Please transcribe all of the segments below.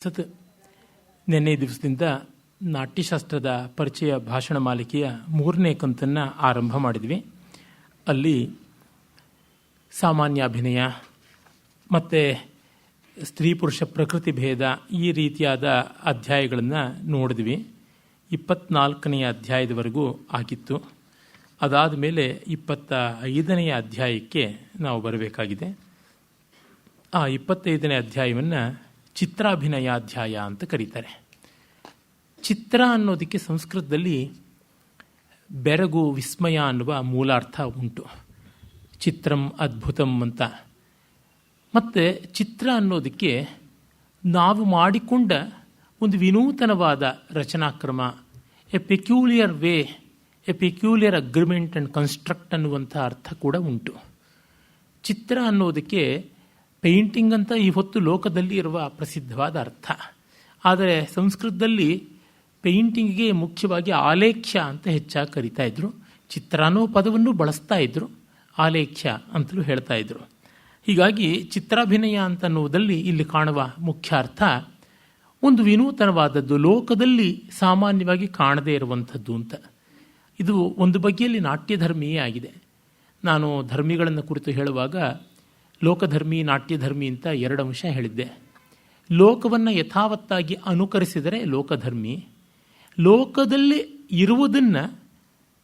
ಸತ್ ನಿನ್ನೆ ದಿವಸದಿಂದ ನಾಟ್ಯಶಾಸ್ತ್ರದ ಪರಿಚಯ ಭಾಷಣ ಮಾಲಿಕೆಯ 3ನೇ ಕಂತನ್ನು ಆರಂಭ ಮಾಡಿದ್ವಿ. ಅಲ್ಲಿ ಸಾಮಾನ್ಯ ಅಭಿನಯ ಮತ್ತು ಸ್ತ್ರೀ ಪುರುಷ ಪ್ರಕೃತಿ ಭೇದ ಈ ರೀತಿಯಾದ ಅಧ್ಯಾಯಗಳನ್ನು ನೋಡಿದ್ವಿ. 24ನೇ ಅಧ್ಯಾಯದವರೆಗೂ ಆಗಿತ್ತು. ಅದಾದ ಮೇಲೆ 25ನೇ ಅಧ್ಯಾಯಕ್ಕೆ ನಾವು ಬರಬೇಕಾಗಿದೆ. ಆ 25ನೇ ಅಧ್ಯಾಯವನ್ನು ಚಿತ್ರಾಭಿನಯಾಧ್ಯಾಯ ಅಂತ ಕರೀತಾರೆ. ಚಿತ್ರ ಅನ್ನೋದಕ್ಕೆ ಸಂಸ್ಕೃತದಲ್ಲಿ ಬೆರಗು, ವಿಸ್ಮಯ ಅನ್ನುವ ಮೂಲಾರ್ಥ ಉಂಟು. ಚಿತ್ರಂ, ಅದ್ಭುತಂ ಅಂತ. ಮತ್ತು ಚಿತ್ರ ಅನ್ನೋದಕ್ಕೆ ನಾವು ಮಾಡಿಕೊಂಡ ಒಂದು ವಿನೂತನವಾದ ರಚನಾಕ್ರಮ, a peculiar way, a peculiar agreement and construct ಅನ್ನುವಂಥ ಅರ್ಥ ಕೂಡ ಉಂಟು. ಚಿತ್ರ ಅನ್ನೋದಕ್ಕೆ ಪೇಂಟಿಂಗ್ ಅಂತ ಈ ಹೊತ್ತು ಲೋಕದಲ್ಲಿ ಇರುವ ಪ್ರಸಿದ್ಧವಾದ ಅರ್ಥ. ಆದರೆ ಸಂಸ್ಕೃತದಲ್ಲಿ ಪೇಂಟಿಂಗ್ಗೆ ಮುಖ್ಯವಾಗಿ ಆಲೇಖ್ಯ ಅಂತ ಹೆಚ್ಚಾಗಿ ಕರಿತಾ ಇದ್ರು. ಚಿತ್ರ ಅನ್ನೋ ಪದವನ್ನು ಬಳಸ್ತಾ ಇದ್ರು, ಆಲೇಖ್ಯ ಅಂತಲೂ ಹೇಳ್ತಾ ಇದ್ರು. ಹೀಗಾಗಿ ಚಿತ್ರಾಭಿನಯ ಅಂತನ್ನುವುದಲ್ಲಿ ಇಲ್ಲಿ ಕಾಣುವ ಮುಖ್ಯ ಅರ್ಥ ಒಂದು ವಿನೂತನವಾದದ್ದು, ಲೋಕದಲ್ಲಿ ಸಾಮಾನ್ಯವಾಗಿ ಕಾಣದೇ ಇರುವಂಥದ್ದು ಅಂತ. ಇದು ಒಂದು ಬಗೆಯಲ್ಲಿ ನಾಟ್ಯಧರ್ಮಿಯೇ ಆಗಿದೆ. ನಾನು ಧರ್ಮಿಗಳನ್ನು ಕುರಿತು ಹೇಳುವಾಗ ಲೋಕಧರ್ಮಿ, ನಾಟ್ಯಧರ್ಮಿ ಅಂತ 2 ಅಂಶ ಹೇಳಿದ್ದೆ. ಲೋಕವನ್ನು ಯಥಾವತ್ತಾಗಿ ಅನುಕರಿಸಿದರೆ ಲೋಕಧರ್ಮಿ, ಲೋಕದಲ್ಲಿ ಇರುವುದನ್ನು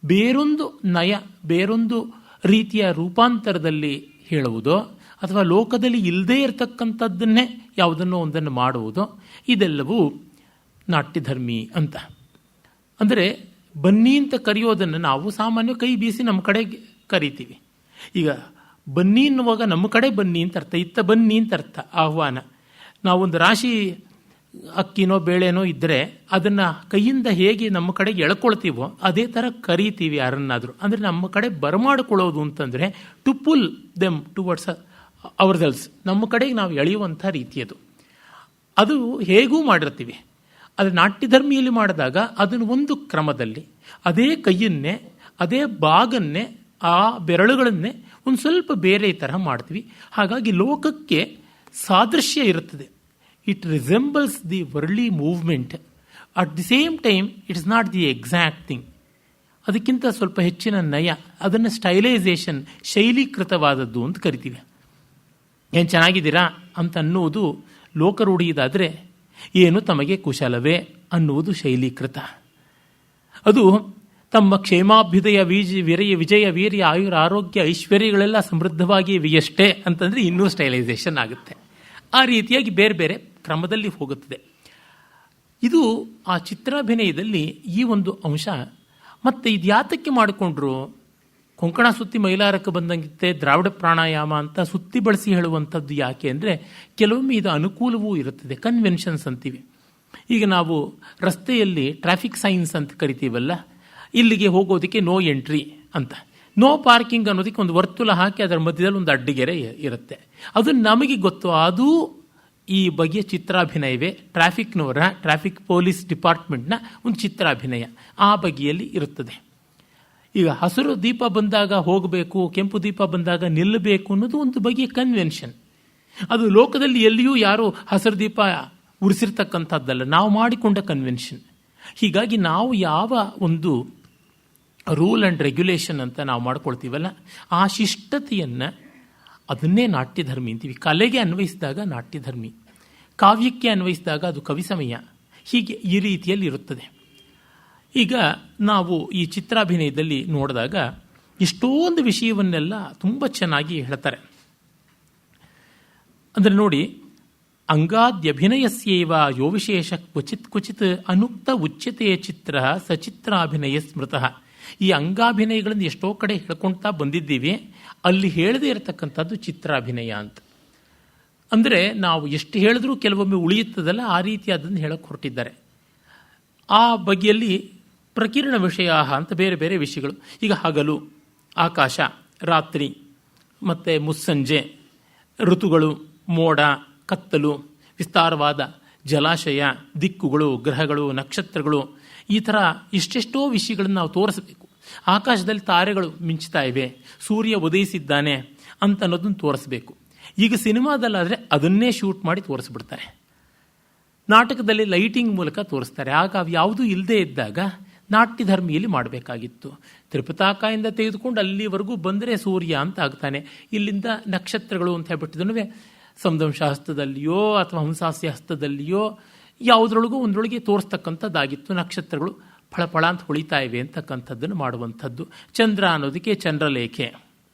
ಬೇರೊಂದು ನಯ, ಬೇರೊಂದು ರೀತಿಯ ರೂಪಾಂತರದಲ್ಲಿ ಹೇಳುವುದೋ ಅಥವಾ ಲೋಕದಲ್ಲಿ ಇಲ್ಲದೇ ಇರತಕ್ಕಂಥದ್ದನ್ನೇ ಯಾವುದನ್ನೋ ಒಂದನ್ನು ಮಾಡುವುದೋ, ಇದೆಲ್ಲವೂ ನಾಟ್ಯಧರ್ಮಿ ಅಂತ. ಅಂದರೆ ಬನ್ನಿ ಅಂತ ಕರೆಯೋದನ್ನು ನಾವು ಸಾಮಾನ್ಯ ಕೈ ಬೀಸಿ ನಮ್ಮ ಕಡೆ ಕರಿತೀವಿ. ಈಗ ಬನ್ನಿ ಎನ್ನುವಾಗ ನಮ್ಮ ಕಡೆ ಬನ್ನಿ ಅಂತ ಅರ್ಥ, ಇತ್ತ ಬನ್ನಿ ಅಂತ ಅರ್ಥ, ಆಹ್ವಾನ. ನಾವೊಂದು ರಾಶಿ ಅಕ್ಕಿನೋ ಬೇಳೆನೋ ಇದ್ದರೆ ಅದನ್ನು ಕೈಯಿಂದ ಹೇಗೆ ನಮ್ಮ ಕಡೆಗೆ ಎಳ್ಕೊಳ್ತೀವೋ ಅದೇ ಥರ ಕರೀತೀವಿ ಯಾರನ್ನಾದರೂ. ಅಂದರೆ ನಮ್ಮ ಕಡೆ ಬರಮಾಡಿಕೊಳ್ಳೋದು ಅಂತಂದರೆ to pull them towards ourselves, ನಮ್ಮ ಕಡೆಗೆ ನಾವು ಎಳೆಯುವಂಥ ರೀತಿಯದು. ಅದು ಹೇಗೂ ಮಾಡಿರ್ತೀವಿ. ಆದರೆ ನಾಟ್ಯಧರ್ಮಿಯಲ್ಲಿ ಮಾಡಿದಾಗ ಅದನ್ನು ಒಂದು ಕ್ರಮದಲ್ಲಿ ಅದೇ ಕೈಯನ್ನೇ, ಅದೇ ಬಾಗನ್ನೇ, ಆ ಬೆರಳುಗಳನ್ನೇ ಒಂದು ಸ್ವಲ್ಪ ಬೇರೆ ಥರ ಮಾಡ್ತೀವಿ. ಹಾಗಾಗಿ ಲೋಕಕ್ಕೆ ಸಾದೃಶ್ಯ ಇರುತ್ತದೆ. It resembles the worldly movement. At the same time it is not the exact thing. ಅದಕ್ಕಿಂತ ಸ್ವಲ್ಪ ಹೆಚ್ಚಿನ ನಯ, ಅದನ್ನು ಸ್ಟೈಲೈಸೇಷನ್, ಶೈಲೀಕೃತವಾದದ್ದು ಅಂತ ಕರಿತೀವಿ. ಏನು ಚೆನ್ನಾಗಿದ್ದೀರಾ ಅಂತ ಅನ್ನುವುದು ಲೋಕರೂಢಿಯದಾದರೆ, ಏನು ತಮಗೆ ಕುಶಲವೇ ಅನ್ನುವುದು ಶೈಲೀಕೃತ. ಅದು ತಮ್ಮ ಕ್ಷೇಮಾಭ್ಯುದಯ, ವಿಜಯ, ವೀರ್ಯ, ಆಯುರ, ಆರೋಗ್ಯ, ಐಶ್ವರ್ಯಗಳೆಲ್ಲ ಸಮೃದ್ಧವಾಗಿವೆಯಷ್ಟೇ ಅಂತಂದರೆ ಇನ್ನೂ ಸ್ಟೈಲೈಸೇಷನ್ ಆಗುತ್ತೆ. ಆ ರೀತಿಯಾಗಿ ಬೇರೆ ಬೇರೆ ಕ್ರಮದಲ್ಲಿ ಹೋಗುತ್ತದೆ. ಇದು ಆ ಚಿತ್ರಾಭಿನಯದಲ್ಲಿ ಈ ಒಂದು ಅಂಶ. ಮತ್ತು ಇದು ಯಾತಕ್ಕೆ ಮಾಡಿಕೊಂಡ್ರು? ಕೊಂಕಣ ಸುತ್ತಿ ಮೈಲಾರಕ್ಕೆ ಬಂದಂತೆ ದ್ರಾವಿಡ ಪ್ರಾಣಾಯಾಮ ಅಂತ ಸುತ್ತಿ ಬಳಸಿ ಹೇಳುವಂಥದ್ದು ಯಾಕೆ ಅಂದರೆ, ಕೆಲವೊಮ್ಮೆ ಇದು ಅನುಕೂಲವೂ ಇರುತ್ತದೆ. ಕನ್ವೆನ್ಷನ್ಸ್ ಅಂತೀವಿ. ಈಗ ನಾವು ರಸ್ತೆಯಲ್ಲಿ ಟ್ರಾಫಿಕ್ ಸೈನ್ಸ್ ಅಂತ ಕರಿತೀವಲ್ಲ, ಇಲ್ಲಿಗೆ ಹೋಗೋದಕ್ಕೆ ನೋ ಎಂಟ್ರಿ ಅಂತ, ನೋ ಪಾರ್ಕಿಂಗ್ ಅನ್ನೋದಕ್ಕೆ ಒಂದು ವರ್ತುಲ ಹಾಕಿ ಅದರ ಮಧ್ಯದಲ್ಲಿ ಒಂದು ಅಡ್ಡಗೆರೆ ಇರುತ್ತೆ. ಅದು ನಮಗೆ ಗೊತ್ತು. ಅದು ಈ ಬಗೆಯ ಚಿತ್ರಾಭಿನಯವೇ. ಟ್ರಾಫಿಕ್ ಪೊಲೀಸ್ ಡಿಪಾರ್ಟ್ಮೆಂಟ್ನ ಒಂದು ಚಿತ್ರಾಭಿನಯ ಆ ಬಗೆಯಲ್ಲಿ ಇರುತ್ತದೆ. ಈಗ ಹಸಿರು ದೀಪ ಬಂದಾಗ ಹೋಗಬೇಕು, ಕೆಂಪು ದೀಪ ಬಂದಾಗ ನಿಲ್ಲಬೇಕು ಅನ್ನೋದು ಒಂದು ಬಗೆಯ ಕನ್ವೆನ್ಷನ್. ಅದು ಲೋಕದಲ್ಲಿ ಎಲ್ಲಿಯೂ ಯಾರು ಹಸಿರು ದೀಪ ಉರಿಸಿರ್ತಕ್ಕಂಥದ್ದಲ್ಲ, ನಾವು ಮಾಡಿಕೊಂಡ ಕನ್ವೆನ್ಷನ್. ಹೀಗಾಗಿ ನಾವು ಯಾವ ಒಂದು ರೂಲ್ ಆ್ಯಂಡ್ ರೆಗ್ಯುಲೇಷನ್ ಅಂತ ನಾವು ಮಾಡ್ಕೊಳ್ತೀವಲ್ಲ, ಆ ಶಿಷ್ಟತೆಯನ್ನು ಅದನ್ನೇ ನಾಟ್ಯಧರ್ಮಿ ಅಂತೀವಿ. ಕಲೆಗೆ ಅನ್ವಯಿಸಿದಾಗ ನಾಟ್ಯಧರ್ಮಿ, ಕಾವ್ಯಕ್ಕೆ ಅನ್ವಯಿಸಿದಾಗ ಅದು ಕವಿಸಮಯ. ಹೀಗೆ ಈ ರೀತಿಯಲ್ಲಿ ಇರುತ್ತದೆ. ಈಗ ನಾವು ಈ ಚಿತ್ರಾಭಿನಯದಲ್ಲಿ ನೋಡಿದಾಗ ಎಷ್ಟೊಂದು ವಿಷಯವನ್ನೆಲ್ಲ ತುಂಬ ಚೆನ್ನಾಗಿ ಹೇಳ್ತಾರೆ. ಅಂದರೆ ನೋಡಿ, ಅಂಗಾದ್ಯಭಿನಯಸ್ಯೇವ ಯೋ ವಿಶೇಷ ಕ್ವಚಿತ್ ಕ್ವಚಿತ್ ಅನುಕ್ತ ಉಚ್ಯತೆಯ ಚಿತ್ರ ಸಚಿತ್ರಾಭಿನಯ ಸ್ಮೃತಃ. ಈ ಅಂಗಾಭಿನಯಗಳನ್ನು ಎಷ್ಟೋ ಕಡೆ ಹೇಳ್ಕೊಳ್ತಾ ಬಂದಿದ್ದೀವಿ. ಅಲ್ಲಿ ಹೇಳದೇ ಇರತಕ್ಕಂಥದ್ದು ಚಿತ್ರಾಭಿನಯ ಅಂತ. ಅಂದರೆ ನಾವು ಎಷ್ಟು ಹೇಳಿದ್ರೂ ಕೆಲವೊಮ್ಮೆ ಉಳಿಯುತ್ತದಲ್ಲ, ಆ ರೀತಿ ಅದನ್ನು ಹೇಳಕ್ಕೆ ಹೊರಟಿದ್ದಾರೆ. ಆ ಬಗೆಯಲ್ಲಿ ಪ್ರಕಿರಣ ವಿಷಯ ಅಂತ ಬೇರೆ ಬೇರೆ ವಿಷಯಗಳು. ಈಗ ಹಗಲು, ಆಕಾಶ, ರಾತ್ರಿ, ಮತ್ತು ಮುಸ್ಸಂಜೆ, ಋತುಗಳು, ಮೋಡ, ಕತ್ತಲು, ವಿಸ್ತಾರವಾದ ಜಲಾಶಯ, ದಿಕ್ಕುಗಳು, ಗ್ರಹಗಳು, ನಕ್ಷತ್ರಗಳು, ಈ ಥರ ಇಷ್ಟೆಷ್ಟೋ ವಿಷಯಗಳನ್ನು ನಾವು ತೋರಿಸಬೇಕು. ಆಕಾಶದಲ್ಲಿ ತಾರೆಗಳು ಮಿಂಚ್ತಾ ಇವೆ, ಸೂರ್ಯ ಉದಯಿಸಿದ್ದಾನೆ ಅಂತ ಅನ್ನೋದನ್ನು ತೋರಿಸಬೇಕು. ಈಗ ಸಿನಿಮಾದಲ್ಲಾದರೆ ಅದನ್ನೇ ಶೂಟ್ ಮಾಡಿ ತೋರಿಸ್ಬಿಡ್ತಾರೆ. ನಾಟಕದಲ್ಲಿ ಲೈಟಿಂಗ್ ಮೂಲಕ ತೋರಿಸ್ತಾರೆ. ಆಗ ಅವು ಯಾವುದೂ ಇಲ್ಲದೇ ಇದ್ದಾಗ ನಾಟ್ಯ ಧರ್ಮಿಯಲ್ಲಿ ಮಾಡಬೇಕಾಗಿತ್ತು. ತ್ರಿಪತಾಕೆಯಿಂದ ತೆಗೆದುಕೊಂಡು ಅಲ್ಲಿವರೆಗೂ ಬಂದರೆ ಸೂರ್ಯ ಅಂತ ಆಗ್ತಾನೆ. ಇಲ್ಲಿಂದ ನಕ್ಷತ್ರಗಳು ಅಂತ ಹೇಳ್ಬಿಟ್ಟಿದ್ದನು ಸಂದಂಶ ಹಸ್ತದಲ್ಲಿಯೋ ಅಥವಾ ಹಂಸಾಸ್ಯ ಹಸ್ತದಲ್ಲಿಯೋ ಯಾವುದ್ರೊಳಗೂ ಒಂದರೊಳಗೆ ತೋರಿಸ್ತಕ್ಕಂಥದ್ದಾಗಿತ್ತು. ನಕ್ಷತ್ರಗಳು ಫಳಫಳ ಅಂತ ಹೊಳಿತಾ ಇವೆ ಅಂತಕ್ಕಂಥದ್ದನ್ನು ಮಾಡುವಂಥದ್ದು. ಚಂದ್ರ ಅನ್ನೋದಕ್ಕೆ ಚಂದ್ರಲೇಖೆ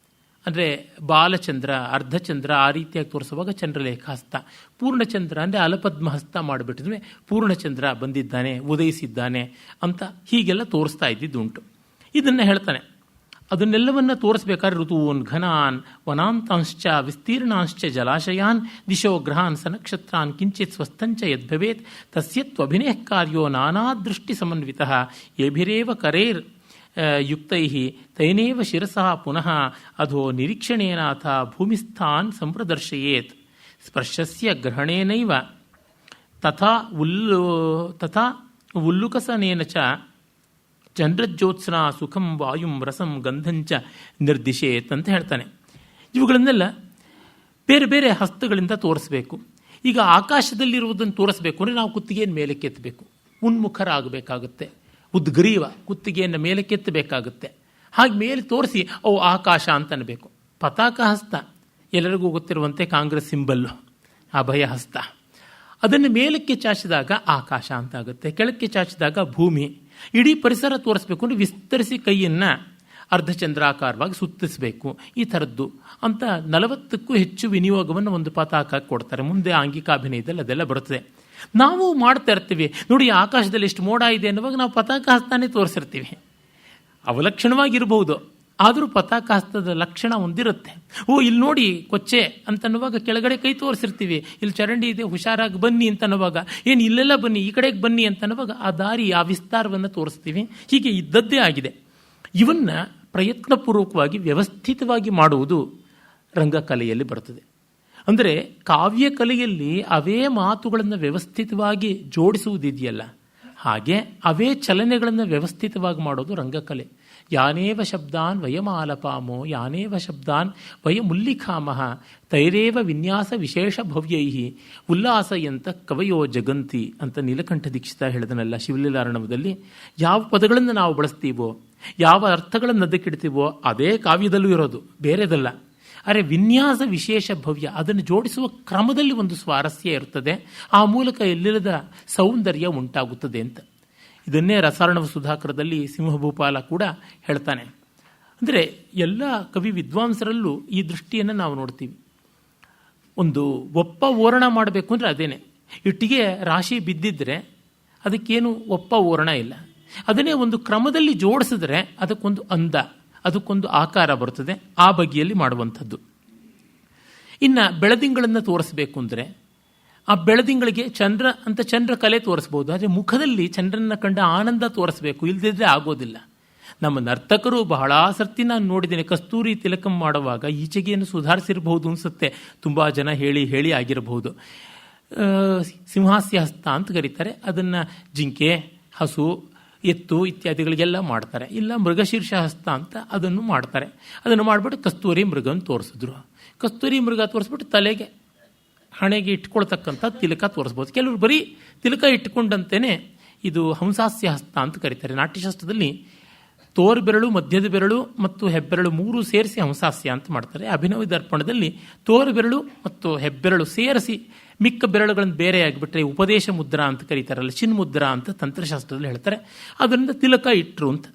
ಅಂದರೆ ಬಾಲಚಂದ್ರ, ಅರ್ಧಚಂದ್ರ ಆ ರೀತಿಯಾಗಿ ತೋರಿಸುವಾಗ ಚಂದ್ರಲೇಖ ಹಸ್ತ. ಪೂರ್ಣಚಂದ್ರ ಅಂದರೆ ಅಲಪದ್ಮ ಹಸ್ತ ಮಾಡಿಬಿಟ್ಟಿದ್ರೆ ಪೂರ್ಣಚಂದ್ರ ಬಂದಿದ್ದಾನೆ, ಉದಯಿಸಿದ್ದಾನೆ ಅಂತ ಹೀಗೆಲ್ಲ ತೋರಿಸ್ತಾ ಇದ್ದಿದ್ದುಂಟು. ಇದನ್ನು ಹೇಳ್ತಾನೆ. ಅದನ್ನೆಲ್ಲವನ್ನು ತೋರಿಸ್ಬೇಕಾದ್ರೆ ಋತೂನ್ ಘನಾನ್ ವನಾಂತಾಂಶ್ಚ ವಿಸ್ತೀರ್ಣಾಂಶ್ಚ ಜಲಾಶಯಾನ್ ದಿಶೋ ಗ್ರಹಾನ್ ಸನಕ್ಷತ್ರಾನ್ ಕಿಂಚಿತ್ ಸ್ವಸ್ಥಂಚ ಯದ್ಭವೇತ್ ತಸ್ಯತ್ವಭಿನಯ ಕಾರ್ಯೋ ನಾನಾ ದೃಷ್ಟಿ ಸಮನ್ವಿತಃ ಏಭಿರೇವ ಕರೇರ್ ಯುಕ್ತೈ ತೈನೇವ ಶಿರಸಃ ಪುನಃ ಅಧೋ ನಿರೀಕ್ಷಣೇನಾಥ ಭೂಮಿಸ್ಥಾನ್ ಸಂಪ್ರದರ್ಶಯೇತ್ ಸ್ಪರ್ಶಸ್ಯ ಗ್ರಹಣೇನೈವ ತಥಾ ಉಲ್ಲುಕಸನೇನ ಚ ಚಂದ್ರಜ್ಯೋತ್ಸ್ನಾ ಸುಖಂ ವಾಯುಂ ರಸಂ ಗಂಧಂಚ ನಿರ್ದಿಶೇತ್ ಅಂತ ಹೇಳ್ತಾನೆ. ಇವುಗಳನ್ನೆಲ್ಲ ಬೇರೆ ಬೇರೆ ಹಸ್ತಗಳಿಂದ ತೋರಿಸ್ಬೇಕು. ಈಗ ಆಕಾಶದಲ್ಲಿರುವುದನ್ನು ತೋರಿಸ್ಬೇಕು ಅಂದರೆ ನಾವು ಕುತ್ತಿಗೆಯನ್ನು ಮೇಲಕ್ಕೆತ್ತಬೇಕು, ಉನ್ಮುಖರಾಗಬೇಕಾಗುತ್ತೆ. ಉದ್ಗ್ರೀವ ಕುತ್ತಿಗೆಯನ್ನು ಮೇಲಕ್ಕೆತ್ತಬೇಕಾಗುತ್ತೆ. ಹಾಗೆ ಮೇಲೆ ತೋರಿಸಿ ಅವು ಆಕಾಶ ಅಂತ ಅನ್ನಬೇಕು. ಪತಾಕ ಹಸ್ತ ಎಲ್ಲರಿಗೂ ಗೊತ್ತಿರುವಂತೆ ಕಾಂಗ್ರೆಸ್ ಸಿಂಬಲ್ಲು ಅಭಯ ಹಸ್ತ. ಅದನ್ನು ಮೇಲಕ್ಕೆ ಚಾಚಿದಾಗ ಆಕಾಶ ಅಂತ ಆಗುತ್ತೆ, ಕೆಳಕ್ಕೆ ಚಾಚಿದಾಗ ಭೂಮಿ. ಇಡೀ ಪರಿಸರ ತೋರಿಸ್ಬೇಕು ಅಂದರೆ ವಿಸ್ತರಿಸಿ ಕೈಯನ್ನು ಅರ್ಧಚಂದ್ರಾಕಾರವಾಗಿ ಸುತ್ತಿಸಬೇಕು. ಈ ಥರದ್ದು ಅಂತ 40ಕ್ಕೂ ಹೆಚ್ಚು ವಿನಿಯೋಗವನ್ನು ಒಂದು ಪತಾಕ ಕೊಡ್ತಾರೆ. ಮುಂದೆ ಆಂಗಿಕಾಭಿನಯದಲ್ಲಿ ಅದೆಲ್ಲ ಬರುತ್ತದೆ. ನಾವು ಮಾಡ್ತಾ ಇರ್ತೀವಿ ನೋಡಿ, ಆಕಾಶದಲ್ಲಿ ಎಷ್ಟು ಮೋಡ ಇದೆ ಅನ್ನುವಾಗ ನಾವು ಪತಾಕ ಹಸ್ತಾನೇ ತೋರಿಸಿರ್ತೀವಿ. ಅವಲಕ್ಷಣವಾಗಿರ್ಬೋದು, ಆದರೂ ಪತಾಕ ಹಸ್ತದ ಲಕ್ಷಣ ಒಂದಿರುತ್ತೆ. ಇಲ್ಲಿ ನೋಡಿ ಕೊಚ್ಚೆ ಅಂತನ್ನುವಾಗ ಕೆಳಗಡೆ ಕೈ ತೋರಿಸಿರ್ತೀವಿ. ಇಲ್ಲಿ ಚರಂಡಿ ಇದೆ ಹುಷಾರಾಗಿ ಬನ್ನಿ ಅಂತನ್ನುವಾಗ ಏನು ಇಲ್ಲೆಲ್ಲ ಬನ್ನಿ ಈ ಕಡೆಗೆ ಬನ್ನಿ ಅಂತನ್ನುವಾಗ ಆ ದಾರಿ ಆ ವಿಸ್ತಾರವನ್ನು ತೋರಿಸ್ತೀವಿ. ಹೀಗೆ ಇದ್ದದ್ದೇ ಆಗಿದೆ. ಇವನ್ನ ಪ್ರಯತ್ನಪೂರ್ವಕವಾಗಿ ವ್ಯವಸ್ಥಿತವಾಗಿ ಮಾಡುವುದು ರಂಗಕಲೆಯಲ್ಲಿ ಬರ್ತದೆ. ಅಂದರೆ ಕಾವ್ಯಕಲೆಯಲ್ಲಿ ಅವೇ ಮಾತುಗಳನ್ನು ವ್ಯವಸ್ಥಿತವಾಗಿ ಜೋಡಿಸುವುದಿದೆಯಲ್ಲ, ಹಾಗೆ ಅವೇ ಚಲನೆಗಳನ್ನು ವ್ಯವಸ್ಥಿತವಾಗಿ ಮಾಡೋದು ರಂಗಕಲೆ. ಯಾನೇವ ಶಬ್ದಾನ್ ವಯಮಾಲಪಾಮೋ ಯಾನೇವ ಶಬ್ದಾನ್ ವಯಮುಲ್ಲಿಖಾಮಃ ತೈರೇವ ವಿನ್ಯಾಸ ವಿಶೇಷ ಭವ್ಯೈ ಉಲ್ಲಾಸಯಂತ ಕವಯೋ ಜಗಂತಿ ಅಂತ ನೀಲಕಂಠ ದೀಕ್ಷಿತ ಹೇಳಿದನಲ್ಲ ಶಿವಲೀಲಾರ್ಣವದಲ್ಲಿ. ಯಾವ ಪದಗಳನ್ನು ನಾವು ಬಳಸ್ತೀವೋ, ಯಾವ ಅರ್ಥಗಳನ್ನು ಅದಕ್ಕಿಡ್ತೀವೋ ಅದೇ ಕಾವ್ಯದಲ್ಲೂ ಇರೋದು, ಬೇರೆದಲ್ಲ. ಆದರೆ ವಿನ್ಯಾಸ ವಿಶೇಷ ಭವ್ಯ, ಅದನ್ನು ಜೋಡಿಸುವ ಕ್ರಮದಲ್ಲಿ ಒಂದು ಸ್ವಾರಸ್ಯ ಇರುತ್ತದೆ. ಆ ಮೂಲಕ ಎಲ್ಲಿಲ್ಲದ ಸೌಂದರ್ಯ ಉಂಟಾಗುತ್ತದೆ ಅಂತ. ಇದನ್ನೇ ರಸಾರ್ಣವ ಸುಧಾಕರದಲ್ಲಿ ಸಿಂಹಭೂಪಾಲ ಕೂಡ ಹೇಳ್ತಾನೆ. ಅಂದರೆ ಎಲ್ಲ ಕವಿ ವಿದ್ವಾಂಸರಲ್ಲೂ ಈ ದೃಷ್ಟಿಯನ್ನು ನಾವು ನೋಡ್ತೀವಿ. ಒಂದು ಒಪ್ಪ ಓರಣ ಮಾಡಬೇಕು ಅಂದರೆ ಅದೇನೆ. ಇಟ್ಟಿಗೆ ರಾಶಿ ಬಿದ್ದಿದ್ರೆ ಅದಕ್ಕೇನು ಒಪ್ಪ ಓರಣ ಇಲ್ಲ. ಅದನ್ನೇ ಒಂದು ಕ್ರಮದಲ್ಲಿ ಜೋಡಿಸಿದ್ರೆ ಅದಕ್ಕೊಂದು ಅಂದ, ಅದಕ್ಕೊಂದು ಆಕಾರ ಬರ್ತದೆ. ಆ ಬಗೆಯಲ್ಲಿ ಮಾಡುವಂಥದ್ದು. ಇನ್ನು ಬೆಳದಿಂಗಳನ್ನು ತೋರಿಸ್ಬೇಕು ಅಂದರೆ ಆ ಬೆಳದಿಂಗಳಿಗೆ ಚಂದ್ರ ಅಂತ ಚಂದ್ರ ಕಲೆ ತೋರಿಸ್ಬೋದು. ಆದರೆ ಮುಖದಲ್ಲಿ ಚಂದ್ರನ ಕಂಡ ಆನಂದ ತೋರಿಸ್ಬೇಕು, ಇಲ್ಲದಿದ್ದರೆ ಆಗೋದಿಲ್ಲ. ನಮ್ಮ ನರ್ತಕರು ಬಹಳ ಸರ್ತಿ ನಾನು ನೋಡಿದ್ದೇನೆ, ಕಸ್ತೂರಿ ತಿಲಕಂ ಮಾಡುವಾಗ ಈಚೆಗೇನು ಸುಧಾರಿಸಿರಬಹುದು ಅನಿಸುತ್ತೆ. ತುಂಬ ಜನ ಹೇಳಿ ಆಗಿರಬಹುದು. ಸಿಂಹಾಸ್ಯ ಹಸ್ತ ಅಂತ ಕರೀತಾರೆ. ಅದನ್ನು ಜಿಂಕೆ, ಹಸು, ಎತ್ತು ಇತ್ಯಾದಿಗಳಿಗೆಲ್ಲ ಮಾಡ್ತಾರೆ. ಇಲ್ಲ ಮೃಗಶೀರ್ಷ ಹಸ್ತ ಅಂತ ಅದನ್ನು ಮಾಡ್ತಾರೆ. ಅದನ್ನು ಮಾಡಿಬಿಟ್ಟು ಕಸ್ತೂರಿ ಮೃಗನ ತೋರಿಸಿದ್ರು. ಕಸ್ತೂರಿ ಮೃಗ ತೋರಿಸ್ಬಿಟ್ಟು ತಲೆಗೆ ಹಣೆಗೆ ಇಟ್ಕೊಳ್ತಕ್ಕಂಥ ತಿಲಕ ತೋರಿಸ್ಬೋದು. ಕೆಲವರು ಬರೀ ತಿಲಕ ಇಟ್ಟುಕೊಂಡಂತೆಯೇ ಇದು ಹಂಸಾಸ್ಯ ಹಸ್ತ ಅಂತ ಕರೀತಾರೆ. ನಾಟ್ಯಶಾಸ್ತ್ರದಲ್ಲಿ ತೋರ್ಬೆರಳು, ಮಧ್ಯದ ಬೆರಳು ಮತ್ತು ಹೆಬ್ಬೆರಳು ಮೂರು ಸೇರಿಸಿ ಹಂಸಾಸ್ಯ ಅಂತ ಮಾಡ್ತಾರೆ. ಅಭಿನವ ದರ್ಪಣದಲ್ಲಿ ತೋರ್ಬೆರಳು ಮತ್ತು ಹೆಬ್ಬೆರಳು ಸೇರಿಸಿ ಮಿಕ್ಕ ಬೆರಳುಗಳನ್ನು ಬೇರೆ ಆಗಿಬಿಟ್ರೆ ಉಪದೇಶ ಮುದ್ರಾ ಅಂತ ಕರೀತಾರಲ್ಲ, ಚಿನ್ಮುದ್ರಾ ಅಂತ ತಂತ್ರಶಾಸ್ತ್ರದಲ್ಲಿ ಹೇಳ್ತಾರೆ. ಅದರಿಂದ ತಿಲಕ ಇಟ್ಟರು ಅಂತ.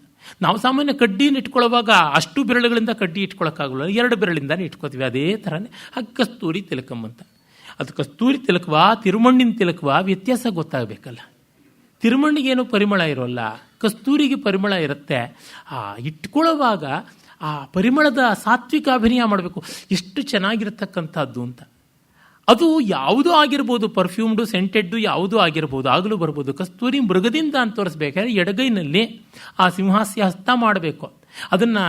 ನಾವು ಸಾಮಾನ್ಯ ಕಡ್ಡಿನ ಇಟ್ಕೊಳ್ಳುವಾಗ ಅಷ್ಟು ಬೆರಳುಗಳಿಂದ ಕಡ್ಡಿ ಇಟ್ಕೊಳ್ಳೋಕ್ಕಾಗಲ್ಲ, 2 ಬೆರಳಿಂದಾನೇ ಇಟ್ಕೋತೀವಿ. ಅದೇ ಥರನೇ ಹಾಗೆ ಕಸ್ತೂರಿ ತಿಲಕಂ ಅಂತ. ಅದು ಕಸ್ತೂರಿ ತಿಲಕವಾ ತಿರುಮಣ್ಣಿನ ತಿಲಕವಾ ವ್ಯತ್ಯಾಸ ಗೊತ್ತಾಗಬೇಕಲ್ಲ. ತಿರುಮಣ್ಣಿಗೇನು ಪರಿಮಳ ಇರೋಲ್ಲ, ಕಸ್ತೂರಿಗೆ ಪರಿಮಳ ಇರುತ್ತೆ. ಇಟ್ಕೊಳ್ಳೋವಾಗ ಆ ಪರಿಮಳದ ಸಾತ್ವಿಕ ಅಭಿನಯ ಮಾಡಬೇಕು. ಎಷ್ಟು ಚೆನ್ನಾಗಿರತಕ್ಕಂಥದ್ದು ಅಂತ. ಅದು ಯಾವುದೂ ಆಗಿರ್ಬೋದು, ಪರ್ಫ್ಯೂಮ್ಡು, ಸೆಂಟೆಡ್ಡು ಯಾವುದೂ ಆಗಿರ್ಬೋದು, ಆಗಲೂ ಬರ್ಬೋದು. ಕಸ್ತೂರಿ ಮೃಗದಿಂದ ಅಂತ ತೋರಿಸ್ಬೇಕಾದ್ರೆ ಎಡಗೈನಲ್ಲಿ ಆ ಸಿಂಹಾಸ್ಯ ಹಸ್ತ ಮಾಡಬೇಕು. ಅದನ್ನು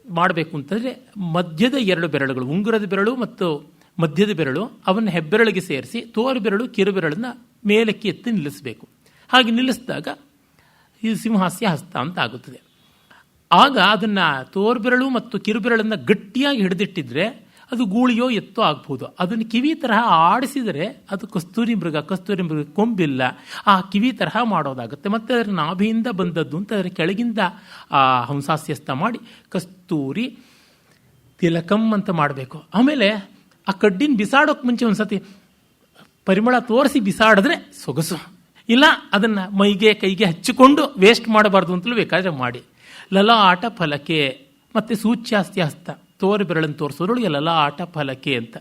ಮಾಡಬೇಕು ಅಂತಂದರೆ ಮಧ್ಯದ 2 ಬೆರಳುಗಳು, ಉಂಗುರದ ಬೆರಳು ಮತ್ತು ಮಧ್ಯದ ಬೆರಳು, ಅವನ್ನು ಹೆಬ್ಬೆರಳಿಗೆ ಸೇರಿಸಿ ತೋರು ಬೆರಳು ಕಿರುಬೆರಳನ್ನು ಮೇಲಕ್ಕೆ ಎತ್ತಿ ನಿಲ್ಲಿಸಬೇಕು. ಹಾಗೆ ನಿಲ್ಲಿಸಿದಾಗ ಈ ಸಿಂಹಾಸ್ಯ ಹಸ್ತ ಅಂತ ಆಗುತ್ತದೆ. ಆಗ ಅದನ್ನು ತೋರ್ಬೆರಳು ಮತ್ತು ಕಿರುಬೆರಳನ್ನು ಗಟ್ಟಿಯಾಗಿ ಹಿಡಿದಿಟ್ಟಿದ್ರೆ ಅದು ಗೂಳಿಯೋ ಎತ್ತೋ ಆಗ್ಬೋದು. ಅದನ್ನು ಕಿವಿ ತರಹ ಆಡಿಸಿದರೆ ಅದು ಕಸ್ತೂರಿ ಮೃಗ ಕೊಂಬಿಲ್ಲ, ಆ ಕಿವಿ ತರಹ ಮಾಡೋದಾಗುತ್ತೆ. ಮತ್ತು ಅದರ ನಾಭಿಯಿಂದ ಬಂದದ್ದು ಅಂತ ಅದರ ಕೆಳಗಿಂದ ಆ ಹಂಸಾಸ್ಯಸ್ಥ ಮಾಡಿ ಕಸ್ತೂರಿ ತಿಲಕಂ ಅಂತ ಮಾಡಬೇಕು. ಆಮೇಲೆ ಆ ಕಡ್ಡಿನ ಬಿಸಾಡೋಕೆ ಮುಂಚೆ ಒಂದ್ಸತಿ ಪರಿಮಳ ತೋರಿಸಿ ಬಿಸಾಡಿದ್ರೆ ಸೊಗಸು. ಇಲ್ಲ ಅದನ್ನು ಮೈಗೆ ಕೈಗೆ ಹಚ್ಚಿಕೊಂಡು ವೇಸ್ಟ್ ಮಾಡಬಾರ್ದು ಅಂತಲೂ ಬೇಕಾದರೆ ಮಾಡಿ. ಲಲಾಟ ಫಲಕೆ ಮತ್ತು ಸೂಚ್ಯಾಸ್ತ್ಯ ಹಸ್ತ, ತೋರು ಬೆರಳನ್ನು ತೋರಿಸೋದ್ರೊಳಗೆ ಲಲಾಟ ಫಲಕೆ ಅಂತ.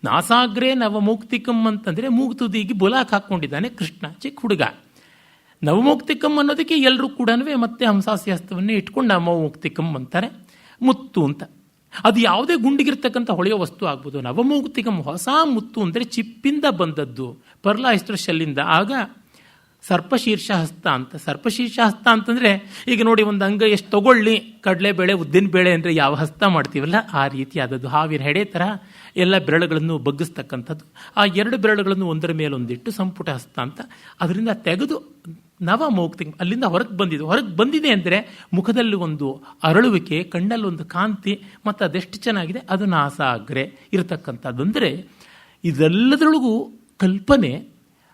ನಾಸಾಗ್ರೆ ನವಮೌಕ್ತಿಕಂ ಅಂತಂದರೆ ಮೂಗುತುದಿಗೆ ಬುಲಾಕ್ ಹಾಕ್ಕೊಂಡಿದ್ದಾನೆ ಕೃಷ್ಣ, ಚಿಕ್ಕ ಹುಡುಗ. ನವಮೌಕ್ತಿಕಂ ಅನ್ನೋದಕ್ಕೆ ಎಲ್ಲರೂ ಕೂಡ ಮತ್ತೆ ಹಂಸಾಸ್ಯಸ್ತವನ್ನೇ ಇಟ್ಕೊಂಡು ನವಮೌಕ್ತಿಕಂ ಅಂತಾರೆ. ಮುತ್ತು ಅಂತ ಅದು ಯಾವುದೇ ಗುಂಡಿಗಿರ್ತಕ್ಕಂಥ ಹೊಳೆಯೋ ವಸ್ತು ಆಗ್ಬೋದು. ನವಮೌಕ್ತಿಕಂ ಹೊಸ ಮುತ್ತು ಅಂದರೆ ಚಿಪ್ಪಿಂದ ಬಂದದ್ದು, ಪರ್ಲಾಯಿಸ್ಟ್ರ ಶೆಲ್ಲಿಂದ. ಆಗ ಸರ್ಪಶೀರ್ಷ ಹಸ್ತ ಅಂತ. ಸರ್ಪಶೀರ್ಷ ಹಸ್ತ ಅಂತಂದರೆ ಈಗ ನೋಡಿ, ಒಂದು ಅಂಗ ಎಷ್ಟು ತಗೊಳ್ಳಿ, ಕಡಲೆಬೇಳೆ ಉದ್ದಿನಬೇಳೆ ಅಂದರೆ ಯಾವ ಹಸ್ತ ಮಾಡ್ತೀವಲ್ಲ ಆ ರೀತಿ ಆದದ್ದು. ಹಾವಿನ ಹೆಡೆ ಥರ ಎಲ್ಲ ಬೆರಳುಗಳನ್ನು ಬಗ್ಗಿಸ್ತಕ್ಕಂಥದ್ದು. ಆ ಎರಡು ಬೆರಳುಗಳನ್ನು ಒಂದರ ಮೇಲೊಂದಿಟ್ಟು ಸಂಪುಟ ಹಸ್ತ ಅಂತ. ಅದರಿಂದ ತೆಗೆದು ನವಮೌಕ್ತಿಕಂ ಅಲ್ಲಿಂದ ಹೊರಗೆ ಬಂದಿದೆ ಅಂದರೆ ಮುಖದಲ್ಲಿ ಒಂದು ಅರಳುವಿಕೆ, ಕಣ್ಣಲ್ಲಿ ಒಂದು ಕಾಂತಿ, ಮತ್ತು ಅದೆಷ್ಟು ಚೆನ್ನಾಗಿದೆ. ಅದು ನಾಸಾಗ್ರೆ ಇರತಕ್ಕಂಥದ್ದು. ಅಂದರೆ ಇದೆಲ್ಲದರೊಳಗೂ ಕಲ್ಪನೆ,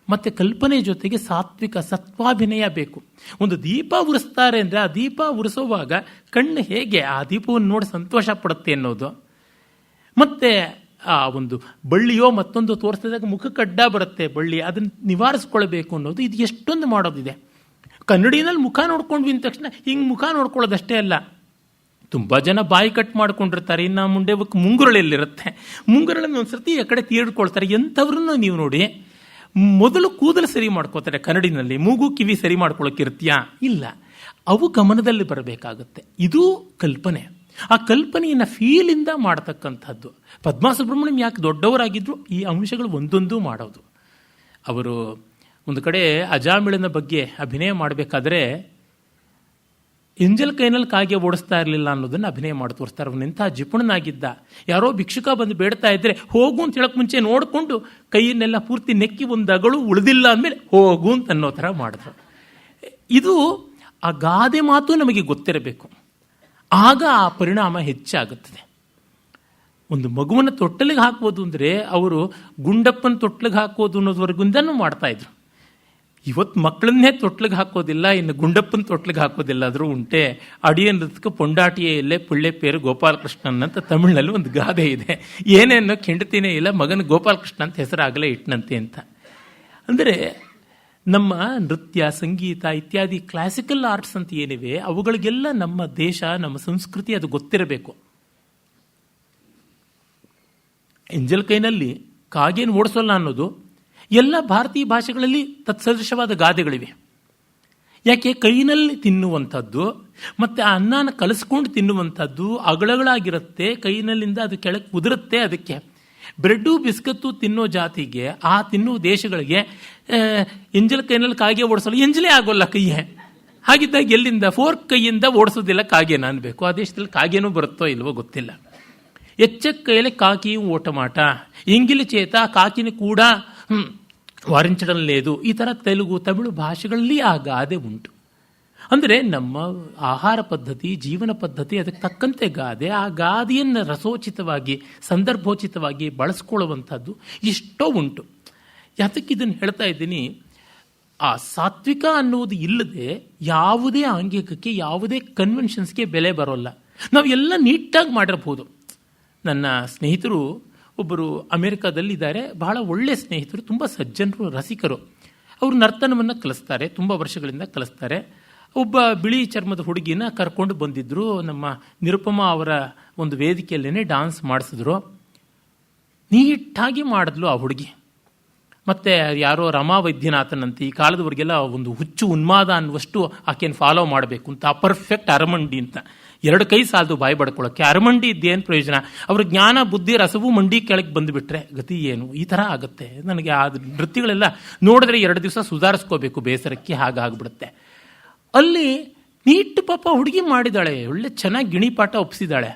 ಮತ್ತು ಕಲ್ಪನೆ ಜೊತೆಗೆ ಸಾತ್ವಿಕ ಸತ್ವಾಭಿನಯ ಬೇಕು. ಒಂದು ದೀಪ ಉರಿಸ್ತಾರೆ ಅಂದರೆ ಆ ದೀಪ ಉರಿಸುವಾಗ ಕಣ್ಣು ಹೇಗೆ ಆ ದೀಪವನ್ನು ನೋಡಿ ಸಂತೋಷ ಪಡುತ್ತೆ ಅನ್ನೋದು, ಮತ್ತು ಆ ಒಂದು ಬಳ್ಳಿಯೋ ಮತ್ತೊಂದು ತೋರಿಸಿದಾಗ ಮುಖಕ್ಕೆ ಅಡ್ಡ ಬರುತ್ತೆ ಬಳ್ಳಿ, ಅದನ್ನು ನಿವಾರಿಸ್ಕೊಳ್ಬೇಕು ಅನ್ನೋದು. ಇದು ಎಷ್ಟೊಂದು ಮಾಡೋದಿದೆ. ಕನ್ನಡಿನಲ್ಲಿ ಮುಖ ನೋಡ್ಕೊಂಡ್ವಿ ಅಂದ ತಕ್ಷಣ ಹಿಂಗೆ ಮುಖ ನೋಡ್ಕೊಳ್ಳೋದಷ್ಟೇ ಅಲ್ಲ, ತುಂಬ ಜನ ಬಾಯಿ ಕಟ್ ಮಾಡ್ಕೊಂಡಿರ್ತಾರೆ. ಇನ್ನು ಮುಂಡೆ ಮುಂಗುರಳೆಲ್ಲಿರುತ್ತೆ, ಮುಂಗುರಳನ್ನು ಒಂದ್ಸರ್ತಿ ಆ ಕಡೆ ತೀರ್ಕೊಳ್ತಾರೆ. ಎಂಥವ್ರನ್ನ ನೀವು ನೋಡಿ, ಮೊದಲು ಕೂದಲು ಸರಿ ಮಾಡ್ಕೋತಾರೆ ಕನ್ನಡಿನಲ್ಲಿ, ಮೂಗು ಕಿವಿ ಸರಿ ಮಾಡ್ಕೊಳ್ಳೋಕ್ಕಿರ್ತೀಯಾ? ಇಲ್ಲ, ಅವು ಗಮನದಲ್ಲಿ ಬರಬೇಕಾಗುತ್ತೆ. ಇದು ಕಲ್ಪನೆ. ಆ ಕಲ್ಪನೆಯನ್ನು ಫೀಲಿಂದ ಮಾಡತಕ್ಕಂಥದ್ದು. ಪದ್ಮಾ ಸುಬ್ರಹ್ಮಣ್ಯಂ ಯಾಕೆ ದೊಡ್ಡವರಾಗಿದ್ದರು, ಈ ಅಂಶಗಳು ಒಂದೊಂದು ಮಾಡೋದು. ಅವರು ಒಂದು ಕಡೆ ಅಜಾಮಿಳನ ಬಗ್ಗೆ ಅಭಿನಯ ಮಾಡಬೇಕಾದ್ರೆ ಎಂಜಲ್ ಕೈನಲ್ಲಿ ಕಾಗೆ ಓಡಿಸ್ತಾ ಇರಲಿಲ್ಲ ಅನ್ನೋದನ್ನು ಅಭಿನಯ ಮಾಡಿ ತೋರಿಸ್ತಾರೆ. ಅವನೆಂಥ ಜಿಪುಣನಾಗಿದ್ದ. ಯಾರೋ ಭಿಕ್ಷುಕ ಬಂದು ಬೇಡ್ತಾ ಇದ್ದರೆ ಹೋಗು ಅಂತ ಹೇಳಕ್ಕೆ ಮುಂಚೆ ನೋಡಿಕೊಂಡು ಕೈಯನ್ನೆಲ್ಲ ಪೂರ್ತಿ ನೆಕ್ಕಿ ಒಂದು ಅಗಳು ಉಳಿದಿಲ್ಲ ಅಂದಮೇಲೆ ಹೋಗು ಅಂತ ಅನ್ನೋ ಥರ ಮಾಡಿದ್ರು. ಇದು ಆ ಗಾದೆ ಮಾತು ನಮಗೆ ಗೊತ್ತಿರಬೇಕು. ಆಗ ಆ ಪರಿಣಾಮ ಹೆಚ್ಚಾಗುತ್ತದೆ. ಒಂದು ಮಗುವನ್ನು ತೊಟ್ಟಲಿಗೆ ಹಾಕ್ಬೋದು ಅಂದರೆ ಅವರು ಗುಂಡಪ್ಪನ ತೊಟ್ಲಿಗೆ ಹಾಕೋದು ಅನ್ನೋದ್ವರೆಗಿಂದನೂ ಮಾಡ್ತಾಯಿದ್ರು. ಇವತ್ತು ಮಕ್ಕಳನ್ನೇ ತೊಟ್ಲಿಗೆ ಹಾಕೋದಿಲ್ಲ, ಇನ್ನು ಗುಂಡಪ್ಪನ ತೊಟ್ಲಿಗೆ ಹಾಕೋದಿಲ್ಲ. ಆದರೂ ಉಂಟೆ ಅಡಿಯನ್ನದಕ್ಕೆ ಪೊಂಡಾಟಿಯೇ ಇಲ್ಲೇ ಪುಳ್ಳೆ ಪೇರು ಗೋಪಾಲಕೃಷ್ಣನ್ ಅಂತ ತಮಿಳಿನಲ್ಲಿ ಒಂದು ಗಾದೆ ಇದೆ. ಏನೇನೋ ಕೆಂಡತಿನೇ ಇಲ್ಲ, ಮಗನ ಗೋಪಾಲಕೃಷ್ಣ ಅಂತ ಹೆಸರಾಗಲೇ ಇಟ್ಟನಂತೆ ಅಂತ. ಅಂದರೆ ನಮ್ಮ ನೃತ್ಯ, ಸಂಗೀತ ಇತ್ಯಾದಿ ಕ್ಲಾಸಿಕಲ್ ಆರ್ಟ್ಸ್ ಅಂತ ಏನಿವೆ ಅವುಗಳಿಗೆಲ್ಲ ನಮ್ಮ ದೇಶ, ನಮ್ಮ ಸಂಸ್ಕೃತಿ ಅದು ಗೊತ್ತಿರಬೇಕು. ಎಂಜಲ್ ಕೈನಲ್ಲಿ ಕಾಗೇನು ಓಡಿಸೋಲ್ಲ ಅನ್ನೋದು ಎಲ್ಲ ಭಾರತೀಯ ಭಾಷೆಗಳಲ್ಲಿ ತತ್ಸದೃಶವಾದ ಗಾದೆಗಳಿವೆ. ಯಾಕೆ? ಕೈನಲ್ಲಿ ತಿನ್ನುವಂಥದ್ದು ಮತ್ತು ಆ ಅನ್ನನ ಕಲಿಸ್ಕೊಂಡು ತಿನ್ನುವಂಥದ್ದು ಅಗಳಗಳಾಗಿರುತ್ತೆ. ಕೈನಲ್ಲಿಂದ ಅದು ಕೆಳಗೆ ಉದುರುತ್ತೆ. ಅದಕ್ಕೆ ಬ್ರೆಡ್ಡು ಬಿಸ್ಕತ್ತು ತಿನ್ನೋ ಜಾತಿಗೆ, ಆ ತಿನ್ನೋ ದೇಶಗಳಿಗೆ ಎಂಜಲ್ ಕೈನಲ್ಲಿ ಕಾಗೆ ಓಡಿಸಲು ಎಂಜಲೇ ಆಗೋಲ್ಲ ಕೈಯೇ. ಹಾಗಿದ್ದಾಗ ಎಲ್ಲಿಂದ ಫೋರ್ಕ್ ಕೈಯಿಂದ ಓಡಿಸೋದಿಲ್ಲ ಕಾಗೆನ ಅನ್ಬೇಕು. ಆ ದೇಶದಲ್ಲಿ ಕಾಗೇನೂ ಬರುತ್ತೋ ಇಲ್ವೋ ಗೊತ್ತಿಲ್ಲ. ಎಚ್ಚ ಕೈಯಲ್ಲಿ ಕಾಕಿಯೂ ಓಟಮಾಟ, ಇಂಗಿಲಿ ಚೇತ ಕಾಕಿನ ಕೂಡ ವಾರಿಂಚಡಲ್ ಲೇದು. ಈ ಥರ ತೆಲುಗು, ತಮಿಳು ಭಾಷೆಗಳಲ್ಲಿ ಆ ಗಾದೆ ಉಂಟು. ಅಂದರೆ ನಮ್ಮ ಆಹಾರ ಪದ್ಧತಿ, ಜೀವನ ಪದ್ಧತಿ ಅದಕ್ಕೆ ತಕ್ಕಂತೆ ಗಾದೆ. ಆ ಗಾದೆಯನ್ನು ರಸೋಚಿತವಾಗಿ, ಸಂದರ್ಭೋಚಿತವಾಗಿ ಬಳಸ್ಕೊಳ್ಳುವಂಥದ್ದು ಎಷ್ಟೋ ಉಂಟು. ಯಾತಕ್ಕೆ ಇದನ್ನು ಹೇಳ್ತಾ ಇದ್ದೀನಿ? ಆ ಸಾತ್ವಿಕ ಅನ್ನುವುದು ಇಲ್ಲದೆ ಯಾವುದೇ ಆಂಗಿಕಕ್ಕೆ, ಯಾವುದೇ ಕನ್ವೆನ್ಷನ್ಸ್ಗೆ ಬೆಲೆ ಬರೋಲ್ಲ. ನಾವು ಎಲ್ಲ ನೀಟಾಗಿ ಮಾಡಿರ್ಬೋದು. ನನ್ನ ಸ್ನೇಹಿತರು ಒಬ್ಬರು ಅಮೆರಿಕಾದಲ್ಲಿದ್ದಾರೆ, ಬಹಳ ಒಳ್ಳೆಯ ಸ್ನೇಹಿತರು, ತುಂಬ ಸಜ್ಜನರು, ರಸಿಕರು. ಅವರು ನರ್ತನವನ್ನು ಕಲಿಸ್ತಾರೆ, ತುಂಬ ವರ್ಷಗಳಿಂದ ಕಲಿಸ್ತಾರೆ. ಒಬ್ಬ ಬಿಳಿ ಚರ್ಮದ ಹುಡುಗಿನ ಕರ್ಕೊಂಡು ಬಂದಿದ್ದರು. ನಮ್ಮ ನಿರುಪಮ ಅವರ ಒಂದು ವೇದಿಕೆಯಲ್ಲೇ ಡಾನ್ಸ್ ಮಾಡಿಸಿದ್ರು. ನೀಟಾಗಿ ಮಾಡಿದ್ಲು ಆ ಹುಡುಗಿ. ಮತ್ತು ಯಾರೋ ರಮಾ ವೈದ್ಯನಾಥನಂತೆ, ಈ ಕಾಲದವರೆಗೆಲ್ಲ ಒಂದು ಹುಚ್ಚು ಉನ್ಮಾದ ಅನ್ನುವಷ್ಟು ಆಕೆಯನ್ನು ಫಾಲೋ ಮಾಡಬೇಕು ಅಂತ, ಪರ್ಫೆಕ್ಟ್ ಅರಮಂಡಿ ಅಂತ. 2 ಕೈ ಸಾಲದು ಬಾಯಿ ಬಡ್ಕೊಳ್ಳೋಕ್ಕೆ. ಅರಮಂಡಿ ಇದ್ದೇನು ಪ್ರಯೋಜನ? ಅವ್ರ ಜ್ಞಾನ, ಬುದ್ಧಿ, ರಸವು ಮಂಡಿ ಕೆಳಗೆ ಬಂದುಬಿಟ್ರೆ ಗತಿ ಏನು? ಈ ಥರ ಆಗುತ್ತೆ. ನನಗೆ ಆ ನೃತ್ಯಗಳೆಲ್ಲ ನೋಡಿದ್ರೆ 2 ದಿವಸ ಸುಧಾರಿಸ್ಕೋಬೇಕು, ಬೇಸರಕ್ಕೆ ಹಾಗಾಗ್ಬಿಡುತ್ತೆ. ಅಲ್ಲಿ ನೀಟ್ ಪಾಪ ಹುಡುಗಿ ಮಾಡಿದಾಳೆ, ಒಳ್ಳೆ ಚೆನ್ನಾಗಿ ಗಿಣಿಪಾಠ ಒಪ್ಪಿಸಿದಾಳೆ.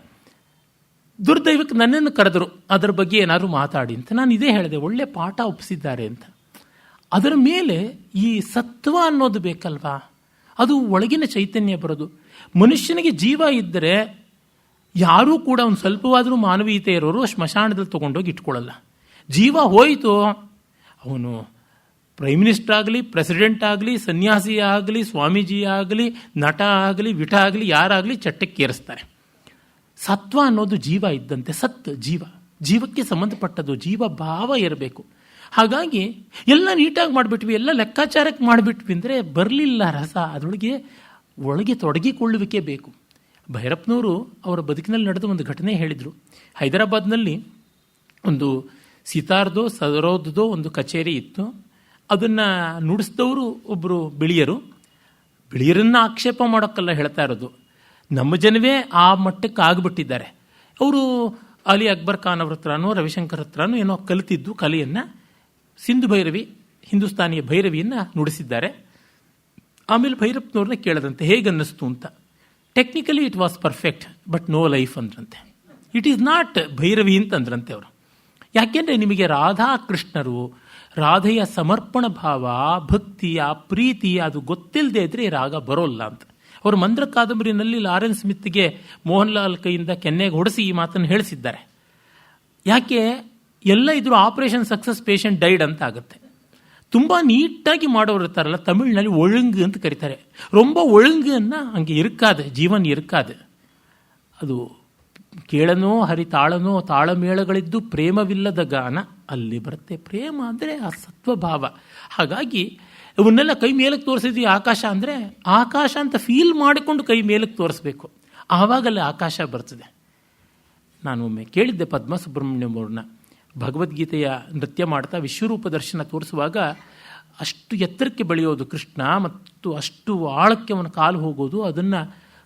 ದುರ್ದೈವಕ್ಕೆ ನನ್ನನ್ನು ಕರೆದರು, ಅದರ ಬಗ್ಗೆ ಏನಾದರೂ ಮಾತಾಡಿ ಅಂತ. ನಾನು ಇದೇ ಹೇಳಿದೆ, ಒಳ್ಳೆ ಪಾಠ ಒಪ್ಪಿಸಿದ್ದಾರೆ ಅಂತ. ಅದರ ಮೇಲೆ ಈ ಸತ್ವ ಅನ್ನೋದು ಬೇಕಲ್ವಾ? ಅದು ಒಳಗಿನ ಚೈತನ್ಯ ಬರೋದು. ಮನುಷ್ಯನಿಗೆ ಜೀವ ಇದ್ದರೆ ಯಾರೂ ಕೂಡ ಒಂದು ಸ್ವಲ್ಪವಾದರೂ ಮಾನವೀಯತೆ ಇರೋರು ಸ್ಮಶಾನದಲ್ಲಿ ತೊಗೊಂಡೋಗಿ ಇಟ್ಕೊಳ್ಳಲ್ಲ. ಜೀವ ಹೋಯಿತು, ಅವನು ಪ್ರೈಮ್ ಮಿನಿಸ್ಟರ್ ಆಗಲಿ, ಪ್ರೆಸಿಡೆಂಟ್ ಆಗಲಿ, ಸನ್ಯಾಸಿ ಆಗಲಿ, ಸ್ವಾಮೀಜಿ ಆಗಲಿ, ನಟ ಆಗಲಿ, ವಿಟ ಆಗಲಿ, ಯಾರಾಗಲಿ ಚಟ್ಟಕ್ಕೇರಿಸ್ತಾರೆ. ಸತ್ವ ಅನ್ನೋದು ಜೀವ ಇದ್ದಂತೆ, ಸತ್ ಜೀವಕ್ಕೆ ಸಂಬಂಧಪಟ್ಟದ್ದು, ಜೀವ ಭಾವ ಇರಬೇಕು. ಹಾಗಾಗಿ ಎಲ್ಲ ನೀಟಾಗಿ ಮಾಡಿಬಿಟ್ವಿ, ಎಲ್ಲ ಲೆಕ್ಕಾಚಾರಕ್ಕೆ ಮಾಡಿಬಿಟ್ವಿ ಅಂದರೆ ಬರಲಿಲ್ಲ ರಸ, ಅದರೊಳಗೆ ಒಳಗೆ ತೊಡಗಿಕೊಳ್ಳುವಿಕೆ ಬೇಕು. ಭೈರಪ್ಪನವರು ಅವರ ಬದುಕಿನಲ್ಲಿ ನಡೆದ ಒಂದು ಘಟನೆ ಹೇಳಿದರು. ಹೈದರಾಬಾದ್ನಲ್ಲಿ ಒಂದು ಸಿತಾರ್ದೋ ಸರೋದ್ದೋ ಒಂದು ಕಚೇರಿ ಇತ್ತು. ಅದನ್ನು ನುಡಿಸಿದವರು ಒಬ್ಬರು ಬಿಳಿಯರನ್ನು ಆಕ್ಷೇಪ ಮಾಡೋಕ್ಕಲ್ಲ ಹೇಳ್ತಾ ಇರೋದು, ನಮ್ಮ ಜನವೇ ಆ ಮಟ್ಟಕ್ಕೆ ಆಗಿಬಿಟ್ಟಿದ್ದಾರೆ. ಅವರು ಅಲಿ ಅಕ್ಬರ್ ಖಾನ್ ಅವ್ರ ಹತ್ರನೋ ರವಿಶಂಕರ್ ಹತ್ರನೋ ಏನೋ ಕಲಿತಿದ್ದು ಕಲೆಯನ್ನು, ಸಿಂಧು ಭೈರವಿ, ಹಿಂದೂಸ್ತಾನಿಯ ಭೈರವಿಯನ್ನು ನುಡಿಸಿದ್ದಾರೆ. ಆಮೇಲೆ ಭೈರಪ್ಪನವ್ರನ್ನ ಕೇಳದಂತೆ ಹೇಗೆ ಅನ್ನಿಸ್ತು ಅಂತ. Technically it was perfect but no life ಅಂದ್ರಂತೆ. ಇಟ್ ಈಸ್ ನಾಟ್ ಭೈರವಿ ಅಂತಂದ್ರಂತೆ ಅವರು. ಯಾಕೆಂದರೆ ನಿಮಗೆ ರಾಧಾ ಕೃಷ್ಣರು, ರಾಧೆಯ ಸಮರ್ಪಣ ಭಾವ, ಭಕ್ತಿ, ಆ ಪ್ರೀತಿ ಅದು ಗೊತ್ತಿಲ್ಲದೆ ಇದ್ರೆ ಈ ರಾಗ ಬರೋಲ್ಲ ಅಂತ. ಅವರು ಮಂದ್ರ ಕಾದಂಬರಿನಲ್ಲಿ ಲಾರೆನ್ಸ್ ಸ್ಮಿತ್ಗೆ ಮೋಹನ್ ಲಾಲ್ ಕೈಯಿಂದ ಕೆನ್ನೆಗೆ ಹೊಡೆಸಿ ಈ ಮಾತನ್ನು ಹೇಳಿಸಿದ್ದಾರೆ. ಯಾಕೆ ಎಲ್ಲ ಇದ್ರು ಆಪರೇಷನ್ ಸಕ್ಸಸ್ ಪೇಷಂಟ್ ಡೈಡ್ ಅಂತ ಆಗುತ್ತೆ. ತುಂಬ ನೀಟಾಗಿ ಮಾಡೋರು ಇರ್ತಾರಲ್ಲ, ತಮಿಳಿನಲ್ಲಿ ಒಳಂಗು ಅಂತ ಕರೀತಾರೆ. ರೊಂಬ ಒಳಂಗನ್ನು ಹಂಗೆ ಇರುಕಾದೆ, ಜೀವನ ಇರುಕಾದೆ. ಅದು ಕೇಳನೋ ಹರಿತಾಳನೋ ತಾಳಮೇಳಗಳಿದ್ದು ಪ್ರೇಮವಿಲ್ಲದ ಗಾನ ಅಲ್ಲಿ ಬರುತ್ತೆ. ಪ್ರೇಮ ಅಂದರೆ ಆ ಸತ್ವಭಾವ. ಹಾಗಾಗಿ ಇವನ್ನೆಲ್ಲ ಕೈ ಮೇಲಕ್ಕೆ ತೋರಿಸಿದ್ವಿ. ಆಕಾಶ ಅಂದರೆ ಆಕಾಶ ಅಂತ ಫೀಲ್ ಮಾಡಿಕೊಂಡು ಕೈ ಮೇಲಕ್ಕೆ ತೋರಿಸ್ಬೇಕು, ಆವಾಗಲೇ ಆಕಾಶ ಬರ್ತದೆ. ನಾನು ಒಮ್ಮೆ ಕೇಳಿದ್ದೆ ಪದ್ಮ ಸುಬ್ರಹ್ಮಣ್ಯಂ ಅವ್ರನ್ನ, ಭಗವದ್ಗೀತೆಯ ನೃತ್ಯ ಮಾಡ್ತಾ ವಿಶ್ವರೂಪ ದರ್ಶನ ತೋರಿಸುವಾಗ ಅಷ್ಟು ಎತ್ತರಕ್ಕೆ ಬೆಳೆಯೋದು ಕೃಷ್ಣ ಮತ್ತು ಅಷ್ಟು ಆಳಕ್ಕೆ ಅವನ ಕಾಲು ಹೋಗೋದು, ಅದನ್ನು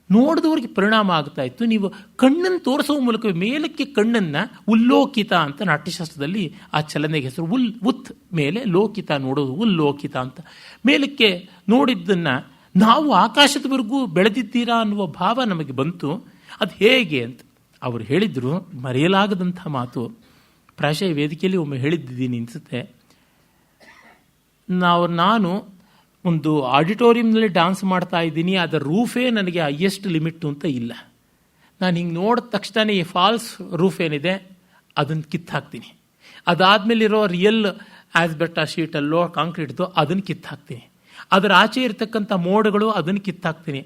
ನೋಡಿದವ್ರಿಗೆ ಪರಿಣಾಮ ಆಗ್ತಾ ಇತ್ತು. ನೀವು ಕಣ್ಣನ್ನು ತೋರಿಸುವ ಮೂಲಕ ಮೇಲಕ್ಕೆ ಕಣ್ಣನ್ನು ಉಲ್ಲೋಕಿತ ಅಂತ ನಾಟ್ಯಶಾಸ್ತ್ರದಲ್ಲಿ ಆ ಚಲನೆಗೆ ಹೆಸರು. ಉತ್ ಮೇಲೆ ಲೋಕಿತ ನೋಡೋದು, ಉಲ್ಲೋಕಿತ ಅಂತ. ಮೇಲಕ್ಕೆ ನೋಡಿದ್ದನ್ನು ನಾವು ಆಕಾಶದವರೆಗೂ ಬೆಳೆದಿದ್ದೀರಾ ಅನ್ನುವ ಭಾವ ನಮಗೆ ಬಂತು. ಅದು ಹೇಗೆ ಅಂತ ಅವರು ಹೇಳಿದರು. ಮರೆಯಲಾಗದಂಥ ಮಾತು. ಪ್ರಾಯಶಃ ವೇದಿಕೆಯಲ್ಲಿ ಒಮ್ಮೆ ಹೇಳಿದ್ದೀನಿ ಅನಿಸುತ್ತೆ. ನಾನು ಒಂದು ಆಡಿಟೋರಿಯಂನಲ್ಲಿ ಡ್ಯಾನ್ಸ್ ಮಾಡ್ತಾ ಇದ್ದೀನಿ, ಅದರ ರೂಫೇ ನನಗೆ ಹೈಯೆಸ್ಟ್ ಲಿಮಿಟ್ ಅಂತ ಇಲ್ಲ. ನಾನು ಹಿಂಗೆ ನೋಡಿದ ತಕ್ಷಣ ಈ ಫಾಲ್ಸ್ ರೂಫ್ ಏನಿದೆ ಅದನ್ನು ಕಿತ್ತಾಕ್ತೀನಿ. ಅದಾದಮೇಲಿರೋ ರಿಯಲ್ ಆಸ್ಬೆಸ್ಟಾ ಶೀಟಲ್ಲೋ ಕಾಂಕ್ರೀಟ್ದೋ ಅದನ್ನು ಕಿತ್ತಾಕ್ತೀನಿ. ಅದರ ಆಚೆ ಇರತಕ್ಕಂಥ ಮೋಡಗಳು ಅದನ್ನು ಕಿತ್ತಾಕ್ತೀನಿ.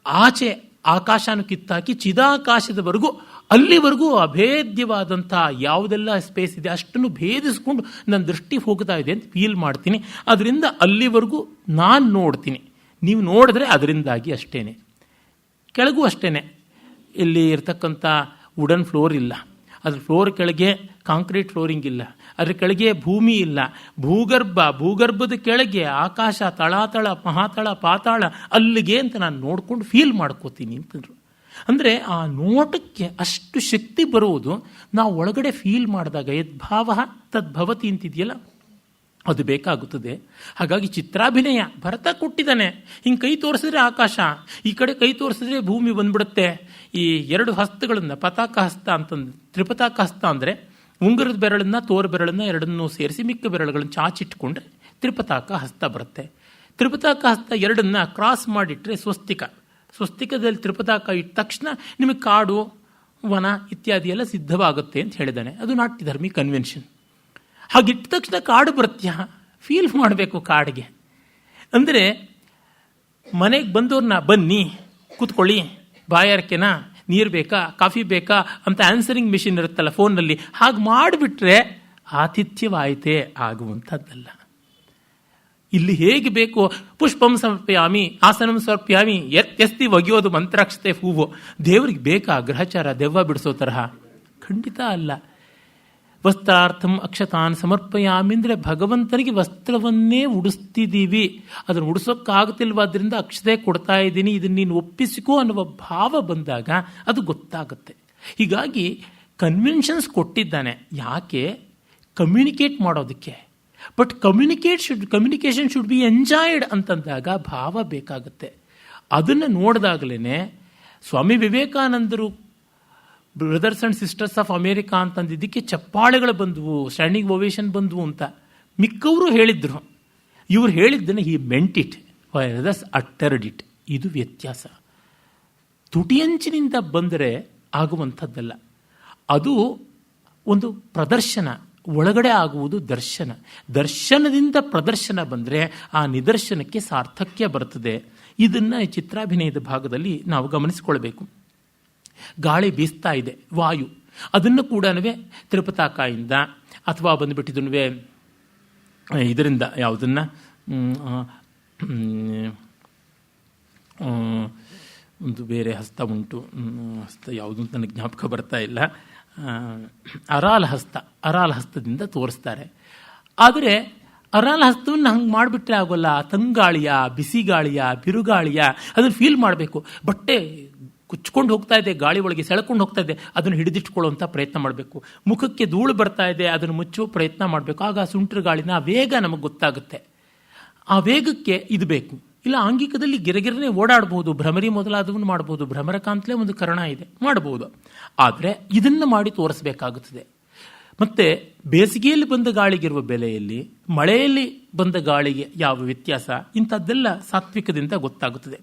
ಆಚೆ ಆಕಾಶನ ಕಿತ್ತಾಕಿ ಚಿದಾಕಾಶದವರೆಗೂ, ಅಲ್ಲಿವರೆಗೂ ಅಭೇದ್ಯವಾದಂಥ ಯಾವುದೆಲ್ಲ ಸ್ಪೇಸ್ ಇದೆ ಅಷ್ಟನ್ನು ಭೇದಿಸ್ಕೊಂಡು ನನ್ನ ದೃಷ್ಟಿ ಹೋಗ್ತಾ ಇದೆ ಅಂತ ಫೀಲ್ ಮಾಡ್ತೀನಿ. ಅದರಿಂದ ಅಲ್ಲಿವರೆಗೂ ನಾನು ನೋಡ್ತೀನಿ. ನೀವು ನೋಡಿದ್ರೆ ಅದರಿಂದಾಗಿ ಅಷ್ಟೇ. ಕೆಳಗೂ ಅಷ್ಟೇ. ಇಲ್ಲಿ ಇರ್ತಕ್ಕಂಥ ವುಡನ್ ಫ್ಲೋರ್ ಇಲ್ಲ, ಅದ್ರ ಫ್ಲೋರ್ ಕೆಳಗೆ ಕಾಂಕ್ರೀಟ್ ಫ್ಲೋರಿಂಗ್ ಇಲ್ಲ, ಅದ್ರ ಕೆಳಗೆ ಭೂಮಿ ಇಲ್ಲ, ಭೂಗರ್ಭದ ಕೆಳಗೆ ಆಕಾಶ, ತಳಾತಳ, ಮಹಾತಳ, ಪಾತಾಳ, ಅಲ್ಲಿಗೆ ಅಂತ ನಾನು ನೋಡ್ಕೊಂಡು ಫೀಲ್ ಮಾಡ್ಕೋತೀನಿ ಅಂತಂದರು. ಅಂದರೆ ಆ ನೋಟಕ್ಕೆ ಅಷ್ಟು ಶಕ್ತಿ ಬರುವುದು ನಾವು ಒಳಗಡೆ ಫೀಲ್ ಮಾಡಿದಾಗ. ಯದ್ಭಾವ ತದ್ಭವತಿ ಅಂತಿದೆಯಲ್ಲ, ಅದು ಬೇಕಾಗುತ್ತದೆ. ಹಾಗಾಗಿ ಚಿತ್ರಾಭಿನಯ ಭರತ ಕೊಟ್ಟಿದ್ದಾನೆ. ಹಿಂಗೆ ಕೈ ತೋರಿಸಿದ್ರೆ ಆಕಾಶ, ಈ ಕಡೆ ಕೈ ತೋರಿಸಿದ್ರೆ ಭೂಮಿ ಬಂದ್ಬಿಡುತ್ತೆ. ಈ ಎರಡು ಹಸ್ತಗಳನ್ನು ಪತಾಕ ಹಸ್ತ ಅಂತಂದು, ತ್ರಿಪತಾಕ ಹಸ್ತ ಅಂದರೆ ಉಂಗುರದ ಬೆರಳನ್ನು ತೋರು ಬೆರಳನ್ನು ಎರಡನ್ನೂ ಸೇರಿಸಿ ಮಿಕ್ಕ ಬೆರಳುಗಳನ್ನು ಚಾಚಿಟ್ಕೊಂಡ್ರೆ ತ್ರಿಪತಾಕ ಹಸ್ತ ಬರುತ್ತೆ. ತ್ರಿಪತಾಕ ಹಸ್ತ ಎರಡನ್ನ ಕ್ರಾಸ್ ಮಾಡಿಟ್ರೆ ಸ್ವಸ್ತಿಕದಲ್ಲಿ ತ್ರಿಪತಾಕ ಇಟ್ಟ ತಕ್ಷಣ ನಿಮಗೆ ಕಾಡು, ವನ ಇತ್ಯಾದಿ ಎಲ್ಲ ಸಿದ್ಧವಾಗುತ್ತೆ ಅಂತ ಹೇಳಿದ್ದಾನೆ. ಅದು ನಾಟ್ಯಧರ್ಮಿ ಕನ್ವೆನ್ಷನ್. ಹಾಗಿಟ್ಟ ತಕ್ಷಣ ಕಾಡು ಬರುತ್ಯ, ಫೀಲ್ ಮಾಡಬೇಕು ಕಾಡಿಗೆ. ಅಂದರೆ ಮನೆಗೆ ಬಂದವ್ರನ್ನ ಬನ್ನಿ ಕೂತ್ಕೊಳ್ಳಿ, ಬಾಯಾರಿಕೆನಾ, ನೀರು ಬೇಕಾ, ಕಾಫಿ ಬೇಕಾ ಅಂತ ಆನ್ಸರಿಂಗ್ ಮಿಷಿನ್ ಇರುತ್ತಲ್ಲ ಫೋನ್ನಲ್ಲಿ, ಹಾಗೆ ಮಾಡಿಬಿಟ್ರೆ ಆತಿಥ್ಯವಾಯಿತೇ ಆಗುವಂಥದ್ದಲ್ಲ. ಇಲ್ಲಿ ಹೇಗೆ ಬೇಕು, ಪುಷ್ಪಂ ಸಮರ್ಪ್ಯಾಮಿ ಆಸನಂ ಸಮರ್ಪ್ಯಾಮಿ ಎಸ್ತಿ ಒಗೆಯೋದು ಮಂತ್ರಾಕ್ಷತೆ ಹೂವು, ದೇವರಿಗೆ ಬೇಕಾ ಗ್ರಹಚಾರ ದೆವ್ವ ಬಿಡಿಸೋ ತರಹ? ಖಂಡಿತ ಅಲ್ಲ. ವಸ್ತ್ರಾರ್ಥಂ ಅಕ್ಷತಾನ್ ಸಮರ್ಪಯಾಮಿ ಅಂದರೆ ಭಗವಂತನಿಗೆ ವಸ್ತ್ರವನ್ನೇ ಉಡಿಸ್ತಿದ್ದೀವಿ, ಅದನ್ನು ಉಡಿಸೋಕ್ಕಾಗುತ್ತಿಲ್ವಾದ್ರಿಂದ ಅಕ್ಷತೆ ಕೊಡ್ತಾ ಇದ್ದೀನಿ, ಇದನ್ನು ನೀನು ಒಪ್ಪಿಸಿಕೋ ಅನ್ನುವ ಭಾವ ಬಂದಾಗ ಅದು ಗೊತ್ತಾಗುತ್ತೆ. ಹೀಗಾಗಿ ಕನ್ವೆನ್ಷನ್ಸ್ ಕೊಟ್ಟಿದ್ದಾನೆ. ಯಾಕೆ? ಕಮ್ಯುನಿಕೇಟ್ ಮಾಡೋದಕ್ಕೆ. But communication should be enjoyed ಅಂತಂದಾಗ ಭಾವ ಬೇಕಾಗುತ್ತೆ. ಅದನ್ನು ನೋಡಿದಾಗಲೇ ಸ್ವಾಮಿ ವಿವೇಕಾನಂದರು brothers and sisters of America ಅಂತಂದಿದ್ದಕ್ಕೆ ಚಪ್ಪಾಳೆಗಳು ಬಂದವು, ಸ್ಟ್ಯಾಂಡಿಂಗ್ ಓವೇಷನ್ ಬಂದವು ಅಂತ ಮಿಕ್ಕವರು ಹೇಳಿದ್ರು. ಇವರು ಹೇಳಿದ್ದನ್ನು he meant it, others uttered it. ಇದು ವ್ಯತ್ಯಾಸ. ತುಟಿಯಂಚಿನಿಂದ ಬಂದರೆ ಆಗುವಂಥದ್ದಲ್ಲ. ಅದು ಒಂದು ಪ್ರದರ್ಶನ, ಒಳಗಡೆ ಆಗುವುದು ದರ್ಶನ. ದರ್ಶನದಿಂದ ಪ್ರದರ್ಶನ ಬಂದರೆ ಆ ನಿದರ್ಶನಕ್ಕೆ ಸಾರ್ಥಕ್ಯ ಬರ್ತದೆ. ಇದನ್ನು ಚಿತ್ರಾಭಿನಯದ ಭಾಗದಲ್ಲಿ ನಾವು ಗಮನಿಸಿಕೊಳ್ಬೇಕು. ಗಾಳಿ ಬೀಸ್ತಾ ಇದೆ, ವಾಯು, ಅದನ್ನು ಕೂಡ ತಿರುಪತಾಕಾಯಿಂದ ಅಥವಾ ಬಂದುಬಿಟ್ಟಿದ್ದನು ಇದರಿಂದ ಯಾವುದನ್ನು ಒಂದು ಬೇರೆ ಹಸ್ತ ಉಂಟು, ಹಸ್ತ ಯಾವುದು ಅಂತ ನನಗೆ ಜ್ಞಾಪಕ ಬರ್ತಾ ಇಲ್ಲ, ಅರಾಲ ಹಸ್ತದಿಂದ ತೋರಿಸ್ತಾರೆ. ಆದರೆ ಅರಾಲ ಹಸ್ತವನ್ನು ಹಂಗೆ ಮಾಡಿಬಿಟ್ರೆ ಆಗೋಲ್ಲ. ತಂಗಾಳಿಯ, ಬಿಸಿ ಗಾಳಿಯ, ಬಿರುಗಾಳಿಯ ಅದನ್ನು ಫೀಲ್ ಮಾಡಬೇಕು. ಬಟ್ಟೆ ಕುಚ್ಕೊಂಡು ಹೋಗ್ತಾ ಇದೆ, ಗಾಳಿ ಒಳಗೆ ಸೆಳ್ಕೊಂಡು ಹೋಗ್ತಾ ಇದೆ, ಅದನ್ನು ಹಿಡಿದಿಟ್ಕೊಳ್ಳುವಂಥ ಪ್ರಯತ್ನ ಮಾಡಬೇಕು. ಮುಖಕ್ಕೆ ಧೂಳು ಬರ್ತಾ ಇದೆ, ಅದನ್ನು ಮುಚ್ಚುವ ಪ್ರಯತ್ನ ಮಾಡಬೇಕು. ಆಗ ಸುಂಟರ ಗಾಳಿನ ವೇಗ ನಮಗೆ ಗೊತ್ತಾಗುತ್ತೆ. ಆ ವೇಗಕ್ಕೆ ಇದು ಬೇಕು. ಇಲ್ಲ ಆಂಗಿಕದಲ್ಲಿ ಗಿರಗಿರನೆ ಓಡಾಡಬಹುದು, ಭ್ರಮರಿ ಮೊದಲಾದವನ್ನು ಮಾಡಬಹುದು, ಭ್ರಮರಕಾಂತಲೇ ಒಂದು ಕರ್ಣ ಇದೆ, ಮಾಡಬಹುದು. ಆದರೆ ಇದನ್ನು ಮಾಡಿ ತೋರಿಸಬೇಕಾಗುತ್ತದೆ. ಮತ್ತು ಬೇಸಿಗೆಯಲ್ಲಿ ಬಂದ ಗಾಳಿಗಿರುವ ಬೆಲೆಯಲ್ಲಿ ಮಳೆಯಲ್ಲಿ ಬಂದ ಗಾಳಿಗೆ ಯಾವ ವ್ಯತ್ಯಾಸ, ಇಂಥದ್ದೆಲ್ಲ ಸಾತ್ವಿಕದಿಂದ ಗೊತ್ತಾಗುತ್ತದೆ.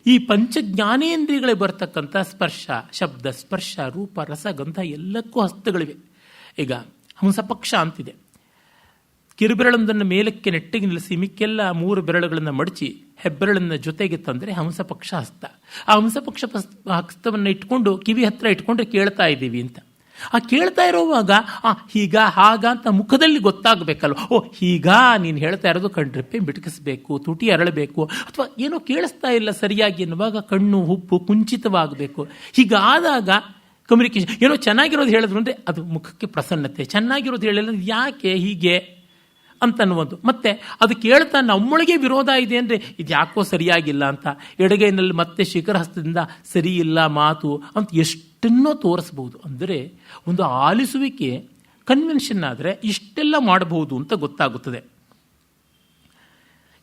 ಈ ಪಂಚಜ್ಞಾನೇಂದ್ರಿಯಗಳಿಗೆ ಬರ್ತಕ್ಕಂಥ ಸ್ಪರ್ಶ, ಶಬ್ದ, ಸ್ಪರ್ಶ, ರೂಪ, ರಸ, ಗಂಧ ಎಲ್ಲಕ್ಕೂ ಹಸ್ತಗಳಿವೆ. ಈಗ ಹಂಸಪಕ್ಷ ಅಂತಿದೆ. ಕಿರುಬೆರಳೊಂದನ್ನು ಮೇಲಕ್ಕೆ ನೆಟ್ಟಿಗೆ ನಿಲ್ಲಿಸಿ ಮಿಕ್ಕೆಲ್ಲ 3 ಬೆರಳುಗಳನ್ನು ಮಡಚಿ ಹೆಬ್ಬೆರಳನ್ನು ಜೊತೆಗೆ ತಂದರೆ ಹಂಸಪಕ್ಷ ಹಸ್ತ. ಆ ಹಂಸಪಕ್ಷ ಹಸ್ತವನ್ನು ಇಟ್ಕೊಂಡು ಕಿವಿ ಹತ್ರ ಇಟ್ಕೊಂಡ್ರೆ ಕೇಳ್ತಾ ಇದ್ದೀವಿ ಅಂತ. ಆ ಕೇಳ್ತಾ ಇರೋವಾಗ ಹೀಗ ಹಾಗ ಅಂತ ಮುಖದಲ್ಲಿ ಗೊತ್ತಾಗಬೇಕಲ್ವ. ಹೀಗ ನೀನು ಹೇಳ್ತಾ ಇರೋದು ಕಣ್ರೆಪ್ಪೆ ಬಿಟಕಿಸ್ಬೇಕು, ತುಟಿ ಅರಳಬೇಕು, ಅಥವಾ ಏನೋ ಕೇಳಿಸ್ತಾ ಇಲ್ಲ ಸರಿಯಾಗಿ ಎನ್ನುವಾಗ ಕಣ್ಣು ಹುಪ್ಪು ಕುಂಚಿತವಾಗಬೇಕು. ಹೀಗಾದಾಗ ಕಮ್ಯುನಿಕೇಶನ್. ಏನೋ ಚೆನ್ನಾಗಿರೋದು ಹೇಳಿದ್ರು ಅಂದರೆ ಅದು ಮುಖಕ್ಕೆ ಪ್ರಸನ್ನತೆ, ಚೆನ್ನಾಗಿರೋದು ಹೇಳಿಲ್ಲ ಯಾಕೆ ಹೀಗೆ ಅಂತನ್ನುವುದು. ಮತ್ತೆ ಅದು ಕೇಳ್ತಾ ನಮ್ಮೊಳಗೆ ವಿರೋಧ ಇದೆ ಅಂದರೆ ಇದು ಯಾಕೋ ಸರಿಯಾಗಿಲ್ಲ ಅಂತ ಎಡಗೈನಲ್ಲಿ ಮತ್ತೆ ಶಿಖರ ಹಸ್ತದಿಂದ ಸರಿ ಇಲ್ಲ ಮಾತು ಅಂತ ಎಷ್ಟನ್ನೋ ತೋರಿಸ್ಬೋದು. ಅಂದರೆ ಒಂದು ಆಲಿಸುವಿಕೆ ಕನ್ವೆನ್ಷನ್ ಆದರೆ ಇಷ್ಟೆಲ್ಲ ಮಾಡಬಹುದು ಅಂತ ಗೊತ್ತಾಗುತ್ತದೆ.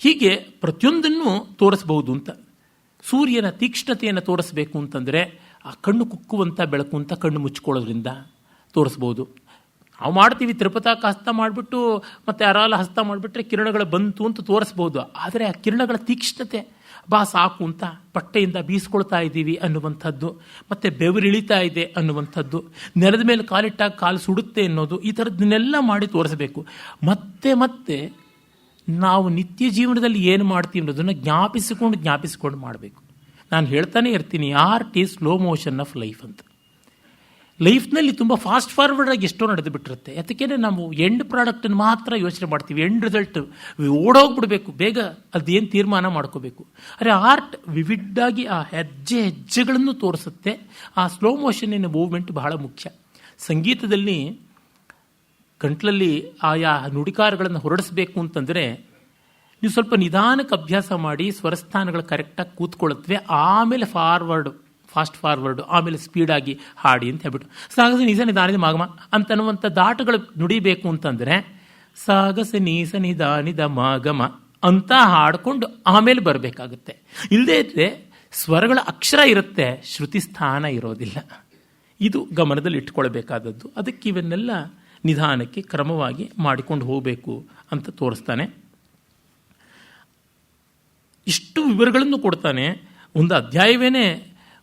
ಹೀಗೆ ಪ್ರತಿಯೊಂದನ್ನು ತೋರಿಸಬಹುದು ಅಂತ. ಸೂರ್ಯನ ತೀಕ್ಷ್ಣತೆಯನ್ನು ತೋರಿಸಬೇಕು ಅಂತಂದರೆ ಆ ಕಣ್ಣು ಕುಕ್ಕುವಂಥ ಬೆಳಕು ಅಂತ ಕಣ್ಣು ಮುಚ್ಕೊಳ್ಳೋದ್ರಿಂದ ತೋರಿಸ್ಬೋದು. ನಾವು ಮಾಡ್ತೀವಿ, ತಿರುಪತಾಕ ಹಸ್ತ ಮಾಡಿಬಿಟ್ಟು ಮತ್ತು ಅರಾಲ ಹಸ್ತ ಮಾಡಿಬಿಟ್ರೆ ಕಿರಣಗಳು ಬಂತು ಅಂತ ತೋರಿಸ್ಬೋದು. ಆದರೆ ಆ ಕಿರಣಗಳ ತೀಕ್ಷ್ಣತೆ ಸಾಕು ಅಂತ ಪಟ್ಟೆಯಿಂದ ಬೀಸ್ಕೊಳ್ತಾ ಇದ್ದೀವಿ ಅನ್ನುವಂಥದ್ದು, ಮತ್ತು ಬೆವರಿಳಿತಾ ಇದೆ ಅನ್ನುವಂಥದ್ದು, ನೆಲದ ಮೇಲೆ ಕಾಲಿಟ್ಟಾಗ ಕಾಲು ಸುಡುತ್ತೆ ಅನ್ನೋದು, ಈ ಥರದ್ದನ್ನೆಲ್ಲ ಮಾಡಿ ತೋರಿಸಬೇಕು. ಮತ್ತೆ ನಾವು ನಿತ್ಯ ಜೀವನದಲ್ಲಿ ಏನು ಮಾಡ್ತೀವಿ ಅನ್ನೋದನ್ನು ಜ್ಞಾಪಿಸಿಕೊಂಡು ಮಾಡಬೇಕು. ನಾನು ಹೇಳ್ತಾನೆ ಇರ್ತೀನಿ, art is slow motion of life ಅಂತ. ಲೈಫ್ನಲ್ಲಿ ತುಂಬ ಫಾಸ್ಟ್ ಫಾರ್ವರ್ಡ್ ಆಗಿ ಎಷ್ಟೋ ನಡೆದು ಬಿಟ್ಟಿರುತ್ತೆ. ಯಾಕೆಂದರೆ ನಾವು ಎಂಡ್ ಪ್ರಾಡಕ್ಟನ್ನು ಮಾತ್ರ ಯೋಚನೆ ಮಾಡ್ತೀವಿ, ಎಂಡ್ ರಿಸಲ್ಟ್ ಓಡೋಗ್ಬಿಡ್ಬೇಕು, ಬೇಗ ಅದೇನು ತೀರ್ಮಾನ ಮಾಡ್ಕೋಬೇಕು. ಆದರೆ ಆರ್ಟ್ ವಿವಿಡ್ಡಾಗಿ ಆ ಹೆಜ್ಜೆಗಳನ್ನು ತೋರಿಸುತ್ತೆ. ಆ ಸ್ಲೋ ಮೋಷನ್ನಿನ ಮೂವ್ಮೆಂಟ್ ಬಹಳ ಮುಖ್ಯ. ಸಂಗೀತದಲ್ಲಿ ಗಂಟ್ಲಲ್ಲಿ ಆಯಾ ನುಡಿಕಾರಗಳನ್ನು ಹೊರಡಿಸ್ಬೇಕು ಅಂತಂದರೆ ನೀವು ಸ್ವಲ್ಪ ನಿಧಾನಕ್ಕೆ ಅಭ್ಯಾಸ ಮಾಡಿ ಸ್ವರಸ್ಥಾನಗಳು ಕರೆಕ್ಟಾಗಿ ಕೂತ್ಕೊಳ್ಳುತ್ತವೆ. ಆಮೇಲೆ ಫಾಸ್ಟ್ ಫಾರ್ವರ್ಡು, ಆಮೇಲೆ ಸ್ಪೀಡಾಗಿ ಹಾಡಿ ಅಂತ ಹೇಳ್ಬಿಟ್ಟು ಸಾಗಸ ನೀಸ ನಿಧಾನಿದ ಮಾಗಮ ಅಂತನ್ನುವಂಥ ದಾಟಗಳು ನುಡಿಬೇಕು ಅಂತಂದರೆ ಸಾಗಸ ನೀಸ ನಿಧಾನಿದ ಮಾಗಮ ಅಂತ ಹಾಡಿಕೊಂಡು ಆಮೇಲೆ ಬರಬೇಕಾಗುತ್ತೆ. ಇಲ್ಲದೇ ಇದ್ದರೆ ಸ್ವರಗಳ ಅಕ್ಷರ ಇರುತ್ತೆ, ಶ್ರುತಿ ಸ್ಥಾನ ಇರೋದಿಲ್ಲ. ಇದು ಗಮನದಲ್ಲಿ ಇಟ್ಕೊಳ್ಬೇಕಾದದ್ದು. ಅದಕ್ಕೆ ಇವನ್ನೆಲ್ಲ ನಿಧಾನಕ್ಕೆ ಕ್ರಮವಾಗಿ ಮಾಡಿಕೊಂಡು ಹೋಗಬೇಕು ಅಂತ ತೋರಿಸ್ತಾನೆ. ಇಷ್ಟು ವಿವರಗಳನ್ನು ಕೊಡ್ತಾನೆ. ಒಂದು ಅಧ್ಯಾಯವೇನೇ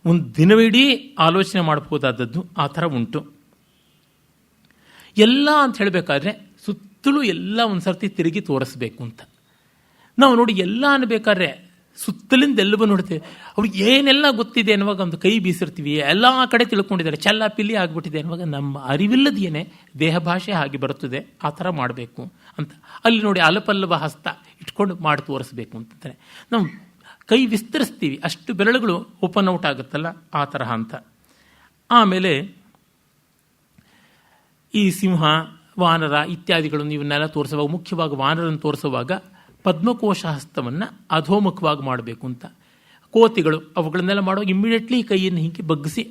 ಒಂದು ದಿನವಿಡೀ ಆಲೋಚನೆ ಮಾಡಬಹುದಾದದ್ದು ಆ ಥರ ಉಂಟು. ಎಲ್ಲ ಅಂತ ಹೇಳಬೇಕಾದ್ರೆ ಸುತ್ತಲೂ ಎಲ್ಲ ಒಂದು ಸರ್ತಿ ತಿರುಗಿ ತೋರಿಸ್ಬೇಕು ಅಂತ. ನಾವು ನೋಡಿ ಎಲ್ಲ ಅನ್ಬೇಕಾದ್ರೆ ಸುತ್ತಲಿಂದ ಎಲ್ಲವೂ ನೋಡ್ತೀವಿ. ಅವ್ರಿಗೆ ಏನೆಲ್ಲ ಗೊತ್ತಿದೆ ಅನ್ನುವಾಗ ಒಂದು ಕೈ ಬೀಸಿರ್ತೀವಿ, ಎಲ್ಲ ಕಡೆ ತಿಳ್ಕೊಂಡಿದ್ದಾರೆ, ಚೆಲ್ಲ ಪಿಲ್ಲಿ ಆಗಿಬಿಟ್ಟಿದೆ ಅನ್ನುವಾಗ ನಮ್ಮ ಅರಿವಿಲ್ಲದೇನೆ ದೇಹ ಭಾಷೆ ಹಾಗೆ ಬರುತ್ತದೆ. ಆ ಥರ ಮಾಡಬೇಕು ಅಂತ. ಅಲ್ಲಿ ನೋಡಿ ಅಲಪಲ್ಲವ ಹಸ್ತ ಇಟ್ಕೊಂಡು ಮಾಡಿ ತೋರಿಸ್ಬೇಕು ಅಂತಂದರೆ ನಾವು ಕೈ ವಿಸ್ತರಿಸ್ತೀವಿ, ಅಷ್ಟು ಬೆರಳುಗಳು ಓಪನ್ ಔಟ್ ಆಗುತ್ತಲ್ಲ, ಆ ತರಹ ಅಂತ. ಆಮೇಲೆ ಈ ಸಿಂಹ, ವಾನರ ಇತ್ಯಾದಿಗಳನ್ನು ಇವನ್ನೆಲ್ಲ ತೋರಿಸುವಾಗ, ಮುಖ್ಯವಾಗಿ ವಾನರನ್ನು ತೋರಿಸುವಾಗ ಪದ್ಮಕೋಶ ಹಸ್ತವನ್ನು ಅಧೋಮುಖವಾಗಿ ಮಾಡಬೇಕು ಅಂತ. ಕೋತಿಗಳು ಅವುಗಳನ್ನೆಲ್ಲ ಮಾಡುವಾಗ ಇಮ್ಮಿಡಿಯೇಟ್ಲಿ ಕೈಯನ್ನು ಹಿಂಗೆ ಬಗ್ಗಿಸಿ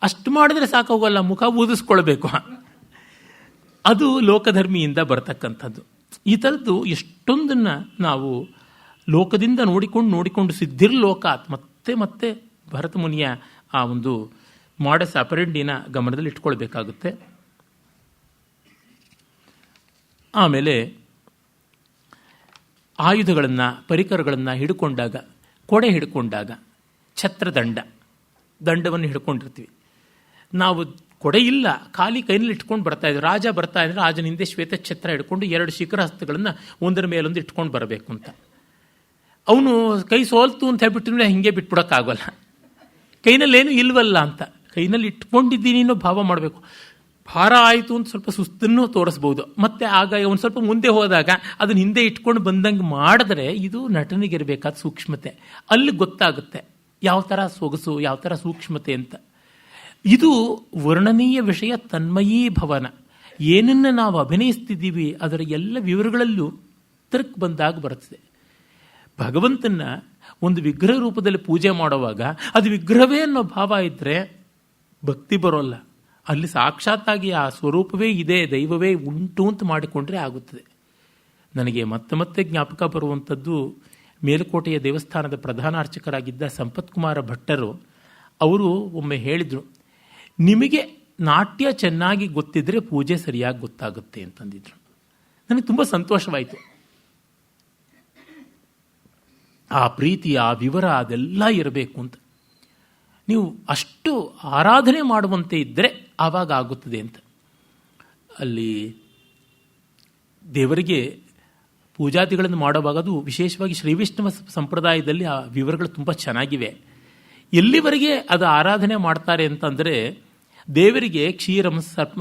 ಅಷ್ಟು ಮಾಡಿದ್ರೆ ಸಾಕಾಗೋಲ್ಲ, ಮುಖ ಊದಿಸ್ಕೊಳ್ಬೇಕು. ಅದು ಲೋಕಧರ್ಮಿಯಿಂದ ಬರ್ತಕ್ಕಂಥದ್ದು. ಈ ಥರದ್ದು ಎಷ್ಟೊಂದನ್ನು ನಾವು ಲೋಕದಿಂದ ನೋಡಿಕೊಂಡು ಸಿದ್ಧಿರ್ಲೋಕಾತ್ ಮತ್ತೆ ಭರತ ಮುನಿಯ ಆ ಒಂದು ಮಾಡಸ್ ಅಪರೆಂಡಿನ ಗಮನದಲ್ಲಿ ಇಟ್ಕೊಳ್ಬೇಕಾಗುತ್ತೆ. ಆಮೇಲೆ ಆಯುಧಗಳನ್ನು, ಪರಿಕರಗಳನ್ನು ಹಿಡ್ಕೊಂಡಾಗ, ಕೊಡೆ ಹಿಡ್ಕೊಂಡಾಗ, ದಂಡವನ್ನು ಹಿಡ್ಕೊಂಡಿರ್ತೀವಿ. ನಾವು ಕೊಡೆ ಇಲ್ಲ, ಖಾಲಿ ಕೈನಲ್ಲಿ ಇಟ್ಕೊಂಡು ಬರ್ತಾ ಇದ್ವಿ. ರಾಜ ಬರ್ತಾ ಇದ್ರೆ ರಾಜನ ಹಿಂದೆ ಶ್ವೇತ ಛತ್ರ ಹಿಡ್ಕೊಂಡು 2 ಶಿಖರ ಹಸ್ತಗಳನ್ನು ಒಂದರ ಮೇಲೊಂದು ಇಟ್ಕೊಂಡು ಬರಬೇಕು ಅಂತ. ಅವನು ಕೈ ಸೋಲ್ತು ಅಂತ ಹೇಳ್ಬಿಟ್ಟು ಹಿಂಗೆ ಬಿಟ್ಬಿಡೋಕ್ಕಾಗಲ್ಲ, ಕೈನಲ್ಲೇನು ಇಲ್ವಲ್ಲ ಅಂತ. ಕೈನಲ್ಲಿ ಇಟ್ಕೊಂಡಿದ್ದೀನಿ ಅನ್ನೋ ಭಾವ ಮಾಡಬೇಕು. ಭಾರ ಆಯಿತು ಅಂತ ಸ್ವಲ್ಪ ಸುಸ್ತನ್ನು ತೋರಿಸ್ಬೋದು. ಮತ್ತೆ ಆಗ ಒಂದು ಸ್ವಲ್ಪ ಮುಂದೆ ಹೋದಾಗ ಅದನ್ನ ಹಿಂದೆ ಇಟ್ಕೊಂಡು ಬಂದಂಗೆ ಮಾಡಿದ್ರೆ ಇದು ನಟನಿಗಿರಬೇಕಾದ ಸೂಕ್ಷ್ಮತೆ. ಅಲ್ಲಿ ಗೊತ್ತಾಗುತ್ತೆ ಯಾವ ಥರ ಸೊಗಸು, ಯಾವ ಥರ ಸೂಕ್ಷ್ಮತೆ ಅಂತ. ಇದು ವರ್ಣನೀಯ ವಿಷಯ ತನ್ಮಯೀ ಭವನ. ಏನನ್ನು ನಾವು ಅಭಿನಯಿಸ್ತಿದ್ದೀವಿ ಅದರ ಎಲ್ಲ ವಿವರಗಳಲ್ಲೂ ತರ್ಕ್ ಬಂದಾಗ ಬರುತ್ತದೆ. ಭಗವಂತನ ಒಂದು ವಿಗ್ರಹ ರೂಪದಲ್ಲಿ ಪೂಜೆ ಮಾಡುವಾಗ ಅದು ವಿಗ್ರಹವೇ ಅನ್ನೋ ಭಾವ ಇದ್ದರೆ ಭಕ್ತಿ ಬರೋಲ್ಲ. ಅಲ್ಲಿ ಸಾಕ್ಷಾತ್ತಾಗಿ ಆ ಸ್ವರೂಪವೇ ಇದೆ, ದೈವವೇ ಉಂಟು ಅಂತ ಮಾಡಿಕೊಂಡ್ರೆ ಆಗುತ್ತದೆ. ನನಗೆ ಮತ್ತೆ ಮತ್ತೆ ಜ್ಞಾಪಕ ಬರುವಂಥದ್ದು ಮೇಲುಕೋಟೆಯ ದೇವಸ್ಥಾನದ ಪ್ರಧಾನ ಅರ್ಚಕರಾಗಿದ್ದ ಸಂಪತ್ಕುಮಾರ ಭಟ್ಟರು. ಅವರು ಒಮ್ಮೆ ಹೇಳಿದರು, ನಿಮಗೆ ನಾಟ್ಯ ಚೆನ್ನಾಗಿ ಗೊತ್ತಿದ್ರೆ ಪೂಜೆ ಸರಿಯಾಗಿ ಗೊತ್ತಾಗುತ್ತೆ ಅಂತಂದಿದ್ರು. ನನಗೆ ತುಂಬ ಸಂತೋಷವಾಯಿತು. ಆ ಪ್ರೀತಿ, ಆ ವಿವರ ಅದೆಲ್ಲ ಇರಬೇಕು ಅಂತ. ನೀವು ಅಷ್ಟು ಆರಾಧನೆ ಮಾಡುವಂತೆ ಇದ್ದರೆ ಆವಾಗ ಆಗುತ್ತದೆ ಅಂತ. ಅಲ್ಲಿ ದೇವರಿಗೆ ಪೂಜಾದಿಗಳನ್ನು ಮಾಡುವಾಗ ಅದು ವಿಶೇಷವಾಗಿ ಶ್ರೀ ವಿಷ್ಣುವ ಸಂಪ್ರದಾಯದಲ್ಲಿ ಆ ವಿವರಗಳು ತುಂಬ ಚೆನ್ನಾಗಿವೆ. ಎಲ್ಲಿವರೆಗೆ ಅದು ಆರಾಧನೆ ಮಾಡ್ತಾರೆ ಅಂತಂದರೆ, ದೇವರಿಗೆ ಕ್ಷೀರಂ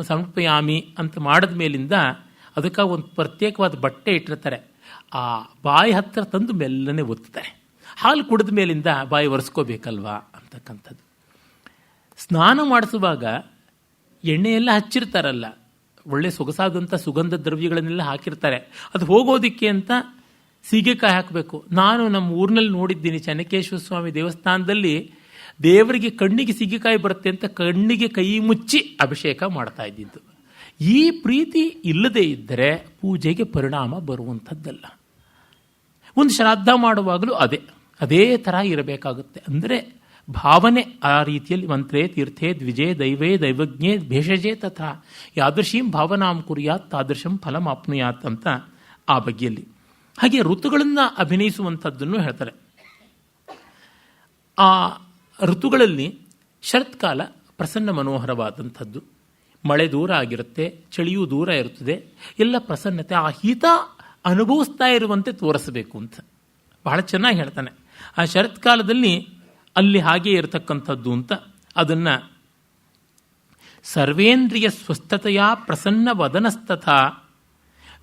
ಸಮರ್ಪಯಾಮಿ ಅಂತ ಮಾಡಿದ ಮೇಲಿಂದ ಅದಕ್ಕೆ ಒಂದು ಪ್ರತ್ಯೇಕವಾದ ಬಟ್ಟೆ ಇಟ್ಟಿರ್ತಾರೆ. ಆ ಬಾಯಿ ಹತ್ತಿರ ತಂದು ಮೆಲ್ಲನೆ ಒತ್ತಾರೆ. ಹಾಲು ಕುಡಿದ ಮೇಲಿಂದ ಬಾಯಿ ಒರೆಸ್ಕೋಬೇಕಲ್ವಾ ಅಂತಕ್ಕಂಥದ್ದು. ಸ್ನಾನ ಮಾಡಿಸುವಾಗ ಎಣ್ಣೆಯೆಲ್ಲ ಹಚ್ಚಿರ್ತಾರಲ್ಲ, ಒಳ್ಳೆ ಸೊಗಸಾದಂಥ ಸುಗಂಧ ದ್ರವ್ಯಗಳನ್ನೆಲ್ಲ ಹಾಕಿರ್ತಾರೆ. ಅದು ಹೋಗೋದಿಕ್ಕೆ ಅಂತ ಸೀಗೆಕಾಯಿ ಹಾಕಬೇಕು. ನಾನು ನಮ್ಮ ಊರಿನಲ್ಲಿ ನೋಡಿದ್ದೀನಿ, ಚೆನ್ನಕೇಶ್ವರ ಸ್ವಾಮಿ ದೇವಸ್ಥಾನದಲ್ಲಿ ದೇವರಿಗೆ ಕಣ್ಣಿಗೆ ಸೀಗೆಕಾಯಿ ಬರುತ್ತೆ ಅಂತ ಕಣ್ಣಿಗೆ ಕೈ ಮುಚ್ಚಿ ಅಭಿಷೇಕ ಮಾಡ್ತಾ ಇದ್ದಿದ್ದು. ಈ ಪ್ರೀತಿ ಇಲ್ಲದೇ ಇದ್ದರೆ ಪೂಜೆಗೆ ಪರಿಣಾಮ ಬರುವಂಥದ್ದಲ್ಲ. ಒಂದು ಶ್ರಾದ್ದ ಮಾಡುವಾಗಲೂ ಅದೇ ಥರ ಇರಬೇಕಾಗುತ್ತೆ. ಅಂದರೆ ಭಾವನೆ ಆ ರೀತಿಯಲ್ಲಿ ಮಂತ್ರೇ ತೀರ್ಥೇ ದ್ವಿಜೇ ದೈವೇ ದೈವಜ್ಞೇ ಭೇಷಜೇ ತಥಾ ಯಾದೃಶೀಂ ಭಾವನಾಂ ಕುರ್ಯಾತ್ ತಾದೃಶಂ ಫಲಂ ಆಪ್ನುಯಾತ್ ಅಂತ ಆ ಬಗೆಯಲ್ಲಿ. ಹಾಗೆ ಋತುಗಳನ್ನು ಅಭಿನಯಿಸುವಂಥದ್ದನ್ನು ಹೇಳ್ತಾರೆ. ಆ ಋತುಗಳಲ್ಲಿ ಶರತ್ಕಾಲ ಪ್ರಸನ್ನ ಮನೋಹರವಾದಂಥದ್ದು. ಮಳೆ ದೂರ ಆಗಿರುತ್ತೆ, ಚಳಿಯೂ ದೂರ ಇರುತ್ತದೆ, ಎಲ್ಲ ಪ್ರಸನ್ನತೆ, ಆ ಹಿತ ಅನುಭವಿಸ್ತಾ ಇರುವಂತೆ ತೋರಿಸಬೇಕು ಅಂತ ಬಹಳ ಚೆನ್ನಾಗಿ ಹೇಳ್ತಾನೆ. ಆ ಶರತ್ಕಾಲದಲ್ಲಿ ಅಲ್ಲಿ ಹಾಗೆ ಇರತಕ್ಕಂಥದ್ದು ಅಂತ ಅದನ್ನು ಸರ್ವೇಂದ್ರಿಯ ಸ್ವಸ್ಥತೆಯ ಪ್ರಸನ್ನ ವದನಸ್ತಥಾ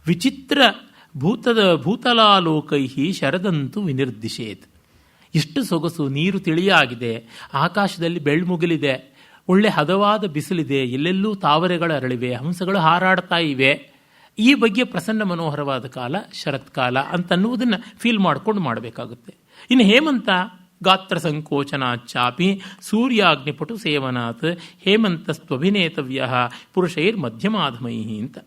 ವಿಚಿತ್ರ ಭೂತಲಾಲೋಕೈ ಶರದಂತು ವಿನಿರ್ದಿಶೇತ್. ಎಷ್ಟು ಸೊಗಸು, ನೀರು ತಿಳಿಯಾಗಿದೆ, ಆಕಾಶದಲ್ಲಿ ಬೆಳ್ಮುಗಿಲಿದೆ, ಒಳ್ಳೆ ಹದವಾದ ಬಿಸಿಲಿದೆ, ಎಲ್ಲೆಲ್ಲೂ ತಾವರೆಗಳು ಅರಳಿವೆ, ಹಂಸಗಳು ಹಾರಾಡ್ತಾ ಇವೆ. ಈ ಬಗ್ಗೆ ಪ್ರಸನ್ನ ಮನೋಹರವಾದ ಕಾಲ ಶರತ್ಕಾಲ ಅಂತನ್ನುವುದನ್ನು ಫೀಲ್ ಮಾಡ್ಕೊಂಡು ಮಾಡಬೇಕಾಗುತ್ತೆ. ಇನ್ನು ಹೇಮಂತ ಗಾತ್ರ ಸಂಕೋಚನಾಚಾಪಿ ಸೂರ್ಯಾಗ್ನಿಪಟು ಸೇವನಾತ್ ಹೇಮಂತಸ್ತ್ವಭಿನೇತವ್ಯ ಪುರುಷೈರ್ ಮಧ್ಯಮಾಧಮೈ ಅಂತ.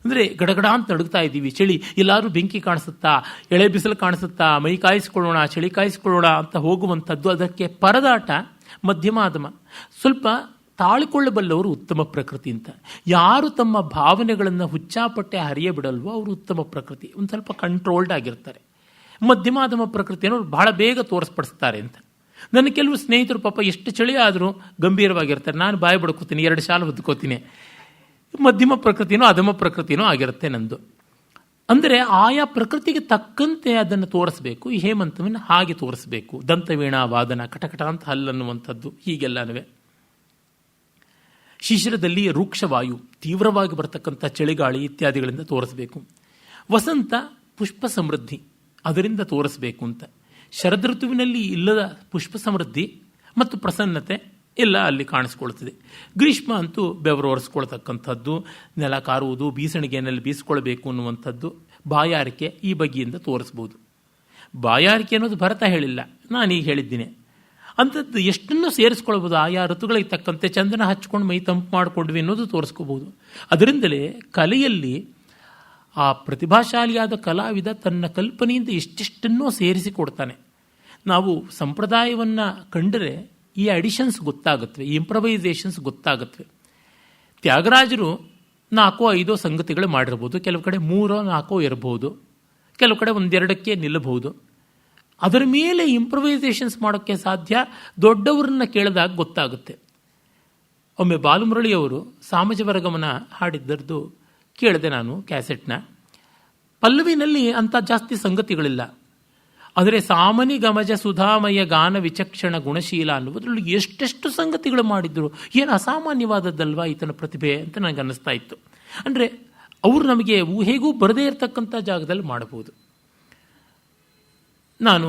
ಅಂದರೆ ಗಡಗಡ ಅಂತ ನಡುಗ್ತಾ ಇದ್ದೀವಿ, ಚಳಿ, ಎಲ್ಲರೂ ಬೆಂಕಿ ಕಾಣಿಸುತ್ತಾ, ಎಳೆ ಬಿಸಿಲು ಕಾಣಿಸುತ್ತಾ, ಮೈ ಕಾಯಿಸ್ಕೊಳ್ಳೋಣ, ಚಳಿ ಕಾಯಿಸ್ಕೊಳ್ಳೋಣ ಅಂತ ಹೋಗುವಂಥದ್ದು. ಅದಕ್ಕೆ ಪರದಾಟ ಮಧ್ಯಮಾಧಮ. ಸ್ವಲ್ಪ ತಾಳಿಕೊಳ್ಳಬಲ್ಲವರು ಉತ್ತಮ ಪ್ರಕೃತಿ ಅಂತ. ಯಾರು ತಮ್ಮ ಭಾವನೆಗಳನ್ನು ಹುಚ್ಚಾಪಟ್ಟೆ ಹರಿಯ ಬಿಡಲ್ವೋ ಅವರು ಉತ್ತಮ ಪ್ರಕೃತಿ, ಒಂದು ಸ್ವಲ್ಪ ಕಂಟ್ರೋಲ್ಡ್ ಆಗಿರ್ತಾರೆ. ಮಧ್ಯಮಾಧಮ ಪ್ರಕೃತಿಯನ್ನು ಬಹಳ ಬೇಗ ತೋರಿಸ್ಪಡಿಸ್ತಾರೆ ಅಂತ. ನನ್ನ ಕೆಲವು ಸ್ನೇಹಿತರು ಪಾಪ ಎಷ್ಟು ಚಳಿ ಆದರೂ ಗಂಭೀರವಾಗಿರ್ತಾರೆ. ನಾನು ಬಾಯಿ ಬಡ್ಕೋತೀನಿ, 2 ಶಾಲು ಹೊದ್ಕೋತೀನಿ. ಮಧ್ಯಮ ಪ್ರಕೃತಿನೋ ಅಧಮ ಪ್ರಕೃತಿನೋ ಆಗಿರುತ್ತೆ ನಂದು. ಅಂದರೆ ಆಯಾ ಪ್ರಕೃತಿಗೆ ತಕ್ಕಂತೆ ಅದನ್ನು ತೋರಿಸಬೇಕು. ಈ ಹೇಮಂತವನ್ನು ಹಾಗೆ ತೋರಿಸಬೇಕು. ದಂತವೀಣಾ ವಾದನ, ಕಟಕಟ ಅಂತ ಹಲ್ಲನ್ನುವಂಥದ್ದು, ಹೀಗೆಲ್ಲನೂ. ಶಿಶಿರದಲ್ಲಿ ರೂಕ್ಷವಾಯು, ತೀವ್ರವಾಗಿ ಬರತಕ್ಕಂಥ ಚಳಿಗಾಳಿ ಇತ್ಯಾದಿಗಳಿಂದ ತೋರಿಸಬೇಕು. ವಸಂತ ಪುಷ್ಪ ಸಮೃದ್ಧಿ, ಅದರಿಂದ ತೋರಿಸಬೇಕು ಅಂತ. ಶರದೃತುವಿನಲ್ಲಿ ಇಲ್ಲದ ಪುಷ್ಪ ಸಮೃದ್ಧಿ ಮತ್ತು ಪ್ರಸನ್ನತೆ ಎಲ್ಲ ಅಲ್ಲಿ ಕಾಣಿಸ್ಕೊಳ್ತದೆ. ಗ್ರೀಷ್ಮ ಅಂತೂ ಬೆವರು ಒರೆಸ್ಕೊಳ್ತಕ್ಕಂಥದ್ದು, ನೆಲ ಕಾರುವುದು, ಬೀಸಣಿಗೆಯಲ್ಲಿ ಬೀಸ್ಕೊಳ್ಬೇಕು ಅನ್ನುವಂಥದ್ದು, ಬಾಯಾರಿಕೆ, ಈ ಬಗೆಯಿಂದ ತೋರಿಸ್ಬೋದು. ಬಾಯಾರಿಕೆ ಅನ್ನೋದು ಭರತ ಹೇಳಿಲ್ಲ, ನಾನೀಗ ಹೇಳಿದ್ದೀನಿ. ಅಂಥದ್ದು ಎಷ್ಟನ್ನು ಸೇರಿಸ್ಕೊಳ್ಬೋದು. ಆಯಾ ಋತುಗಳಿಗೆ ತಕ್ಕಂತೆ ಚಂದನ ಹಚ್ಕೊಂಡು ಮೈ ತಂಪು ಮಾಡಿಕೊಂಡ್ವಿ ಅನ್ನೋದು ತೋರಿಸ್ಕೋಬೋದು. ಅದರಿಂದಲೇ ಕಲೆಯಲ್ಲಿ ಆ ಪ್ರತಿಭಾಶಾಲಿಯಾದ ಕಲಾವಿದ ತನ್ನ ಕಲ್ಪನೆಯಿಂದ ಎಷ್ಟೆಷ್ಟನ್ನೋ ಸೇರಿಸಿಕೊಡ್ತಾನೆ. ನಾವು ಸಂಪ್ರದಾಯವನ್ನು ಕಂಡರೆ ಈ ಅಡಿಷನ್ಸ್ ಗೊತ್ತಾಗುತ್ತವೆ, ಈ ಇಂಪ್ರವೈಸೇಷನ್ಸ್ ಗೊತ್ತಾಗುತ್ತವೆ. ತ್ಯಾಗರಾಜರು 4-5 ಸಂಗತಿಗಳು ಮಾಡಿರ್ಬೋದು, ಕೆಲವು ಕಡೆ 3-4 ಇರಬಹುದು, ಕೆಲವು ಕಡೆ 1-2ಕ್ಕೆ ನಿಲ್ಲಬಹುದು. ಅದರ ಮೇಲೆ ಇಂಪ್ರವೈಸೇಷನ್ಸ್ ಮಾಡೋಕ್ಕೆ ಸಾಧ್ಯ. ದೊಡ್ಡವ್ರನ್ನ ಕೇಳಿದಾಗ ಗೊತ್ತಾಗುತ್ತೆ. ಒಮ್ಮೆ ಬಾಲುಮುರಳಿಯವರು ಸಾಮಜವರಗಮನ ಹಾಡಿದ್ದರದು ಕೇಳಿದೆ ನಾನು ಕ್ಯಾಸೆಟ್ನ. ಪಲ್ಲವಿನಲ್ಲಿ ಅಂಥ ಜಾಸ್ತಿ ಸಂಗತಿಗಳಿಲ್ಲ, ಆದರೆ ಸಾಮನಿ ಗಮಜ ಸುಧಾಮಯ ಗಾನ ವಿಚಕ್ಷಣ ಗುಣಶೀಲ ಅನ್ನುವುದರಲ್ಲಿ ಎಷ್ಟೆಷ್ಟು ಸಂಗತಿಗಳು ಮಾಡಿದ್ರು. ಏನು ಅಸಾಮಾನ್ಯವಾದದ್ದಲ್ವಾ ಈತನ ಪ್ರತಿಭೆ ಅಂತ ನನಗೆ ಅನ್ನಿಸ್ತಾ ಇತ್ತು. ಅಂದರೆ ಅವರು ನಮಗೆ ಊಹೆಗೂ ಬರದೇ ಇರತಕ್ಕಂಥ ಜಾಗದಲ್ಲಿ ಮಾಡಬಹುದು. ನಾನು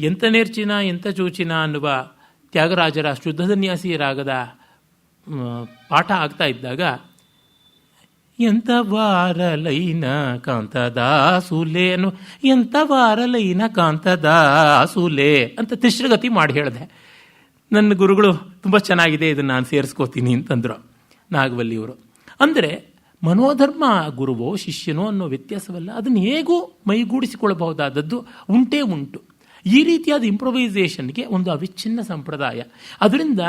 ಎಂತ ನೇರ್ಚಿನ ಎಂತ ಚೂಚಿನ ಅನ್ನುವ ತ್ಯಾಗರಾಜರ ಶುದ್ಧಧನ್ಯಾಸಿ ರಾಗದ ಪಾಠ ಆಗ್ತಾ ಇದ್ದಾಗ ಎಂತ ವಾರಲೈನ ಕಾಂತದಾಸುಲೆ ಅನ್ನು ಎಂತ ವಾರಲೈನ ಕಾಂತದಾಸುಲೆ ಅಂತ ತಿಶ್ರಗತಿ ಮಾಡಿ ಹೇಳಿದೆ. ನನ್ನ ಗುರುಗಳು ತುಂಬ ಚೆನ್ನಾಗಿದೆ, ಇದನ್ನು ನಾನು ಸೇರಿಸ್ಕೋತೀನಿ ಅಂತಂದರು ನಾಗವಲ್ಲಿಯವರು. ಅಂದರೆ ಮನೋಧರ್ಮ ಗುರುವೋ ಶಿಷ್ಯನೋ ಅನ್ನೋ ವ್ಯತ್ಯಾಸವಲ್ಲ, ಅದನ್ನು ಹೇಗೂ ಮೈಗೂಡಿಸಿಕೊಳ್ಳಬಹುದಾದದ್ದು ಉಂಟೇ ಉಂಟು. ಈ ರೀತಿಯಾದ ಇಂಪ್ರೊವೈಸೇಷನ್ಗೆ ಒಂದು ಅವಿಚ್ಛಿನ್ನ ಸಂಪ್ರದಾಯ. ಅದರಿಂದ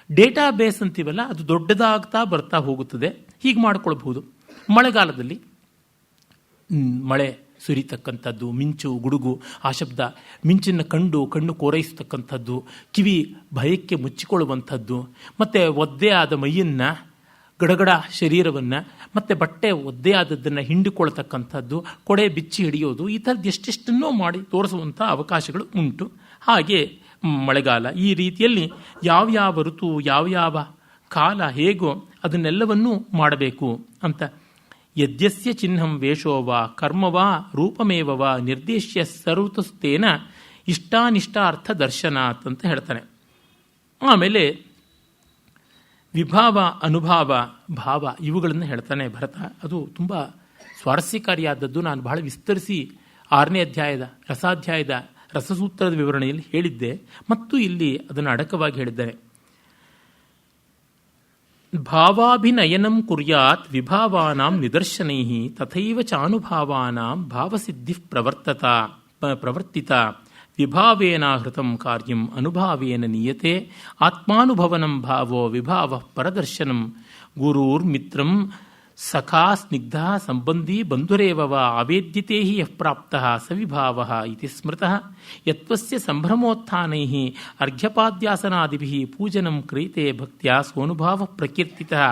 ಡೇಟಾ ಬೇಸ್ ಅಂತೀವಲ್ಲ, ಅದು ದೊಡ್ಡದಾಗ್ತಾ ಬರ್ತಾ ಹೋಗುತ್ತದೆ. ಹೀಗೆ ಮಾಡಿಕೊಳ್ಬಹುದು. ಮಳೆಗಾಲದಲ್ಲಿ ಮಳೆ ಸುರಿತಕ್ಕಂಥದ್ದು, ಮಿಂಚು ಗುಡುಗು, ಆ ಶಬ್ದ, ಮಿಂಚನ್ನು ಕಣ್ಣು ಕೋರೈಸ್ತಕ್ಕಂಥದ್ದು, ಕಿವಿ ಭಯಕ್ಕೆ ಮುಚ್ಚಿಕೊಳ್ಳುವಂಥದ್ದು, ಮತ್ತು ಒದ್ದೆ ಆದ ಮೈಯನ್ನು, ಗಡಗಡ ಶರೀರವನ್ನು, ಮತ್ತು ಬಟ್ಟೆ ಒದ್ದೆ ಆದದ್ದನ್ನು ಹಿಂಡಿಕೊಳ್ತಕ್ಕಂಥದ್ದು, ಕೊಡೆ ಬಿಚ್ಚಿ ಹಿಡಿಯೋದು, ಈ ಥರದ್ದು ಎಷ್ಟೆಷ್ಟನ್ನೋ ಮಾಡಿ ತೋರಿಸುವಂಥ ಅವಕಾಶಗಳು ಉಂಟು. ಹಾಗೆ ಮಳೆಗಾಲ, ಈ ರೀತಿಯಲ್ಲಿ ಯಾವ್ಯಾವ ಋತು, ಯಾವ್ಯಾವ ಕಾಲ ಹೇಗೋ ಅದನ್ನೆಲ್ಲವನ್ನೂ ಮಾಡಬೇಕು ಅಂತ. ಯದ್ಯಸ್ಯ ಚಿಹ್ನಂ ವೇಷೋವಾ ಕರ್ಮವಾ ರೂಪಮೇವವಾ ನಿರ್ದೇಶ್ಯ ಸರ್ವತಸ್ತೇನ ಇಷ್ಟಾನಿಷ್ಟಾರ್ಥ ದರ್ಶನಾತ್ ಅಂತ ಹೇಳ್ತಾನೆ. ಆಮೇಲೆ ವಿಭಾವ, ಅನುಭಾವ, ಭಾವ ಇವುಗಳನ್ನು ಹೇಳ್ತಾನೆ ಭರತ. ಅದು ತುಂಬ ಸ್ವಾರಸ್ಯಕಾರಿಯಾದದ್ದು. ನಾನು ಬಹಳ ವಿಸ್ತರಿಸಿ 6ನೇ ಅಧ್ಯಾಯದ ರಸಾಧ್ಯಾಯದ ರಸಸೂತ್ರದ ವಿವರಣೆಯಲ್ಲಿ ಹೇಳಿದ್ದೆ, ಮತ್ತು ಇಲ್ಲಿ ಅದನ್ನು ಅಡಕವಾಗಿ ಹೇಳಿದ್ದೇನೆ. ಭಾವಾಭಿನಯನಂ ಕುರ್ಯಾತ್ ವಿಭಾವಾನಾಂ ನಿದರ್ಶನೈಃ ತಥೈವ ಚಾನುಭಾವಾನಾಂ ಭಾವಸಿದ್ಧಿ ಪ್ರವರ್ತಿತ ವಿಭಾವೇನ ಹೃತಂ ಕಾರ್ಯಂ ಅನುಭಾವೇನ ನೀಯತೆ ಆತ್ಮಾನುಭವನಂ ಭಾವೋ ವಿಭಾವ ಪರದರ್ಶನಂ ಗುರುರ್ಮಿತ್ರಂ ಸಖಾ ಸ್ನಿಗ್ಧ ಸಂಬಂಧಿ ಬಂಧುರೇವ ವಾ ಆವೇದ್ಯತೆ ಹಿ ಯಃ ಪ್ರಾಪ್ತಃ ಸವಿಭಾವಃ ಇತಿ ಸ್ಮೃತಃ ಯತ್ವಸ್ಯ ಸಂಭ್ರಮೋತ್ಥಾನೈಃ ಅರ್ಘ್ಯಪಾದ್ಯಾಸನಾದಿಭಿಃ ಪೂಜನಂ ಕ್ರಿಯತೆ ಭಕ್ತ್ಯಾ ಸೋನುಭಾವ ಪ್ರಕೀರ್ತಿತಃ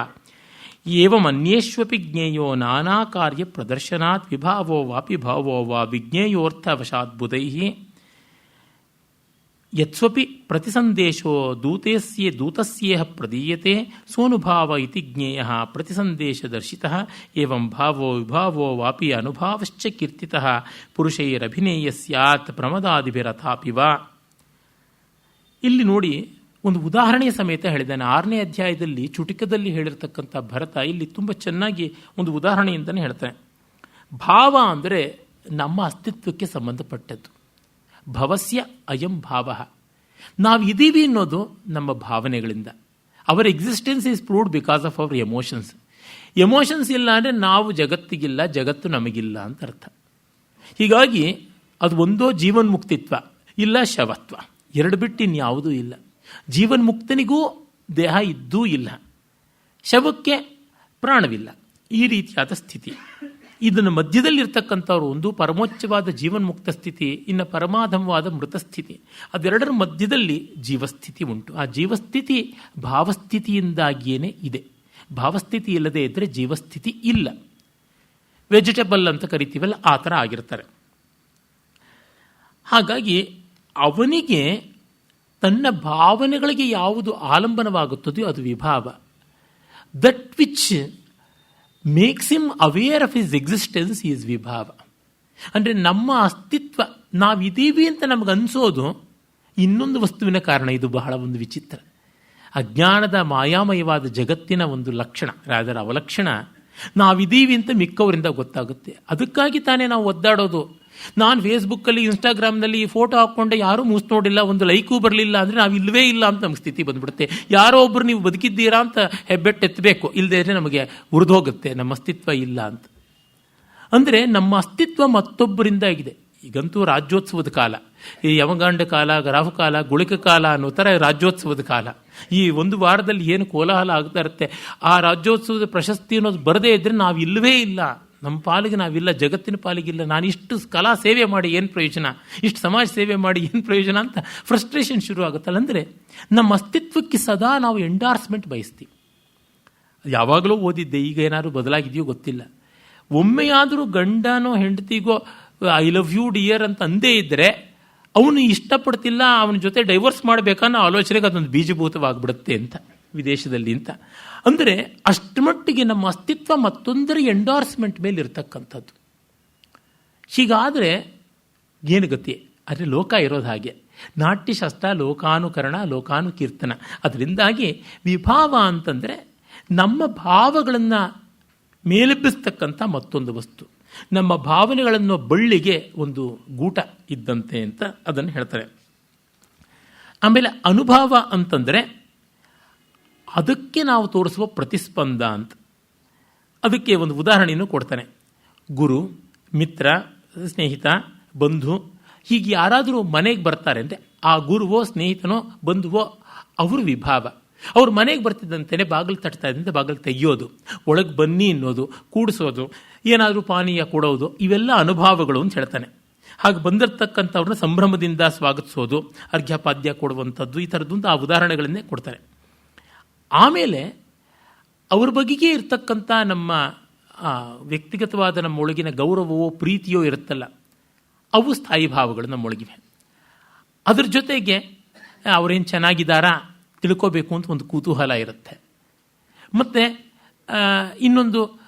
ಏವಂ ಅನ್ಯೇಷ್ವಪಿ ಜ್ಞೇಯೋ ನಾನಾ ಕಾರ್ಯ ಪ್ರದರ್ಶನಾತ್ ವಿಭಾವೋ ವಾಪಿ ಭಾವೋ ವಾ ವಿಜ್ಞೇಯೋರ್ಥವಶಾತ್ ಬುಧೈಃ ಯತ್ಸ್ವಪಿ ಪ್ರತಿಸಂದೇಶೋ ದೂತಸ್ಯೇಹ ಪ್ರದೀಯತೆ ಸೋನುಭಾವ ಇತಿ ಜ್ಞೇಯಃ ಪ್ರತಿಸಂದೇಶದರ್ಶಿತಃ ಏವಂ ಭಾವೋ ವಿಭಾವೋ ವಾಪಿ ಅನುಭಾವಶ್ಚ ಕೀರ್ತಿತಃ ಪುರುಷೈರಭಿನೇಯ ಸ್ಯಾತ್ ಪ್ರಮದಾದಿಭಿರಥಾಪಿ ವಾ. ಇಲ್ಲಿ ನೋಡಿ, ಒಂದು ಉದಾಹರಣೆಯ ಸಮೇತ ಹೇಳಿದ್ದಾನೆ. 6ನೇ ಅಧ್ಯಾಯದಲ್ಲಿ ಚುಟಿಕದಲ್ಲಿ ಹೇಳಿರ್ತಕ್ಕಂಥ ಭರತ ಇಲ್ಲಿ ತುಂಬ ಚೆನ್ನಾಗಿ ಒಂದು ಉದಾಹರಣೆಯಿಂದನೇ ಹೇಳ್ತಾನೆ. ಭಾವ ಅಂದರೆ ನಮ್ಮ ಅಸ್ತಿತ್ವಕ್ಕೆ ಸಂಬಂಧಪಟ್ಟದ್ದು. ಭವಸ್ಯ ಅಯಂ ಭಾವ, ನಾವಿದ್ದೀವಿ ಅನ್ನೋದು ನಮ್ಮ ಭಾವನೆಗಳಿಂದ. Our existence is proved because of our emotions. Emotions ಇಲ್ಲ ಅಂದರೆ ನಾವು ಜಗತ್ತಿಗಿಲ್ಲ, ಜಗತ್ತು ನಮಗಿಲ್ಲ ಅಂತ ಅರ್ಥ. ಹೀಗಾಗಿ ಅದು ಒಂದೋ ಜೀವನ್ಮುಕ್ತಿತ್ವ, ಇಲ್ಲ ಶವತ್ವ, ಎರಡು ಬಿಟ್ಟು ಇನ್ಯಾವುದೂ ಇಲ್ಲ. ಜೀವನ್ಮುಕ್ತನಿಗೂ ದೇಹ ಇದ್ದೂ ಇಲ್ಲ, ಶವಕ್ಕೆ ಪ್ರಾಣವಿಲ್ಲ. ಈ ರೀತಿಯಾದ ಸ್ಥಿತಿ. ಇದನ್ನು ಮಧ್ಯದಲ್ಲಿರ್ತಕ್ಕಂಥವ್ರು ಒಂದು ಪರಮೋಚ್ಚವಾದ ಜೀವನ್ಮುಕ್ತ ಸ್ಥಿತಿ, ಇನ್ನು ಪರಮಾಧಮವಾದ ಮೃತಸ್ಥಿತಿ. ಅದೆರಡರ ಮಧ್ಯದಲ್ಲಿ ಜೀವಸ್ಥಿತಿ ಉಂಟು. ಆ ಜೀವಸ್ಥಿತಿ ಭಾವಸ್ಥಿತಿಯಿಂದಾಗಿಯೇ ಇದೆ. ಭಾವಸ್ಥಿತಿ ಇಲ್ಲದೆ ಇದ್ದರೆ ಜೀವಸ್ಥಿತಿ ಇಲ್ಲ. ವೆಜಿಟೇಬಲ್ ಅಂತ ಕರಿತೀವಲ್ಲ, ಆ ಥರ ಆಗಿರ್ತಾರೆ. ಹಾಗಾಗಿ ಅವನಿಗೆ ತನ್ನ ಭಾವನೆಗಳಿಗೆ ಯಾವುದು ಆಲಂಬನವಾಗುತ್ತದೆಯೋ ಅದು ವಿಭಾವ. That which makes him aware of his existence is ವಿಭಾವ. ಅಂದರೆ ನಮ್ಮ ಅಸ್ತಿತ್ವ, ನಾವಿದ್ದೀವಿ ಅಂತ ನಮಗೆ ಅನಿಸೋದು ಇನ್ನೊಂದು ವಸ್ತುವಿನ ಕಾರಣ. ಇದು ಬಹಳ ಒಂದು ವಿಚಿತ್ರ. ಅಜ್ಞಾನದ ಮಾಯಾಮಯವಾದ ಜಗತ್ತಿನ ಒಂದು ಲಕ್ಷಣ, ಅದರ ಅವಲಕ್ಷಣ. ನಾವಿದ್ದೀವಿ ಅಂತ ಮಿಕ್ಕವರಿಂದ ಗೊತ್ತಾಗುತ್ತೆ. ಅದಕ್ಕಾಗಿ ತಾನೇ ನಾವು ಒದ್ದಾಡೋದು. ನಾನು ಫೇಸ್ಬುಕ್ಕಲ್ಲಿ, ಇನ್ಸ್ಟಾಗ್ರಾಮ್ನಲ್ಲಿ ಫೋಟೋ ಹಾಕ್ಕೊಂಡೆ, ಯಾರೂ ಮೂಸ್ ನೋಡಿಲ್ಲ, ಒಂದು ಲೈಕೂ ಬರಲಿಲ್ಲ ಅಂದರೆ ನಾವು ಇಲ್ಲವೇ ಇಲ್ಲ ಅಂತ ನಮ್ಗೆ ಸ್ಥಿತಿ ಬಂದ್ಬಿಡುತ್ತೆ. ಯಾರೋ ಒಬ್ಬರು ನೀವು ಬದುಕಿದ್ದೀರಾ ಅಂತ ಹೆಬ್ಬೆಟ್ಟು ಎತ್ತಬೇಕು, ಇಲ್ಲದೇ ಇದ್ರೆ ನಮಗೆ ಉರಿದೋಗುತ್ತೆ, ನಮ್ಮ ಅಸ್ತಿತ್ವ ಇಲ್ಲ ಅಂತ. ಅಂದರೆ ನಮ್ಮ ಅಸ್ತಿತ್ವ ಮತ್ತೊಬ್ಬರಿಂದ ಆಗಿದೆ. ಈಗಂತೂ ರಾಜ್ಯೋತ್ಸವದ ಕಾಲ, ಈ ಯಮಗಾಂಡ ಕಾಲ, ರಾಹು ಕಾಲ, ಗುಳಿಕ ಕಾಲ ಅನ್ನೋ ಥರ ರಾಜ್ಯೋತ್ಸವದ ಕಾಲ. ಈ ಒಂದು ವಾರದಲ್ಲಿ ಏನು ಕೋಲಾಹಲ ಆಗ್ತಾ ಇರುತ್ತೆ. ಆ ರಾಜ್ಯೋತ್ಸವದ ಪ್ರಶಸ್ತಿ ಅನ್ನೋದು ಬರದೇ ಇದ್ದರೆ ನಾವು ಇಲ್ಲವೇ ಇಲ್ಲ, ನಮ್ಮ ಪಾಲಿಗೆ ನಾವಿಲ್ಲ, ಜಗತ್ತಿನ ಪಾಲಿಗಿಲ್ಲ, ನಾನು ಇಷ್ಟು ಕಲಾ ಸೇವೆ ಮಾಡಿ ಏನು ಪ್ರಯೋಜನ, ಇಷ್ಟು ಸಮಾಜ ಸೇವೆ ಮಾಡಿ ಏನು ಪ್ರಯೋಜನ ಅಂತ ಫ್ರಸ್ಟ್ರೇಷನ್ ಶುರು ಆಗುತ್ತಲ್ಲ. ಅಂದರೆ ನಮ್ಮ ಅಸ್ತಿತ್ವಕ್ಕೆ ಸದಾ ನಾವು ಎಂಡಾರ್ಸ್ಮೆಂಟ್ ಬಯಸ್ತೀವಿ. ಯಾವಾಗಲೂ ಓದಿದ್ದೆ, ಈಗ ಏನಾದರೂ ಬದಲಾಗಿದೆಯೋ ಗೊತ್ತಿಲ್ಲ. ಒಮ್ಮೆಯಾದರೂ ಗಂಡನೋ ಹೆಂಡತಿಗೋ ಐ ಲವ್ ಯು ಡಿಯರ್ ಅಂತ ಅಂದೇ ಇದ್ದರೆ ಅವನು ಇಷ್ಟಪಡ್ತಿಲ್ಲ, ಅವನ ಜೊತೆ ಡೈವರ್ಸ್ ಮಾಡಬೇಕನ್ನೋ ಆಲೋಚನೆಗೆ ಅದೊಂದು ಬೀಜಭೂತವಾಗಿಬಿಡುತ್ತೆ ಅಂತ ವಿದೇಶದಲ್ಲಿ ಅಂತ. ಅಂದರೆ ಅಷ್ಟು ಮಟ್ಟಿಗೆ ನಮ್ಮ ಅಸ್ತಿತ್ವ ಮತ್ತೊಂದರ ಎಂಡಾರ್ಸ್ಮೆಂಟ್ ಮೇಲೆ ಇರತಕ್ಕಂಥದ್ದು. ಹೀಗಾದರೆ ಏನು ಗತಿ? ಆದರೆ ಲೋಕ ಇರೋದು ಹಾಗೆ, ನಾಟ್ಯಶಾಸ್ತ್ರ ಲೋಕಾನುಕರಣ ಲೋಕಾನುಕೀರ್ತನ. ಅದರಿಂದಾಗಿ ವಿಭಾವ ಅಂತಂದರೆ ನಮ್ಮ ಭಾವಗಳನ್ನು ಮೇಲೆಬ್ಬಿಸ್ತಕ್ಕಂಥ ಮತ್ತೊಂದು ವಸ್ತು, ನಮ್ಮ ಭಾವನೆಗಳನ್ನು ಬಳ್ಳಿಗೆ ಒಂದು ಗೂಟ ಇದ್ದಂತೆ ಅಂತ ಅದನ್ನು ಹೇಳ್ತಾರೆ. ಆಮೇಲೆ ಅನುಭವ ಅಂತಂದರೆ ಅದಕ್ಕೆ ನಾವು ತೋರಿಸುವ ಪ್ರತಿಸ್ಪಂದ ಅಂತ. ಅದಕ್ಕೆ ಒಂದು ಉದಾಹರಣೆಯನ್ನು ಕೊಡ್ತಾನೆ. ಗುರು, ಮಿತ್ರ, ಸ್ನೇಹಿತ, ಬಂಧು, ಹೀಗೆ ಯಾರಾದರೂ ಮನೆಗೆ ಬರ್ತಾರೆ ಅಂದರೆ ಆ ಗುರುವೋ ಸ್ನೇಹಿತನೋ ಬಂಧುವೋ ಅವರು ವಿಭಾವ. ಅವ್ರು ಮನೆಗೆ ಬರ್ತಿದ್ದಂತೆಯೇ ಬಾಗಿಲು ತಟ್ತಾ ಇದ್ದಂತೆ ಬಾಗಿಲು ತೆಗೆಯೋದು, ಒಳಗೆ ಬನ್ನಿ ಅನ್ನೋದು, ಕೂಡಿಸೋದು, ಏನಾದರೂ ಪಾನೀಯ ಕೊಡೋದು, ಇವೆಲ್ಲ ಅನುಭವಗಳು ಅಂತ ಹೇಳ್ತಾನೆ. ಹಾಗೆ ಬಂದಿರತಕ್ಕಂಥವ್ರನ್ನ ಸಂಭ್ರಮದಿಂದ ಸ್ವಾಗತಿಸೋದು, ಅರ್ಘ್ಯಪಾದ್ಯ ಕೊಡುವಂಥದ್ದು, ಈ ಥರದ್ದು ಅಂತ ಆ ಉದಾಹರಣೆಗಳನ್ನೇ ಕೊಡ್ತಾರೆ. ಆಮೇಲೆ ಅವ್ರ ಬಗೆಗೆ ಇರ್ತಕ್ಕಂಥ ನಮ್ಮ ವ್ಯಕ್ತಿಗತವಾದ ನಮ್ಮ ಒಳಗಿನ ಗೌರವವೋ ಪ್ರೀತಿಯೋ ಇರುತ್ತಲ್ಲ, ಅವು ಸ್ಥಾಯಿ ಭಾವಗಳು ನಮ್ಮೊಳಗಿವೆ. ಅದ್ರ ಜೊತೆಗೆ ಅವರೇನು ಚೆನ್ನಾಗಿದ್ದಾರಾ ತಿಳ್ಕೋಬೇಕು ಅಂತ ಒಂದು ಕುತೂಹಲ ಇರುತ್ತೆ. ಮತ್ತು ಇನ್ನೊಂದು,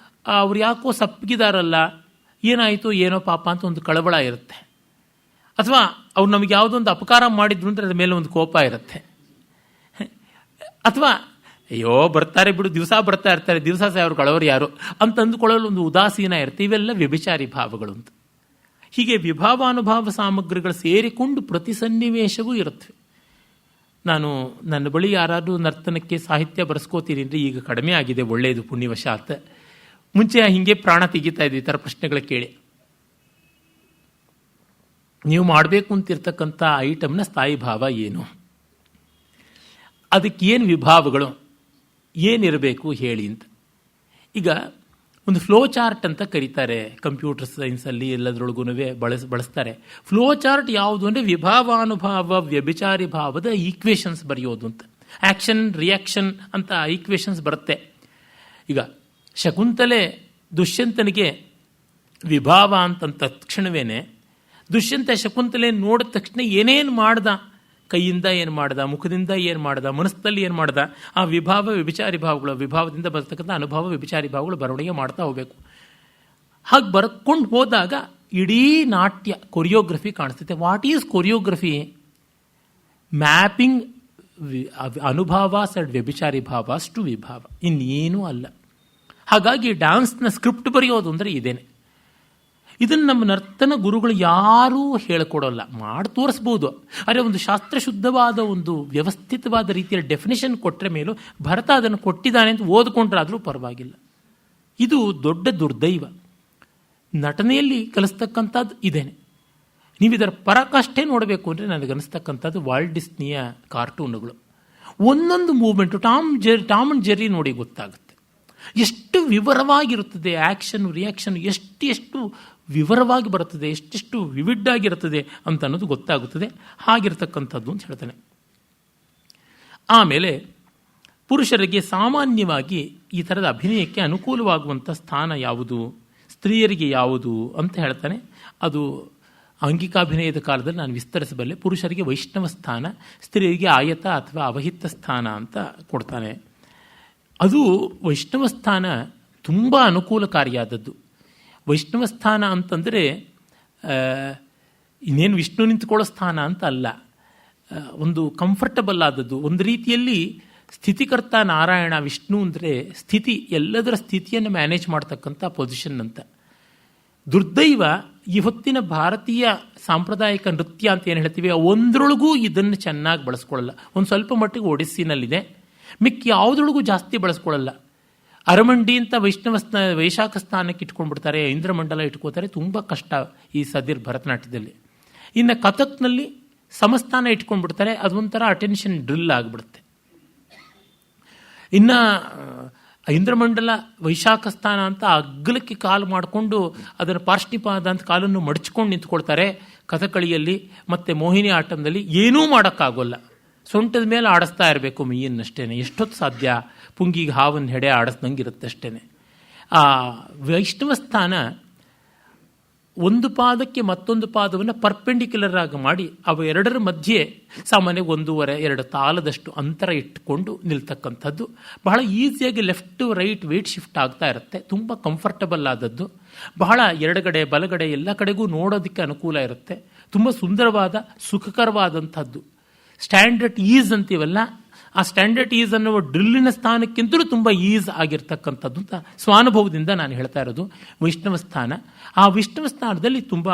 ಅವ್ರು ಯಾಕೋ ಸಪ್ಪಗಿದಾರಲ್ಲ, ಏನಾಯಿತು ಏನೋ ಪಾಪ ಅಂತ ಒಂದು ಕಳವಳ ಇರುತ್ತೆ. ಅಥವಾ ಅವ್ರು ನಮಗೆ ಯಾವುದೊಂದು ಅಪಕಾರ ಮಾಡಿದ್ರು ಅಂದರೆ ಅದ್ರ ಮೇಲೆ ಒಂದು ಕೋಪ ಇರುತ್ತೆ. ಅಥವಾ ಅಯ್ಯೋ ಬರ್ತಾರೆ ಬಿಡು, ದಿವಸ ಬರ್ತಾ ಇರ್ತಾರೆ, ದಿವಸ ಅವ್ರು ಕಳವರು ಯಾರು ಅಂತ ಅಂದುಕೊಳ್ಳಲು ಒಂದು ಉದಾಸೀನ ಇರುತ್ತೆ. ಇವೆಲ್ಲ ವ್ಯಭಿಚಾರಿ ಭಾವಗಳು ಅಂತ. ಹೀಗೆ ವಿಭಾವಾನುಭಾವ ಸಾಮಗ್ರಿಗಳು ಸೇರಿಕೊಂಡು ಪ್ರತಿ ಸನ್ನಿವೇಶವೂ ಇರುತ್ತವೆ. ನಾನು ನನ್ನ ಬಳಿ ಯಾರಾದರೂ ನರ್ತನಕ್ಕೆ ಸಾಹಿತ್ಯ ಬರೆಸ್ಕೋತೀನಿ ಅಂದರೆ ಈಗ ಕಡಿಮೆ ಆಗಿದೆ, ಒಳ್ಳೆಯದು ಪುಣ್ಯವಶಾತ್. ಮುಂಚೆ ಹೀಗೆ ಪ್ರಾಣ ತೆಗಿತಾ ಇದ್ವಿ ಈ ಥರ ಪ್ರಶ್ನೆಗಳ ಕೇಳಿ. ನೀವು ಮಾಡಬೇಕು ಅಂತಿರ್ತಕ್ಕಂಥ ಐಟಮ್ನ ಸ್ಥಾಯಿ ಭಾವ ಏನು, ಅದಕ್ಕೇನು ವಿಭಾವಗಳು, ಏನಿರಬೇಕು ಹೇಳಿ ಅಂತ. ಈಗ ಒಂದು ಫ್ಲೋ ಚಾರ್ಟ್ ಅಂತ ಕರೀತಾರೆ, ಕಂಪ್ಯೂಟರ್ ಸೈನ್ಸಲ್ಲಿ ಎಲ್ಲದರೊಳಗೂ ಬಳಸ್ತಾರೆ. ಫ್ಲೋ ಚಾರ್ಟ್ ಯಾವುದು ಅಂದರೆ ವಿಭಾವಾನುಭಾವ ವ್ಯಭಿಚಾರಿ ಭಾವದ ಈಕ್ವೇಷನ್ಸ್ ಬರೆಯೋದು ಅಂತ. ಆ್ಯಕ್ಷನ್ ರಿಯಾಕ್ಷನ್ ಅಂತ ಈಕ್ವೇಷನ್ಸ್ ಬರುತ್ತೆ. ಈಗ ಶಕುಂತಲೆ ದುಷ್ಯಂತನಿಗೆ ವಿಭಾವ ಅಂತಂದ ತಕ್ಷಣವೇ ದುಷ್ಯಂತ ಶಕುಂತಲೆ ನೋಡಿದ ತಕ್ಷಣ ಏನೇನು ಮಾಡ್ದ, ಕೈಯಿಂದ ಏನು ಮಾಡ್ದ, ಮುಖದಿಂದ ಏನು ಮಾಡ್ದ, ಮನಸ್ಸಲ್ಲಿ ಏನು ಮಾಡ್ದ, ಆ ವಿಭಾವ ವ್ಯಭಿಚಾರಿ ಭಾವಗಳು, ವಿಭಾವದಿಂದ ಬರ್ತಕ್ಕಂಥ ಅನುಭವ ವ್ಯಭಿಚಾರಿ ಭಾವಗಳು ಬರವಣಿಗೆ ಮಾಡ್ತಾ ಹೋಗಬೇಕು. ಹಾಗೆ ಬರ್ಕೊಂಡು ಹೋದಾಗ ಇಡೀ ನಾಟ್ಯ ಕೊರಿಯೋಗ್ರಫಿ ಕಾಣಿಸ್ತೈತೆ. What is choreography? ಮ್ಯಾಪಿಂಗ್ ಅನುಭಾವಾಸ್ ಅಂಡ್ ವ್ಯಭಿಚಾರಿ ಭಾವಾಸ್ ಟು ವಿಭಾವ, ಇನ್ನೇನೂ ಅಲ್ಲ. ಹಾಗಾಗಿ ಡ್ಯಾನ್ಸ್ನ ಸ್ಕ್ರಿಪ್ಟ್ ಬರೆಯೋದು ಅಂದರೆ ಇದೇನೆ. ಇದನ್ನು ನಮ್ಮ ನರ್ತನ ಗುರುಗಳು ಯಾರೂ ಹೇಳಿಕೊಡೋಲ್ಲ, ಮಾಡಿ ತೋರಿಸ್ಬೋದು. ಆದರೆ ಒಂದು ಶಾಸ್ತ್ರಶುದ್ಧವಾದ ಒಂದು ವ್ಯವಸ್ಥಿತವಾದ ರೀತಿಯ ಡೆಫಿನೇಷನ್ ಕೊಟ್ಟರೆ ಮೇಲೂ ಭರತ ಅದನ್ನು ಕೊಟ್ಟಿದ್ದಾನೆ ಅಂತ ಓದ್ಕೊಂಡ್ರಾದರೂ ಪರವಾಗಿಲ್ಲ. ಇದು ದೊಡ್ಡ ದುರ್ದೈವ. ನಟನೆಯಲ್ಲಿ ಕಲಿಸ್ತಕ್ಕಂಥದ್ದು ಇದೇನೆ. ನೀವು ಇದರ ಪರಾಕಾಷ್ಠೆ ನೋಡಬೇಕು ಅಂದರೆ ನನಗನ್ನಿಸ್ತಕ್ಕಂಥದ್ದು ವಾಲ್ಟ್ ಡಿಸ್ನಿಯ ಕಾರ್ಟೂನುಗಳು. ಒಂದೊಂದು ಮೂವ್ಮೆಂಟು ಟಾಮ್ ಅಂಡ್ ಜೆರ್ರಿ ನೋಡಿ ಗೊತ್ತಾಗುತ್ತೆ ಎಷ್ಟು ವಿವರವಾಗಿರುತ್ತದೆ. ಆ್ಯಕ್ಷನ್ ರಿಯಾಕ್ಷನ್ ಎಷ್ಟು ವಿವರವಾಗಿ ಬರುತ್ತದೆ, ಎಷ್ಟೆಷ್ಟು ವಿವಿಡ್ ಆಗಿರುತ್ತದೆ ಅಂತ ಅನ್ನೋದು ಗೊತ್ತಾಗುತ್ತದೆ. ಹಾಗಿರ್ತಕ್ಕಂಥದ್ದು ಅಂತ ಹೇಳ್ತಾನೆ. ಆಮೇಲೆ ಪುರುಷರಿಗೆ ಸಾಮಾನ್ಯವಾಗಿ ಈ ಥರದ ಅಭಿನಯಕ್ಕೆ ಅನುಕೂಲವಾಗುವಂಥ ಸ್ಥಾನ ಯಾವುದು, ಸ್ತ್ರೀಯರಿಗೆ ಯಾವುದು ಅಂತ ಹೇಳ್ತಾನೆ. ಅದು ಆಂಗಿಕಾಭಿನಯದ ಕಾಲದಲ್ಲಿ ನಾನು ವಿಸ್ತರಿಸಬಲ್ಲೆ. ಪುರುಷರಿಗೆ ವೈಷ್ಣವ ಸ್ಥಾನ, ಸ್ತ್ರೀಯರಿಗೆ ಆಯತ ಅಥವಾ ಅವಹಿತ ಸ್ಥಾನ ಅಂತ ಕೊಡ್ತಾನೆ. ಅದು ವೈಷ್ಣವ ಸ್ಥಾನ ತುಂಬ ಅನುಕೂಲಕಾರಿಯಾದದ್ದು. ವೈಷ್ಣವ ಸ್ಥಾನ ಅಂತಂದರೆ ಇನ್ನೇನು ವಿಷ್ಣು ನಿಂತ್ಕೊಳ್ಳೋ ಸ್ಥಾನ ಅಂತ ಅಲ್ಲ, ಒಂದು ಕಂಫರ್ಟಬಲ್ ಆದದ್ದು. ಒಂದು ರೀತಿಯಲ್ಲಿ ಸ್ಥಿತಿಕರ್ತ ನಾರಾಯಣ, ವಿಷ್ಣು ಅಂದರೆ ಸ್ಥಿತಿ, ಎಲ್ಲದರ ಸ್ಥಿತಿಯನ್ನು ಮ್ಯಾನೇಜ್ ಮಾಡ್ತಕ್ಕಂಥ ಪೊಸಿಷನ್ ಅಂತ. ದುರ್ದೈವ ಈ ಹೊತ್ತಿನ ಭಾರತೀಯ ಸಾಂಪ್ರದಾಯಿಕ ನೃತ್ಯ ಅಂತ ಏನು ಹೇಳ್ತೀವಿ ಒಂದರೊಳಗೂ ಇದನ್ನು ಚೆನ್ನಾಗಿ ಬಳಸ್ಕೊಳ್ಳಲ್ಲ. ಒಂದು ಸ್ವಲ್ಪ ಮಟ್ಟಿಗೆ ಒಡಿಸ್ಸಿನಲ್ಲಿದೆ, ಮಿಕ್ಕಿ ಯಾವುದ್ರೊಳಗೂ ಜಾಸ್ತಿ ಬಳಸ್ಕೊಳ್ಳಲ್ಲ. ಅರಮಂಡಿ ಅಂತ ವೈಶಾಖ ಸ್ಥಾನಕ್ಕೆ ಇಟ್ಕೊಂಡ್ಬಿಡ್ತಾರೆ, ಇಂದ್ರಮಂಡಲ ಇಟ್ಕೋತಾರೆ, ತುಂಬ ಕಷ್ಟ ಈ ಸದಿರ್ ಭರತನಾಟ್ಯದಲ್ಲಿ. ಇನ್ನು ಕಥಕ್ನಲ್ಲಿ ಸಮಸ್ಥಾನ ಇಟ್ಕೊಂಡ್ಬಿಡ್ತಾರೆ, ಅದೊಂಥರ ಅಟೆನ್ಷನ್ ಡ್ರಿಲ್ ಆಗಿಬಿಡುತ್ತೆ. ಇನ್ನು ಇಂದ್ರಮಂಡಲ ವೈಶಾಖ ಸ್ಥಾನ ಅಂತ ಅಗ್ಗಲಕ್ಕೆ ಕಾಲು ಮಾಡಿಕೊಂಡು ಅದನ್ನು ಪಾರ್ಷ್ಣಿಪಾದ ಅಂತ ಕಾಲನ್ನು ಮಡಚ್ಕೊಂಡು ನಿಂತ್ಕೊಳ್ತಾರೆ. ಕಥಕಳಿಯಲ್ಲಿ ಮತ್ತು ಮೋಹಿನಿ ಆಟಂದಲ್ಲಿ ಏನೂ ಮಾಡೋಕ್ಕಾಗೋಲ್ಲ. ಸೊಂಟದ ಮೇಲೆ ಆಡಿಸ್ತಾ ಇರಬೇಕು ಮೈಯನ್ನಷ್ಟೇ. ಎಷ್ಟೊತ್ತು ಸಾಧ್ಯ? ಪುಂಗಿಗೆ ಹಾವನ್ನು ಹೆಡೆ ಆಡಿಸ್ದಂಗೆ ಇರುತ್ತೆ ಅಷ್ಟೇ. ಆ ವೈಷ್ಣವ ಸ್ಥಾನ ಒಂದು ಪಾದಕ್ಕೆ ಮತ್ತೊಂದು ಪಾದವನ್ನು ಪರ್ಪೆಂಡಿಕ್ಯುಲರ್ ಆಗಿ ಮಾಡಿ ಅವೆರಡರ ಮಧ್ಯೆ ಸಾಮಾನ್ಯ 1.5-2 ತಾಲದಷ್ಟು ಅಂತರ ಇಟ್ಟುಕೊಂಡು ನಿಲ್ತಕ್ಕಂಥದ್ದು. ಬಹಳ ಈಸಿಯಾಗಿ left to right weight shift ಆಗ್ತಾ ಇರುತ್ತೆ. ತುಂಬ ಕಂಫರ್ಟಬಲ್ ಆದದ್ದು. ಬಹಳ ಎಡಗಡೆ ಬಲಗಡೆ ಎಲ್ಲ ಕಡೆಗೂ ನೋಡೋದಕ್ಕೆ ಅನುಕೂಲ ಇರುತ್ತೆ. ತುಂಬ ಸುಂದರವಾದ ಸುಖಕರವಾದಂಥದ್ದು. ಸ್ಟ್ಯಾಂಡರ್ಡ್ ಈಸ್ ಅಂತೀವಲ್ಲ, ಆ ಸ್ಟ್ಯಾಂಡರ್ಡ್ ಈಸ್ ಅನ್ನುವ ಡ್ರಿಲ್ಲಿನ ಸ್ಥಾನಕ್ಕಿಂತಲೂ ತುಂಬ ಈಸ್ ಆಗಿರ್ತಕ್ಕಂಥದ್ದು ಅಂತ ಸ್ವಾನುಭವದಿಂದ ನಾನು ಹೇಳ್ತಾ ಇರೋದು ವೈಷ್ಣವ ಸ್ಥಾನ. ಆ ವೈಷ್ಣವ ಸ್ಥಾನದಲ್ಲಿ ತುಂಬ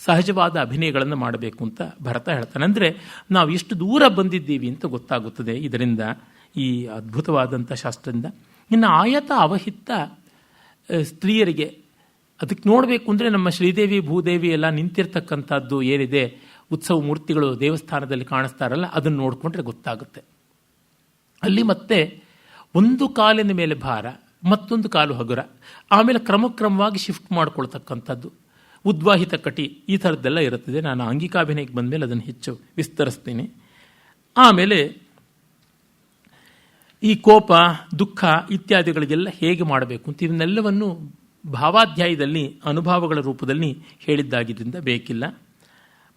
ಸಹಜವಾದ ಅಭಿನಯಗಳನ್ನು ಮಾಡಬೇಕು ಅಂತ ಭರತ ಹೇಳ್ತಾನೆ. ಅಂದರೆ ನಾವು ಎಷ್ಟು ದೂರ ಬಂದಿದ್ದೀವಿ ಅಂತ ಗೊತ್ತಾಗುತ್ತದೆ ಇದರಿಂದ, ಈ ಅದ್ಭುತವಾದಂಥ ಶಾಸ್ತ್ರದಿಂದ. ಇನ್ನು ಆಯತ ಅವಹಿತ ಸ್ತ್ರೀಯರಿಗೆ ಅದಕ್ಕೆ ನೋಡಬೇಕು ಅಂದರೆ ನಮ್ಮ ಶ್ರೀದೇವಿ ಭೂದೇವಿ ಎಲ್ಲ ನಿಂತಿರ್ತಕ್ಕಂಥದ್ದು ಏನಿದೆ, ಉತ್ಸವ ಮೂರ್ತಿಗಳು ದೇವಸ್ಥಾನದಲ್ಲಿ ಕಾಣಿಸ್ತಾರಲ್ಲ, ಅದನ್ನು ನೋಡಿಕೊಂಡ್ರೆ ಗೊತ್ತಾಗುತ್ತೆ. ಅಲ್ಲಿ ಮತ್ತೆ ಒಂದು ಕಾಲಿನ ಮೇಲೆ ಭಾರ, ಮತ್ತೊಂದು ಕಾಲು ಹಗುರ, ಆಮೇಲೆ ಕ್ರಮಕ್ರಮವಾಗಿ ಶಿಫ್ಟ್ ಮಾಡ್ಕೊಳ್ತಕ್ಕಂಥದ್ದು. ಉದ್ವಾಹಿತ ಕಟಿ ಈ ಥರದ್ದೆಲ್ಲ ಇರುತ್ತದೆ. ನಾನು ಆಂಗಿಕಾಭಿನಯಕ್ಕೆ ಬಂದಮೇಲೆ ಅದನ್ನು ಹೆಚ್ಚು ವಿಸ್ತರಿಸ್ತೀನಿ. ಆಮೇಲೆ ಈ ಕೋಪ, ದುಃಖ ಇತ್ಯಾದಿಗಳಿಗೆಲ್ಲ ಹೇಗೆ ಮಾಡಬೇಕು ಅಂತ ಇವನ್ನೆಲ್ಲವನ್ನು ಭಾವಾಧ್ಯಾಯದಲ್ಲಿ ಅನುಭವಗಳ ರೂಪದಲ್ಲಿ ಹೇಳಿದ್ದಾಗಿದ್ದರಿಂದ ಬೇಕಿಲ್ಲ.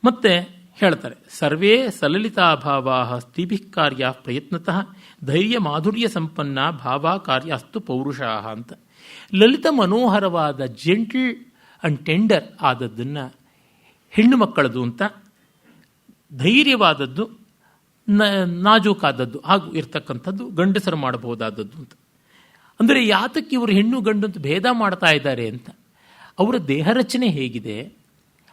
ಮತ್ತೆ ಹೇಳ್ತಾರೆ, ಸರ್ವೇ ಸಲಲಿತಾಭಾವಾ ಸ್ತ್ರೀಭಿ ಕಾರ್ಯ ಪ್ರಯತ್ನತಃ ಧೈರ್ಯ ಮಾಧುರ್ಯ ಸಂಪನ್ನ ಭಾವ ಕಾರ್ಯಾಸ್ತು ಪೌರುಷಾ ಅಂತ. ಲಲಿತ ಮನೋಹರವಾದ ಜೆಂಟಲ್ ಅಂಡ್ ಟೆಂಡರ್ ಆದದ್ದನ್ನು ಹೆಣ್ಣು ಮಕ್ಕಳದು ಅಂತ, ಧೈರ್ಯವಾದದ್ದು ನಾಜೂಕಾದದ್ದು ಹಾಗೂ ಇರ್ತಕ್ಕಂಥದ್ದು ಗಂಡಸರು ಮಾಡಬಹುದಾದದ್ದು ಅಂತ. ಅಂದರೆ ಯಾತಕ್ಕೆ ಇವರು ಹೆಣ್ಣು ಗಂಡು ಅಂತ ಭೇದ ಮಾಡ್ತಾ ಇದ್ದಾರೆ ಅಂತ, ಅವರ ದೇಹ ರಚನೆ ಹೇಗಿದೆ,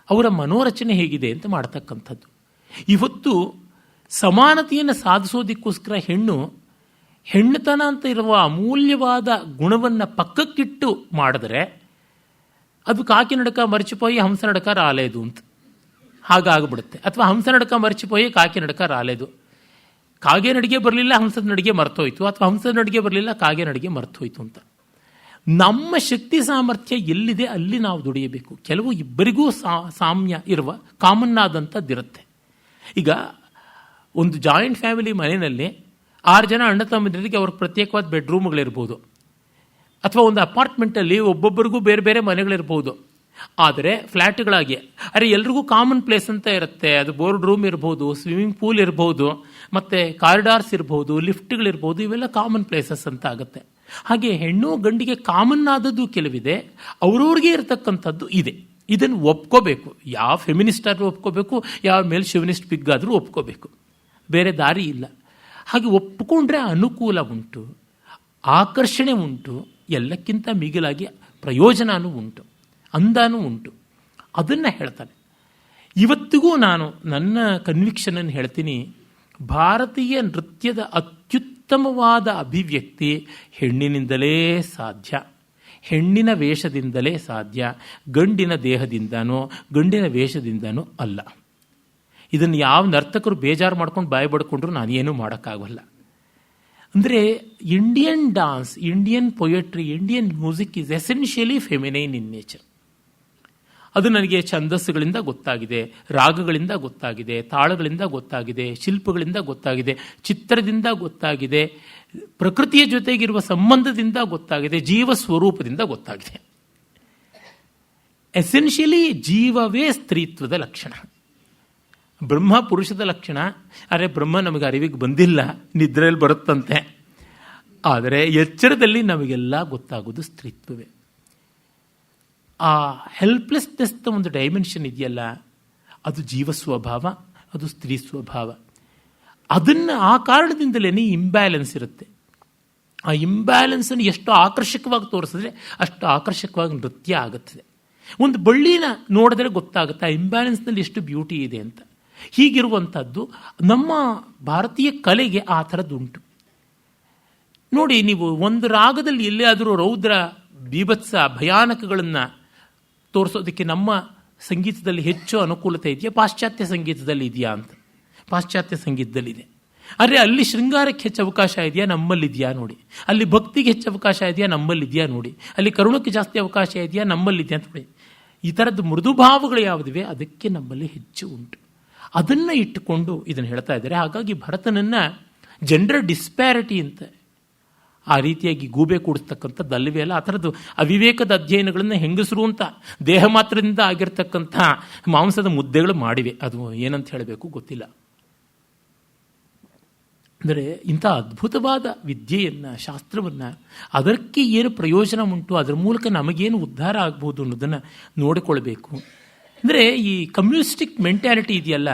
ಅವರ ಮನೋರಚನೆ ಹೇಗಿದೆ ಅಂತ ಮಾಡ್ತಕ್ಕಂಥದ್ದು. ಇವತ್ತು ಸಮಾನತೆಯನ್ನು ಸಾಧಿಸೋದಕ್ಕೋಸ್ಕರ ಹೆಣ್ಣುತನ ಅಂತ ಇರುವ ಅಮೂಲ್ಯವಾದ ಗುಣವನ್ನು ಪಕ್ಕಕ್ಕಿಟ್ಟು ಮಾಡಿದ್ರೆ ಅದು ಕಾಕಿ ನಡಕ ಮರ್ಚಿಪೋಯಿ ಹಂಸ ನಡಕ ರಾಲೇದು ಅಂತ ಹಾಗಾಗ್ಬಿಡುತ್ತೆ. ಅಥವಾ ಹಂಸ ನಡಕ ಮರ್ಚಿಪೋಯಿ ಕಾಕಿ ನಡಕ ರಾಲೇದು. ಕಾಗೆ ನಡಿಗೆ ಬರಲಿಲ್ಲ, ಹಂಸದ ನಡಿಗೆ ಮರ್ತೋಯ್ತು, ಅಥವಾ ಹಂಸದ ನಡಿಗೆ ಬರಲಿಲ್ಲ, ಕಾಗೆ ನಡಿಗೆ ಮರ್ತೋಯ್ತು ಅಂತ. ನಮ್ಮ ಶಕ್ತಿ ಸಾಮರ್ಥ್ಯ ಎಲ್ಲಿದೆ ಅಲ್ಲಿ ನಾವು ದುಡಿಯಬೇಕು. ಕೆಲವು ಇಬ್ಬರಿಗೂ ಸಾಮ್ಯ ಇರುವ ಕಾಮನ್ ಆದಂಥದ್ದಿರುತ್ತೆ. ಈಗ ಒಂದು ಜಾಯಿಂಟ್ ಫ್ಯಾಮಿಲಿ ಮನೆಯಲ್ಲಿ 6 ಜನ ಅಣ್ಣ ತಮ್ಮಂದಿರಿಗೆ ಅವ್ರಿಗೆ ಪ್ರತ್ಯೇಕವಾದ ಬೆಡ್ರೂಮ್ಗಳಿರ್ಬೋದು, ಅಥವಾ ಒಂದು ಅಪಾರ್ಟ್ಮೆಂಟಲ್ಲಿ ಒಬ್ಬೊಬ್ಬರಿಗೂ ಬೇರೆ ಬೇರೆ ಮನೆಗಳಿರ್ಬೋದು. ಆದರೆ ಫ್ಲ್ಯಾಟ್ಗಳಾಗಿ ಎಲ್ರಿಗೂ ಕಾಮನ್ ಪ್ಲೇಸ್ ಅಂತ ಇರುತ್ತೆ. ಅದು ಬೋರ್ಡ್ ರೂಮ್ ಇರ್ಬೋದು, ಸ್ವಿಮ್ಮಿಂಗ್ ಪೂಲ್ ಇರ್ಬೋದು, ಮತ್ತು ಕಾರಿಡಾರ್ಸ್ ಇರ್ಬೋದು, ಲಿಫ್ಟ್ಗಳಿರ್ಬೋದು, ಇವೆಲ್ಲ ಕಾಮನ್ ಪ್ಲೇಸಸ್ ಅಂತ ಆಗುತ್ತೆ. ಹಾಗೆ ಹೆಣ್ಣು ಗಂಡಿಗೆ ಕಾಮನ್ ಆದದ್ದು ಕೆಲವಿದೆ, ಅವ್ರವ್ರಿಗೆ ಇರತಕ್ಕಂಥದ್ದು ಇದೆ. ಇದನ್ನು ಒಪ್ಕೋಬೇಕು. ಯಾವ ಫೆಮಿನಿಸ್ಟ್ ಆದರೂ ಒಪ್ಕೋಬೇಕು, ಯಾವ ಮೇಲ್ ಶಿವನಿಸ್ಟ್ ಪಿಗ್ಗಾದರೂ ಒಪ್ಕೋಬೇಕು, ಬೇರೆ ದಾರಿ ಇಲ್ಲ. ಹಾಗೆ ಒಪ್ಪಿಕೊಂಡ್ರೆ ಅನುಕೂಲ ಉಂಟು, ಆಕರ್ಷಣೆ ಉಂಟು, ಎಲ್ಲಕ್ಕಿಂತ ಮಿಗಿಲಾಗಿ ಪ್ರಯೋಜನವೂ ಉಂಟು, ಅಂದಾನೂ ಉಂಟು. ಅದನ್ನು ಹೇಳ್ತಾನೆ. ಇವತ್ತಿಗೂ ನಾನು ನನ್ನ ಕನ್ವಿಕ್ಷನನ್ನು ಹೇಳ್ತೀನಿ, ಭಾರತೀಯ ನೃತ್ಯದ ಅತ್ಯುತ್ತಮವಾದ ಅಭಿವ್ಯಕ್ತಿ ಹೆಣ್ಣಿನಿಂದಲೇ ಸಾಧ್ಯ, ಹೆಣ್ಣಿನ ವೇಷದಿಂದಲೇ ಸಾಧ್ಯ, ಗಂಡಿನ ದೇಹದಿಂದನೋ ಗಂಡಿನ ವೇಷದಿಂದನೋ ಅಲ್ಲ. ಇದನ್ನು ಯಾವ ನರ್ತಕರು ಬೇಜಾರು ಮಾಡ್ಕೊಂಡು ಬಾಯಿ ಬಡ್ಕೊಂಡ್ರು ನಾನೇನೂ ಮಾಡೋಕ್ಕಾಗಲ್ಲ. ಅಂದರೆ Indian dance, Indian poetry, Indian music is essentially feminine in nature. ಅದು ನನಗೆ ಛಂದಸ್ಸುಗಳಿಂದ ಗೊತ್ತಾಗಿದೆ, ರಾಗಗಳಿಂದ ಗೊತ್ತಾಗಿದೆ, ತಾಳಗಳಿಂದ ಗೊತ್ತಾಗಿದೆ, ಶಿಲ್ಪಗಳಿಂದ ಗೊತ್ತಾಗಿದೆ, ಚಿತ್ರದಿಂದ ಗೊತ್ತಾಗಿದೆ, ಪ್ರಕೃತಿಯ ಜೊತೆಗಿರುವ ಸಂಬಂಧದಿಂದ ಗೊತ್ತಾಗಿದೆ, ಜೀವ ಸ್ವರೂಪದಿಂದ ಗೊತ್ತಾಗಿದೆ. ಎಸೆನ್ಷಿಯಲಿ ಜೀವವೇ ಸ್ತ್ರೀತ್ವದ ಲಕ್ಷಣ, ಬ್ರಹ್ಮ ಪುರುಷದ ಲಕ್ಷಣ. ಆದರೆ ಬ್ರಹ್ಮ ನಮಗೆ ಅರಿವಿಗೆ ಬಂದಿಲ್ಲ, ನಿದ್ರೆಯಲ್ಲಿ ಬರುತ್ತಂತೆ. ಆದರೆ ಎಚ್ಚರದಲ್ಲಿ ನಮಗೆಲ್ಲ ಗೊತ್ತಾಗೋದು ಸ್ತ್ರೀತ್ವವೇ. ಆ ಹೆಲ್ಪ್ಲೆಸ್ನೆಸ್ ಒಂದು ಡೈಮೆನ್ಷನ್ ಇದೆಯಲ್ಲ, ಅದು ಜೀವ ಸ್ವಭಾವ, ಅದು ಸ್ತ್ರೀ ಸ್ವಭಾವ. ಅದನ್ನು ಆ ಕಾರಣದಿಂದಲೇ ಇಂಬ್ಯಾಲೆನ್ಸ್ ಇರುತ್ತೆ. ಆ ಇಂಬ್ಯಾಲೆನ್ಸನ್ನು ಎಷ್ಟು ಆಕರ್ಷಕವಾಗಿ ತೋರಿಸಿದ್ರೆ ಅಷ್ಟು ಆಕರ್ಷಕವಾಗಿ ನೃತ್ಯ ಆಗುತ್ತದೆ. ಒಂದು ಬಳ್ಳಿನ ನೋಡಿದ್ರೆ ಗೊತ್ತಾಗುತ್ತೆ ಆ ಇಂಬ್ಯಾಲೆನ್ಸ್ನಲ್ಲಿ ಎಷ್ಟು ಬ್ಯೂಟಿ ಇದೆ ಅಂತ. ಹೀಗಿರುವಂಥದ್ದು ನಮ್ಮ ಭಾರತೀಯ ಕಲೆಗೆ ಆ ಥರದ್ದುಂಟು. ನೋಡಿ, ನೀವು ಒಂದು ರಾಗದಲ್ಲಿ ಎಲ್ಲಿಯಾದರೂ ರೌದ್ರ ಬೀಭತ್ಸ ಭಯಾನಕಗಳನ್ನು ತೋರಿಸೋದಕ್ಕೆ ನಮ್ಮ ಸಂಗೀತದಲ್ಲಿ ಹೆಚ್ಚು ಅನುಕೂಲತೆ ಇದೆಯಾ, ಪಾಶ್ಚಾತ್ಯ ಸಂಗೀತದಲ್ಲಿ ಇದೆಯಾ ಅಂತ? ಪಾಶ್ಚಾತ್ಯ ಸಂಗೀತದಲ್ಲಿದೆ. ಆದರೆ ಅಲ್ಲಿ ಶೃಂಗಾರಕ್ಕೆ ಹೆಚ್ಚು ಅವಕಾಶ ಇದೆಯಾ, ನಮ್ಮಲ್ಲಿದೆಯಾ ನೋಡಿ. ಅಲ್ಲಿ ಭಕ್ತಿಗೆ ಹೆಚ್ಚು ಅವಕಾಶ ಇದೆಯಾ, ನಮ್ಮಲ್ಲಿದೆಯಾ ನೋಡಿ. ಅಲ್ಲಿ ಕರುಣಕ್ಕೆ ಜಾಸ್ತಿ ಅವಕಾಶ ಇದೆಯಾ, ನಮ್ಮಲ್ಲಿದೆಯಾ ಅಂತ ನೋಡಿ. ಈ ಥರದ್ದು ಮೃದುಭಾವಗಳು ಯಾವುದಿವೆ ಅದಕ್ಕೆ ನಮ್ಮಲ್ಲಿ ಹೆಚ್ಚು ಉಂಟು. ಅದನ್ನು ಇಟ್ಟುಕೊಂಡು ಇದನ್ನು ಹೇಳ್ತಾ ಇದ್ದಾರೆ. ಹಾಗಾಗಿ ಭರತನನ್ನು ಜೆಂಡರ್ ಡಿಸ್ಪ್ಯಾರಿಟಿ ಅಂತ ಆ ರೀತಿಯಾಗಿ ಗೂಬೆ ಕೂಡಿಸ್ತಕ್ಕಂಥದ್ದು ಅಲ್ಲವೇ ಅಲ್ಲ. ಆ ಥರದ್ದು ಅವಿವೇಕದ ಅಧ್ಯಯನಗಳನ್ನು ಹೆಂಗಸರು ಅಂತ ದೇಹ ಮಾತ್ರದಿಂದ ಆಗಿರ್ತಕ್ಕಂಥ ಮಾಂಸದ ಮುದ್ದೆಗಳು ಮಾಡಿವೆ. ಅದು ಏನಂತ ಹೇಳಬೇಕು ಗೊತ್ತಿಲ್ಲ. ಅಂದರೆ ಇಂಥ ಅದ್ಭುತವಾದ ವಿದ್ಯೆಯನ್ನು, ಶಾಸ್ತ್ರವನ್ನು, ಅದಕ್ಕೆ ಏನು ಪ್ರಯೋಜನ ಉಂಟು, ಅದರ ಮೂಲಕ ನಮಗೇನು ಉದ್ಧಾರ ಆಗ್ಬೋದು ಅನ್ನೋದನ್ನು ನೋಡಿಕೊಳ್ಬೇಕು. ಅಂದರೆ ಈ ಕಮ್ಯುನಿಸ್ಟಿಕ್ ಮೆಂಟ್ಯಾಲಿಟಿ ಇದೆಯಲ್ಲ,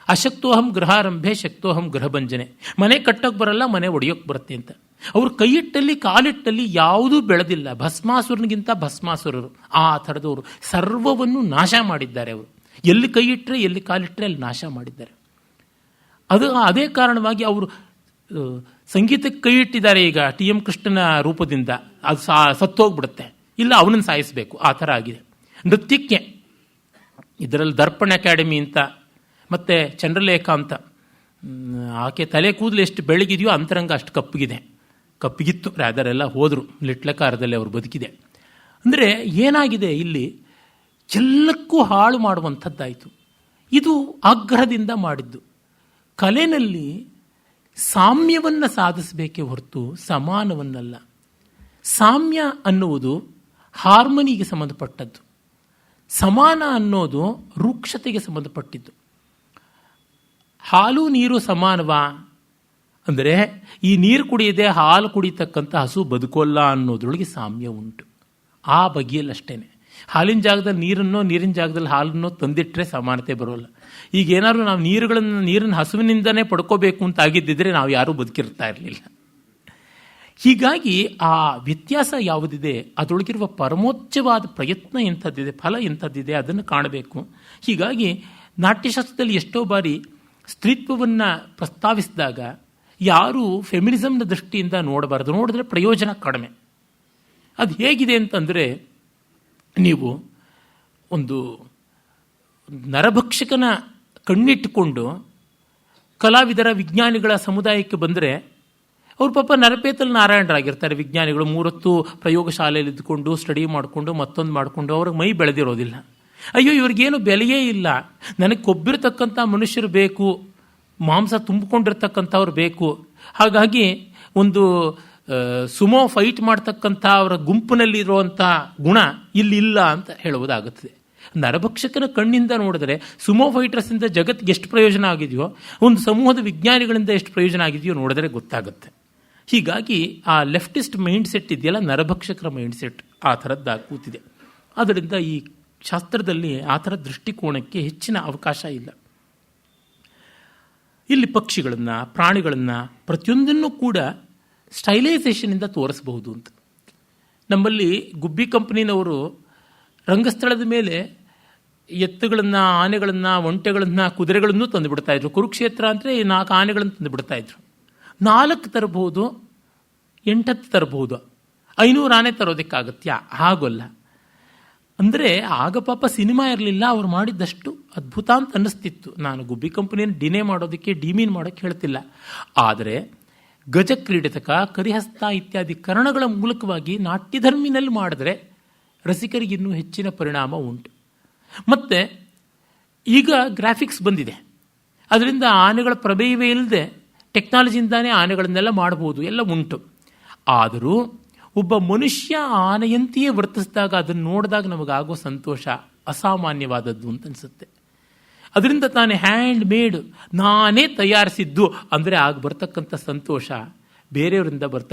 ಅಶಕ್ತೋಹಂ ಗೃಹಾರಂಭೆ ಶಕ್ತೋಹಂ ಗೃಹಭಂಜನೆ, ಮನೆ ಕಟ್ಟೋಕ್ಕೆ ಬರಲ್ಲ, ಮನೆ ಒಡೆಯೋಕ್ಕೆ ಬರುತ್ತೆ ಅಂತ. ಅವರು ಕೈಯಿಟ್ಟಲ್ಲಿ ಕಾಲಿಟ್ಟಲ್ಲಿ ಯಾವುದೂ ಬೆಳೆದಿಲ್ಲ. ಭಸ್ಮಾಸುರನಿಗಿಂತ ಭಸ್ಮಾಸುರರು ಆ ಥರದವರು ಸರ್ವವನ್ನು ನಾಶ ಮಾಡಿದ್ದಾರೆ. ಅವರು ಎಲ್ಲಿ ಕೈಯಿಟ್ಟರೆ ಎಲ್ಲಿ ಕಾಲಿಟ್ಟರೆ ಅಲ್ಲಿ ನಾಶ ಮಾಡಿದ್ದಾರೆ. ಅದೇ ಕಾರಣವಾಗಿ ಅವರು ಸಂಗೀತಕ್ಕೆ ಕೈ ಇಟ್ಟಿದ್ದಾರೆ. ಈಗ ಟಿ ಎಂ ಕೃಷ್ಣನ ರೂಪದಿಂದ ಅದು ಸತ್ತೋಗ್ಬಿಡುತ್ತೆ, ಇಲ್ಲ ಅವನನ್ನು ಸಾಯಿಸಬೇಕು, ಆ ಥರ ಆಗಿದೆ. ನೃತ್ಯಕ್ಕೆ ಇದರಲ್ಲಿ ದರ್ಪಣ ಅಕಾಡೆಮಿ ಅಂತ ಮತ್ತು ಚಂದ್ರಲೇಖ ಅಂತ, ಆಕೆ ತಲೆ ಕೂದಲು ಎಷ್ಟು ಬೆಳಗಿದೆಯೋ ಅಂತರಂಗ ಅಷ್ಟು ಕಪ್ಪಿಗಿತ್ತು. ಅದರೆಲ್ಲ ಹೋದರು, ಲಿಟ್ಲಕಾರದಲ್ಲಿ ಅವರು ಬದುಕಿದೆ. ಅಂದರೆ ಏನಾಗಿದೆ ಇಲ್ಲಿ, ಎಲ್ಲಕ್ಕೂ ಹಾಳು ಮಾಡುವಂಥದ್ದಾಯಿತು. ಇದು ಆಗ್ರಹದಿಂದ ಮಾಡಿದ್ದು. ಕಲೆಯಲ್ಲಿ ಸಾಮ್ಯವನ್ನು ಸಾಧಿಸಬೇಕೇ ಹೊರತು ಸಮಾನವನ್ನಲ್ಲ. ಸಾಮ್ಯ ಅನ್ನುವುದು ಹಾರ್ಮನಿಗೆ ಸಂಬಂಧಪಟ್ಟದ್ದು, ಸಮಾನ ಅನ್ನೋದು ರೂಕ್ಷತೆಗೆ ಸಂಬಂಧಪಟ್ಟಿದ್ದು. ಹಾಲು ನೀರು ಸಮಾನವಾ ಅಂದರೆ ಈ ನೀರು ಕುಡಿಯದೆ ಹಾಲು ಕುಡಿತಕ್ಕಂಥ ಹಸು ಬದುಕೋಲ್ಲ ಅನ್ನೋದ್ರೊಳಗೆ ಸಾಮ್ಯ ಉಂಟು. ಆ ಬಗೆಯಲ್ಲಷ್ಟೇ. ಹಾಲಿನ ಜಾಗದಲ್ಲಿ ನೀರನ್ನೋ, ನೀರಿನ ಜಾಗದಲ್ಲಿ ಹಾಲನ್ನೋ ತಂದಿಟ್ಟರೆ ಸಮಾನತೆ ಬರೋಲ್ಲ. ಈಗ ಏನಾದ್ರು ನಾವು ನೀರನ್ನು ಹಸುವಿನಿಂದನೇ ಪಡ್ಕೋಬೇಕು ಅಂತ ಆಗಿದ್ದಿದ್ರೆ ನಾವು ಯಾರೂ ಬದುಕಿರ್ತಾ ಇರಲಿಲ್ಲ. ಹೀಗಾಗಿ ಆ ವ್ಯತ್ಯಾಸ ಯಾವುದಿದೆ, ಅದರೊಳಗಿರುವ ಪರಮೋಚ್ಚವಾದ ಪ್ರಯತ್ನ ಎಂಥದ್ದಿದೆ, ಫಲ ಎಂಥದ್ದಿದೆ, ಅದನ್ನು ಕಾಣಬೇಕು. ಹೀಗಾಗಿ ನಾಟ್ಯಶಾಸ್ತ್ರದಲ್ಲಿ ಎಷ್ಟೋ ಬಾರಿ ಸ್ತ್ರೀತ್ವವನ್ನು ಪ್ರಸ್ತಾವಿಸಿದಾಗ ಯಾರೂ ಫೆಮಿನಿಸಮ್ನ ದೃಷ್ಟಿಯಿಂದ ನೋಡಬಾರದು. ನೋಡಿದ್ರೆ ಪ್ರಯೋಜನ ಕಡಿಮೆ. ಅದು ಹೇಗಿದೆ ಅಂತಂದರೆ, ನೀವು ಒಂದು ನರಭಕ್ಷಕನ ಕಣ್ಣಿಟ್ಟುಕೊಂಡು ಕಲಾವಿದರ ವಿಜ್ಞಾನಿಗಳ ಸಮುದಾಯಕ್ಕೆ ಬಂದರೆ, ಅವ್ರ ಪಾಪ ನರಪೇತಲ್ ನಾರಾಯಣರಾಗಿರ್ತಾರೆ. ವಿಜ್ಞಾನಿಗಳು 3 ಹೊತ್ತು ಪ್ರಯೋಗಶಾಲೆಯಲ್ಲಿ ಇದ್ದುಕೊಂಡು ಸ್ಟಡಿ ಮಾಡಿಕೊಂಡು ಮತ್ತೊಂದು ಮಾಡಿಕೊಂಡು ಅವ್ರಿಗೆ ಮೈ ಬೆಳೆದಿರೋದಿಲ್ಲ. ಅಯ್ಯೋ ಇವ್ರಿಗೇನು ಬೆಲೆಯೇ ಇಲ್ಲ, ನನಗೆ ಕೊಬ್ಬಿರತಕ್ಕಂಥ ಮನುಷ್ಯರು ಬೇಕು, ಮಾಂಸ ತುಂಬಿಕೊಂಡಿರ್ತಕ್ಕಂಥವ್ರು ಬೇಕು. ಹಾಗಾಗಿ ಒಂದು ಸುಮೋ ಫೈಟ್ ಮಾಡ್ತಕ್ಕಂಥ ಅವರ ಗುಂಪಿನಲ್ಲಿರುವಂಥ ಗುಣ ಇಲ್ಲಿ ಇಲ್ಲ ಅಂತ ಹೇಳುವುದಾಗುತ್ತದೆ. ನರಭಕ್ಷಕನ ಕಣ್ಣಿಂದ ನೋಡಿದ್ರೆ ಸುಮೋ ಫೈಟರ್ಸಿಂದ ಜಗತ್ತಿಗೆ ಎಷ್ಟು ಪ್ರಯೋಜನ ಆಗಿದೆಯೋ, ಒಂದು ಸಮೂಹದ ವಿಜ್ಞಾನಿಗಳಿಂದ ಎಷ್ಟು ಪ್ರಯೋಜನ ಆಗಿದೆಯೋ ನೋಡಿದ್ರೆ ಗೊತ್ತಾಗುತ್ತೆ. ಹೀಗಾಗಿ ಆ ಲೆಫ್ಟಿಸ್ಟ್ ಮೈಂಡ್ ಸೆಟ್ ಇದೆಯಲ್ಲ, ನರಭಕ್ಷಕರ ಮೈಂಡ್ ಸೆಟ್ ಆ ಥರದ್ದಾಗಿ ಕೂತಿದೆ. ಅದರಿಂದ ಈ ಶಾಸ್ತ್ರದಲ್ಲಿ ಆ ಥರ ದೃಷ್ಟಿಕೋನಕ್ಕೆ ಹೆಚ್ಚಿನ ಅವಕಾಶ ಇಲ್ಲ. ಇಲ್ಲಿ ಪಕ್ಷಿಗಳನ್ನು, ಪ್ರಾಣಿಗಳನ್ನು ಪ್ರತಿಯೊಂದನ್ನು ಕೂಡ ಸ್ಟೈಲೈಸೇಷನಿಂದ ತೋರಿಸಬಹುದು ಅಂತ. ನಮ್ಮಲ್ಲಿ ಗುಬ್ಬಿ ಕಂಪನಿನವರು ರಂಗಸ್ಥಳದ ಮೇಲೆ ಎತ್ತುಗಳನ್ನು, ಆನೆಗಳನ್ನು, ಒಂಟೆಗಳನ್ನು, ಕುದುರೆಗಳನ್ನು ತಂದು ಬಿಡ್ತಾಯಿದ್ರು. ಕುರುಕ್ಷೇತ್ರ ಅಂದರೆ 4 ಆನೆಗಳನ್ನು ತಂದು ಬಿಡ್ತಾಯಿದ್ರು. 4 ತರಬಹುದು, 8 ತರಬಹುದು, 500 ಆನೆ ತರೋದಕ್ಕಾಗತ್ಯ? ಆಗೋಲ್ಲ. ಅಂದರೆ ಆಗ ಪಾಪ ಸಿನಿಮಾ ಇರಲಿಲ್ಲ, ಅವ್ರು ಮಾಡಿದ್ದಷ್ಟು ಅದ್ಭುತ ಅಂತ ಅನ್ನಿಸ್ತಿತ್ತು. ನಾನು ಗುಬ್ಬಿ ಕಂಪನಿಯನ್ನು ಡಿನೇ ಮಾಡೋದಕ್ಕೆ, ಡಿಮೀನ್ ಮಾಡೋಕ್ಕೆ ಹೇಳ್ತಿಲ್ಲ. ಆದರೆ ಗಜಕ್ರೀಡತಕ, ಕರಿಹಸ್ತ ಇತ್ಯಾದಿ ಕರ್ಣಗಳ ಮೂಲಕವಾಗಿ ನಾಟ್ಯಧರ್ಮಿನಲ್ಲಿ ಮಾಡಿದ್ರೆ ರಸಿಕರಿಗೆ ಇನ್ನೂ ಹೆಚ್ಚಿನ ಪರಿಣಾಮ ಉಂಟು. ಮತ್ತು ಈಗ ಗ್ರಾಫಿಕ್ಸ್ ಬಂದಿದೆ, ಅದರಿಂದ ಆನೆಗಳ ಪ್ರಭೇಯವೇ ಇಲ್ಲದೆ ಟೆಕ್ನಾಲಜಿಯಿಂದಾನೇ ಆನೆಗಳನ್ನೆಲ್ಲ ಮಾಡಬಹುದು, ಎಲ್ಲ ಉಂಟು. ಆದರೂ ಒಬ್ಬ ಮನುಷ್ಯ ಆನೆಯಂತೆಯೇ ವರ್ತಿಸಿದಾಗ ಅದನ್ನು ನೋಡಿದಾಗ ನಮಗಾಗೋ ಸಂತೋಷ ಅಸಾಮಾನ್ಯವಾದದ್ದು ಅಂತ ಅನಿಸುತ್ತೆ. ಅದರಿಂದ ತಾನೇ ಹ್ಯಾಂಡ್ ಮೇಡ್, ನಾನೇ ತಯಾರಿಸಿದ್ದು ಅಂದರೆ ಆಗ ಬರ್ತಕ್ಕಂಥ ಸಂತೋಷ ಬೇರೆಯವರಿಂದ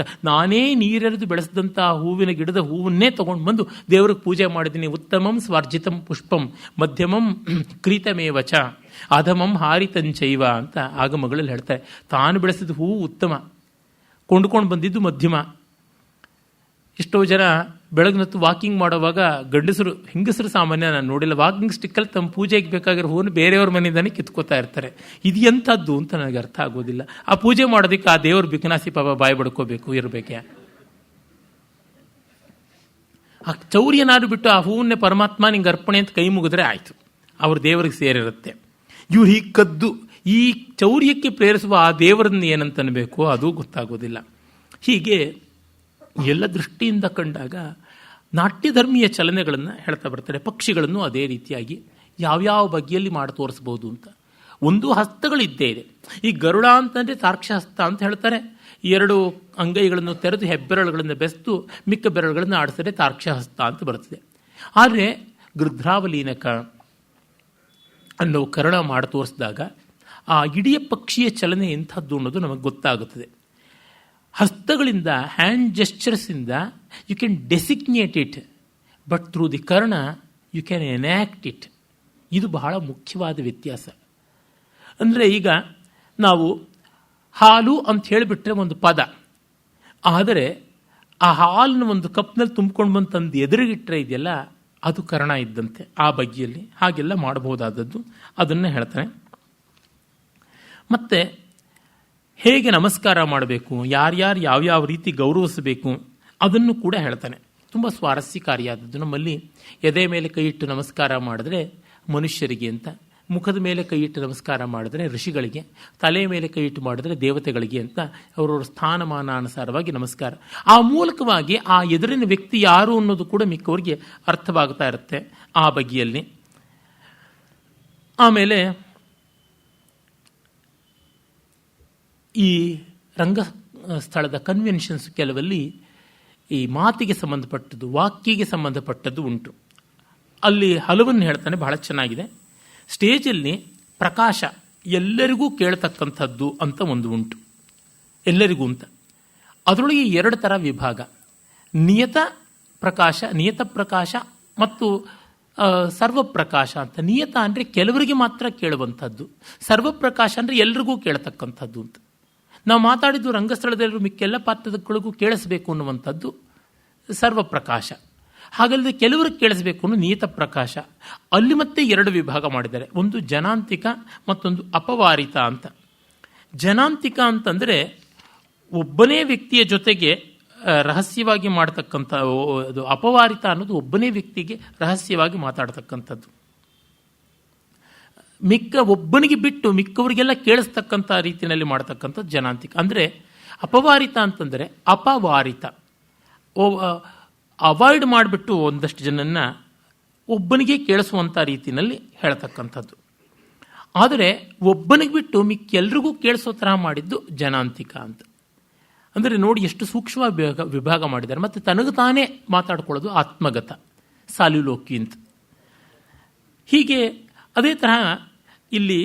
ನಾನೇ ನೀರೆರೆದು ಬೆಳೆಸಿದಂಥ ಹೂವಿನ ಗಿಡದ ಹೂವನ್ನೇ ತೊಗೊಂಡು ಬಂದು ದೇವ್ರಿಗೆ ಪೂಜೆ ಮಾಡಿದ್ದೀನಿ. ಉತ್ತಮಂ ಸ್ವಾರ್ಜಿತಂ ಪುಷ್ಪಂ ಮಧ್ಯಮಂ ಕ್ರೀತಮೇವಚ ಅಧಮಂ ಹಾರಿತಂಚೈವ ಅಂತ ಆಗಮಗಳಲ್ಲಿ ಹೇಳ್ತಾರೆ. ತಾನು ಬೆಳೆಸಿದ ಹೂವು ಉತ್ತಮ, ಕೊಂಡ್ಕೊಂಡು ಬಂದಿದ್ದು ಮಧ್ಯಮ. ಎಷ್ಟೋ ಜನ ಬೆಳಗ್ನತ್ತು ವಾಕಿಂಗ್ ಮಾಡುವಾಗ ಗಂಡಸರು, ಹೆಂಗಸರು ಸಾಮಾನ್ಯ ನಾನು ನೋಡಿಲ್ಲ, ವಾಕಿಂಗ್ ಸ್ಟಿಕ್ಕಲ್ಲಿ ತಮ್ಮ ಪೂಜೆಗೆ ಬೇಕಾಗಿರೋ ಹೂವನ್ನು ಬೇರೆಯವ್ರ ಮನೆಯಿಂದಾನೆ ಕಿತ್ಕೋತಾ ಇರ್ತಾರೆ. ಇದು ಎಂಥದ್ದು ಅಂತ ನನಗೆ ಅರ್ಥ ಆಗೋದಿಲ್ಲ. ಆ ಪೂಜೆ ಮಾಡೋದಕ್ಕೆ ಆ ದೇವ್ರ ಬಿಕನಾಸಿ ಪಾಪ ಬಾಯಿ ಬಡ್ಕೋಬೇಕು ಇರಬೇಕೆ? ಆ ಚೌರ್ಯನಾರು ಬಿಟ್ಟು ಆ ಹೂವನ್ನೇ ಪರಮಾತ್ಮ ನಿಂಗೆ ಅರ್ಪಣೆ ಅಂತ ಕೈ ಮುಗಿದ್ರೆ ಆಯಿತು, ಅವ್ರ ದೇವರಿಗೆ ಸೇರಿರುತ್ತೆ. ಇವ್ರು ಹೀಗೆ ಕದ್ದು ಈ ಚೌರ್ಯಕ್ಕೆ ಪ್ರೇರಿಸುವ ಆ ದೇವರನ್ನು ಏನಂತನಬೇಕು ಅದು ಗೊತ್ತಾಗೋದಿಲ್ಲ. ಹೀಗೆ ಎಲ್ಲ ದೃಷ್ಟಿಯಿಂದ ಕಂಡಾಗ ನಾಟ್ಯಧರ್ಮೀಯ ಚಲನೆಗಳನ್ನು ಹೇಳ್ತಾ ಬರ್ತಾರೆ. ಪಕ್ಷಿಗಳನ್ನು ಅದೇ ರೀತಿಯಾಗಿ ಯಾವ್ಯಾವ ಬಗೆಯಲ್ಲಿ ಮಾಡಿ ತೋರಿಸ್ಬೋದು ಅಂತ. ಒಂದು ಹಸ್ತಗಳಿದ್ದೇ ಇದೆ. ಈ ಗರುಡ ಅಂತಂದರೆ ತಾರ್ಕ್ಷಹಸ್ತ ಅಂತ ಹೇಳ್ತಾರೆ. 2 ಅಂಗೈಗಳನ್ನು ತೆರೆದು ಹೆಬ್ಬೆರಳುಗಳನ್ನು ಬೆರೆತು ಮಿಕ್ಕ ಬೆರಳುಗಳನ್ನು ಆಡಿಸಿದ್ರೆ ತಾರ್ಕ್ಷಹಸ್ತ ಅಂತ ಬರ್ತದೆ. ಆದರೆ ಗೃಧ್ರಾವಲೀನಕ ಅನ್ನೋ ಕರ್ಣ ಮಾಡಿ ತೋರಿಸಿದಾಗ ಆ ಇಡೀ ಪಕ್ಷಿಯ ಚಲನೆ ಎಂಥದ್ದು ಅನ್ನೋದು ನಮಗೆ ಗೊತ್ತಾಗುತ್ತದೆ. ಹಸ್ತಗಳಿಂದ, ಹ್ಯಾಂಡ್ ಜೆಸ್ಚರ್ಸಿಂದ you can designate it, but through the ಕರ್ಣ ಯು ಕ್ಯಾನ್ ಎನ್ಯಾಕ್ಟ್ ಇಟ್. ಇದು ಬಹಳ ಮುಖ್ಯವಾದ ವ್ಯತ್ಯಾಸ. ಅಂದರೆ ಈಗ ನಾವು ಹಾಲು ಅಂತ ಹೇಳಿಬಿಟ್ರೆ ಒಂದು ಪದ, ಆದರೆ ಆ ಹಾಲನ್ನು ಒಂದು ಕಪ್ನಲ್ಲಿ ತುಂಬ್ಕೊಂಡು ಬಂದು ತಂದು ಎದುರಿಗಿಟ್ರೆ ಇದೆಯಲ್ಲ, ಅದು ಕರ್ಣ ಇದ್ದಂತೆ. ಆ ಬಗೆಯಲ್ಲಿ ಹಾಗೆಲ್ಲ ಮಾಡಬಹುದಾದದ್ದು ಅದನ್ನು ಹೇಳ್ತಾನೆ. ಮತ್ತು ಹೇಗೆ ನಮಸ್ಕಾರ ಮಾಡಬೇಕು, ಯಾರ್ಯಾರು ಯಾವ್ಯಾವ ರೀತಿ ಗೌರವಿಸಬೇಕು ಅದನ್ನು ಕೂಡ ಹೇಳ್ತಾನೆ. ತುಂಬ ಸ್ವಾರಸ್ಯಕಾರಿಯಾದದ್ದು. ನಮ್ಮಲ್ಲಿ ಎದೆ ಮೇಲೆ ಕೈ ಇಟ್ಟು ನಮಸ್ಕಾರ ಮಾಡಿದ್ರೆ ಮನುಷ್ಯರಿಗೆ ಅಂತ, ಮುಖದ ಮೇಲೆ ಕೈ ಇಟ್ಟು ನಮಸ್ಕಾರ ಮಾಡಿದ್ರೆ ಋಷಿಗಳಿಗೆ, ತಲೆ ಮೇಲೆ ಕೈ ಇಟ್ಟು ಮಾಡಿದ್ರೆ ದೇವತೆಗಳಿಗೆ ಅಂತ ಅವರವರ ಸ್ಥಾನಮಾನ ಅನುಸಾರವಾಗಿ ನಮಸ್ಕಾರ. ಆ ಮೂಲಕವಾಗಿ ಆ ಎದುರಿನ ವ್ಯಕ್ತಿ ಯಾರು ಅನ್ನೋದು ಕೂಡ ಮಿಕ್ಕವರಿಗೆ ಅರ್ಥವಾಗ್ತಾ ಇರುತ್ತೆ ಆ ಬಗೆಯಲ್ಲಿ. ಆಮೇಲೆ ಈ ರಂಗಸ್ಥಳದ ಕನ್ವೆನ್ಷನ್ಸ್ ಕೆಲವಲ್ಲಿ ಈ ಮಾತಿಗೆ ಸಂಬಂಧಪಟ್ಟದ್ದು, ವಾಕ್ಯಗೆ ಸಂಬಂಧಪಟ್ಟದ್ದು ಉಂಟು. ಅಲ್ಲಿ ಹಲವನ್ನು ಹೇಳ್ತಾನೆ, ಬಹಳ ಚೆನ್ನಾಗಿದೆ. ಸ್ಟೇಜಲ್ಲಿ ಪ್ರಕಾಶ ಎಲ್ಲರಿಗೂ ಕೇಳ್ತಕ್ಕಂಥದ್ದು ಅಂತ ಒಂದು ಉಂಟು, ಎಲ್ಲರಿಗೂ ಅಂತ. ಅದರೊಳಗೆ 2 ಥರ ವಿಭಾಗ, ನಿಯತ ಪ್ರಕಾಶ ಮತ್ತು ಸರ್ವಪ್ರಕಾಶ ಅಂತ. ನಿಯತ ಅಂದರೆ ಕೆಲವರಿಗೆ ಮಾತ್ರ ಕೇಳುವಂಥದ್ದು, ಸರ್ವಪ್ರಕಾಶ ಅಂದರೆ ಎಲ್ರಿಗೂ ಕೇಳತಕ್ಕಂಥದ್ದು ಅಂತ. ನಾವು ಮಾತಾಡಿದ್ದು ರಂಗಸ್ಥಳದಲ್ಲೂ ಮಿಕ್ಕೆಲ್ಲ ಪಾತ್ರಗಳಿಗೂ ಕೇಳಿಸಬೇಕು ಅನ್ನುವಂಥದ್ದು ಸರ್ವಪ್ರಕಾಶ. ಹಾಗಲ್ಲದೆ ಕೆಲವರಿಗೆ ಕೇಳಿಸಬೇಕು ಅನ್ನೋ ನಿಯತ ಪ್ರಕಾಶ. ಅಲ್ಲಿ ಮತ್ತೆ 2 ವಿಭಾಗ ಮಾಡಿದ್ದಾರೆ, ಒಂದು ಜನಾಂತಿಕ ಮತ್ತೊಂದು ಅಪವಾರಿತ ಅಂತ. ಜನಾಂತಿಕ ಅಂತಂದರೆ ಒಬ್ಬನೇ ವ್ಯಕ್ತಿಯ ಜೊತೆಗೆ ರಹಸ್ಯವಾಗಿ ಮಾಡತಕ್ಕಂಥ, ಅದು ಅಪವಾರಿತ ಅನ್ನೋದು ಒಬ್ಬನೇ ವ್ಯಕ್ತಿಗೆ ರಹಸ್ಯವಾಗಿ ಮಾತಾಡ್ತಕ್ಕಂಥದ್ದು. ಒಬ್ಬನಿಗೆ ಬಿಟ್ಟು ಮಿಕ್ಕವರಿಗೆಲ್ಲ ಕೇಳಿಸ್ತಕ್ಕಂಥ ರೀತಿಯಲ್ಲಿ ಮಾಡ್ತಕ್ಕಂಥದ್ದು ಜನಾಂತಿಕ. ಅಂದರೆ ಅಪವಾರಿತ ಅಂತಂದರೆ ಅಪವಾರಿತ, ಅವಾಯ್ಡ್ ಮಾಡಿಬಿಟ್ಟು ಒಂದಷ್ಟು ಜನನ್ನ ಒಬ್ಬನಿಗೆ ಕೇಳಿಸುವಂಥ ರೀತಿಯಲ್ಲಿ ಹೇಳ್ತಕ್ಕಂಥದ್ದು. ಆದರೆ ಒಬ್ಬನಿಗೆ ಬಿಟ್ಟು ಮಿಕ್ಕೆಲ್ರಿಗೂ ಕೇಳಿಸೋ ಥರ ಮಾಡಿದ್ದು ಜನಾಂತಿಕ ಅಂತ. ಅಂದರೆ ನೋಡಿ ಎಷ್ಟು ಸೂಕ್ಷ್ಮ ವಿಭಾಗ ಮಾಡಿದ್ದಾರೆ. ಮತ್ತು ತನಗೆ ತಾನೇ ಮಾತಾಡ್ಕೊಳ್ಳೋದು ಆತ್ಮಗತ, ಸಾಲ್ಯುಲೋಕಿ ಅಂತ. ಹೀಗೆ ಅದೇ ತರಹ ಇಲ್ಲಿ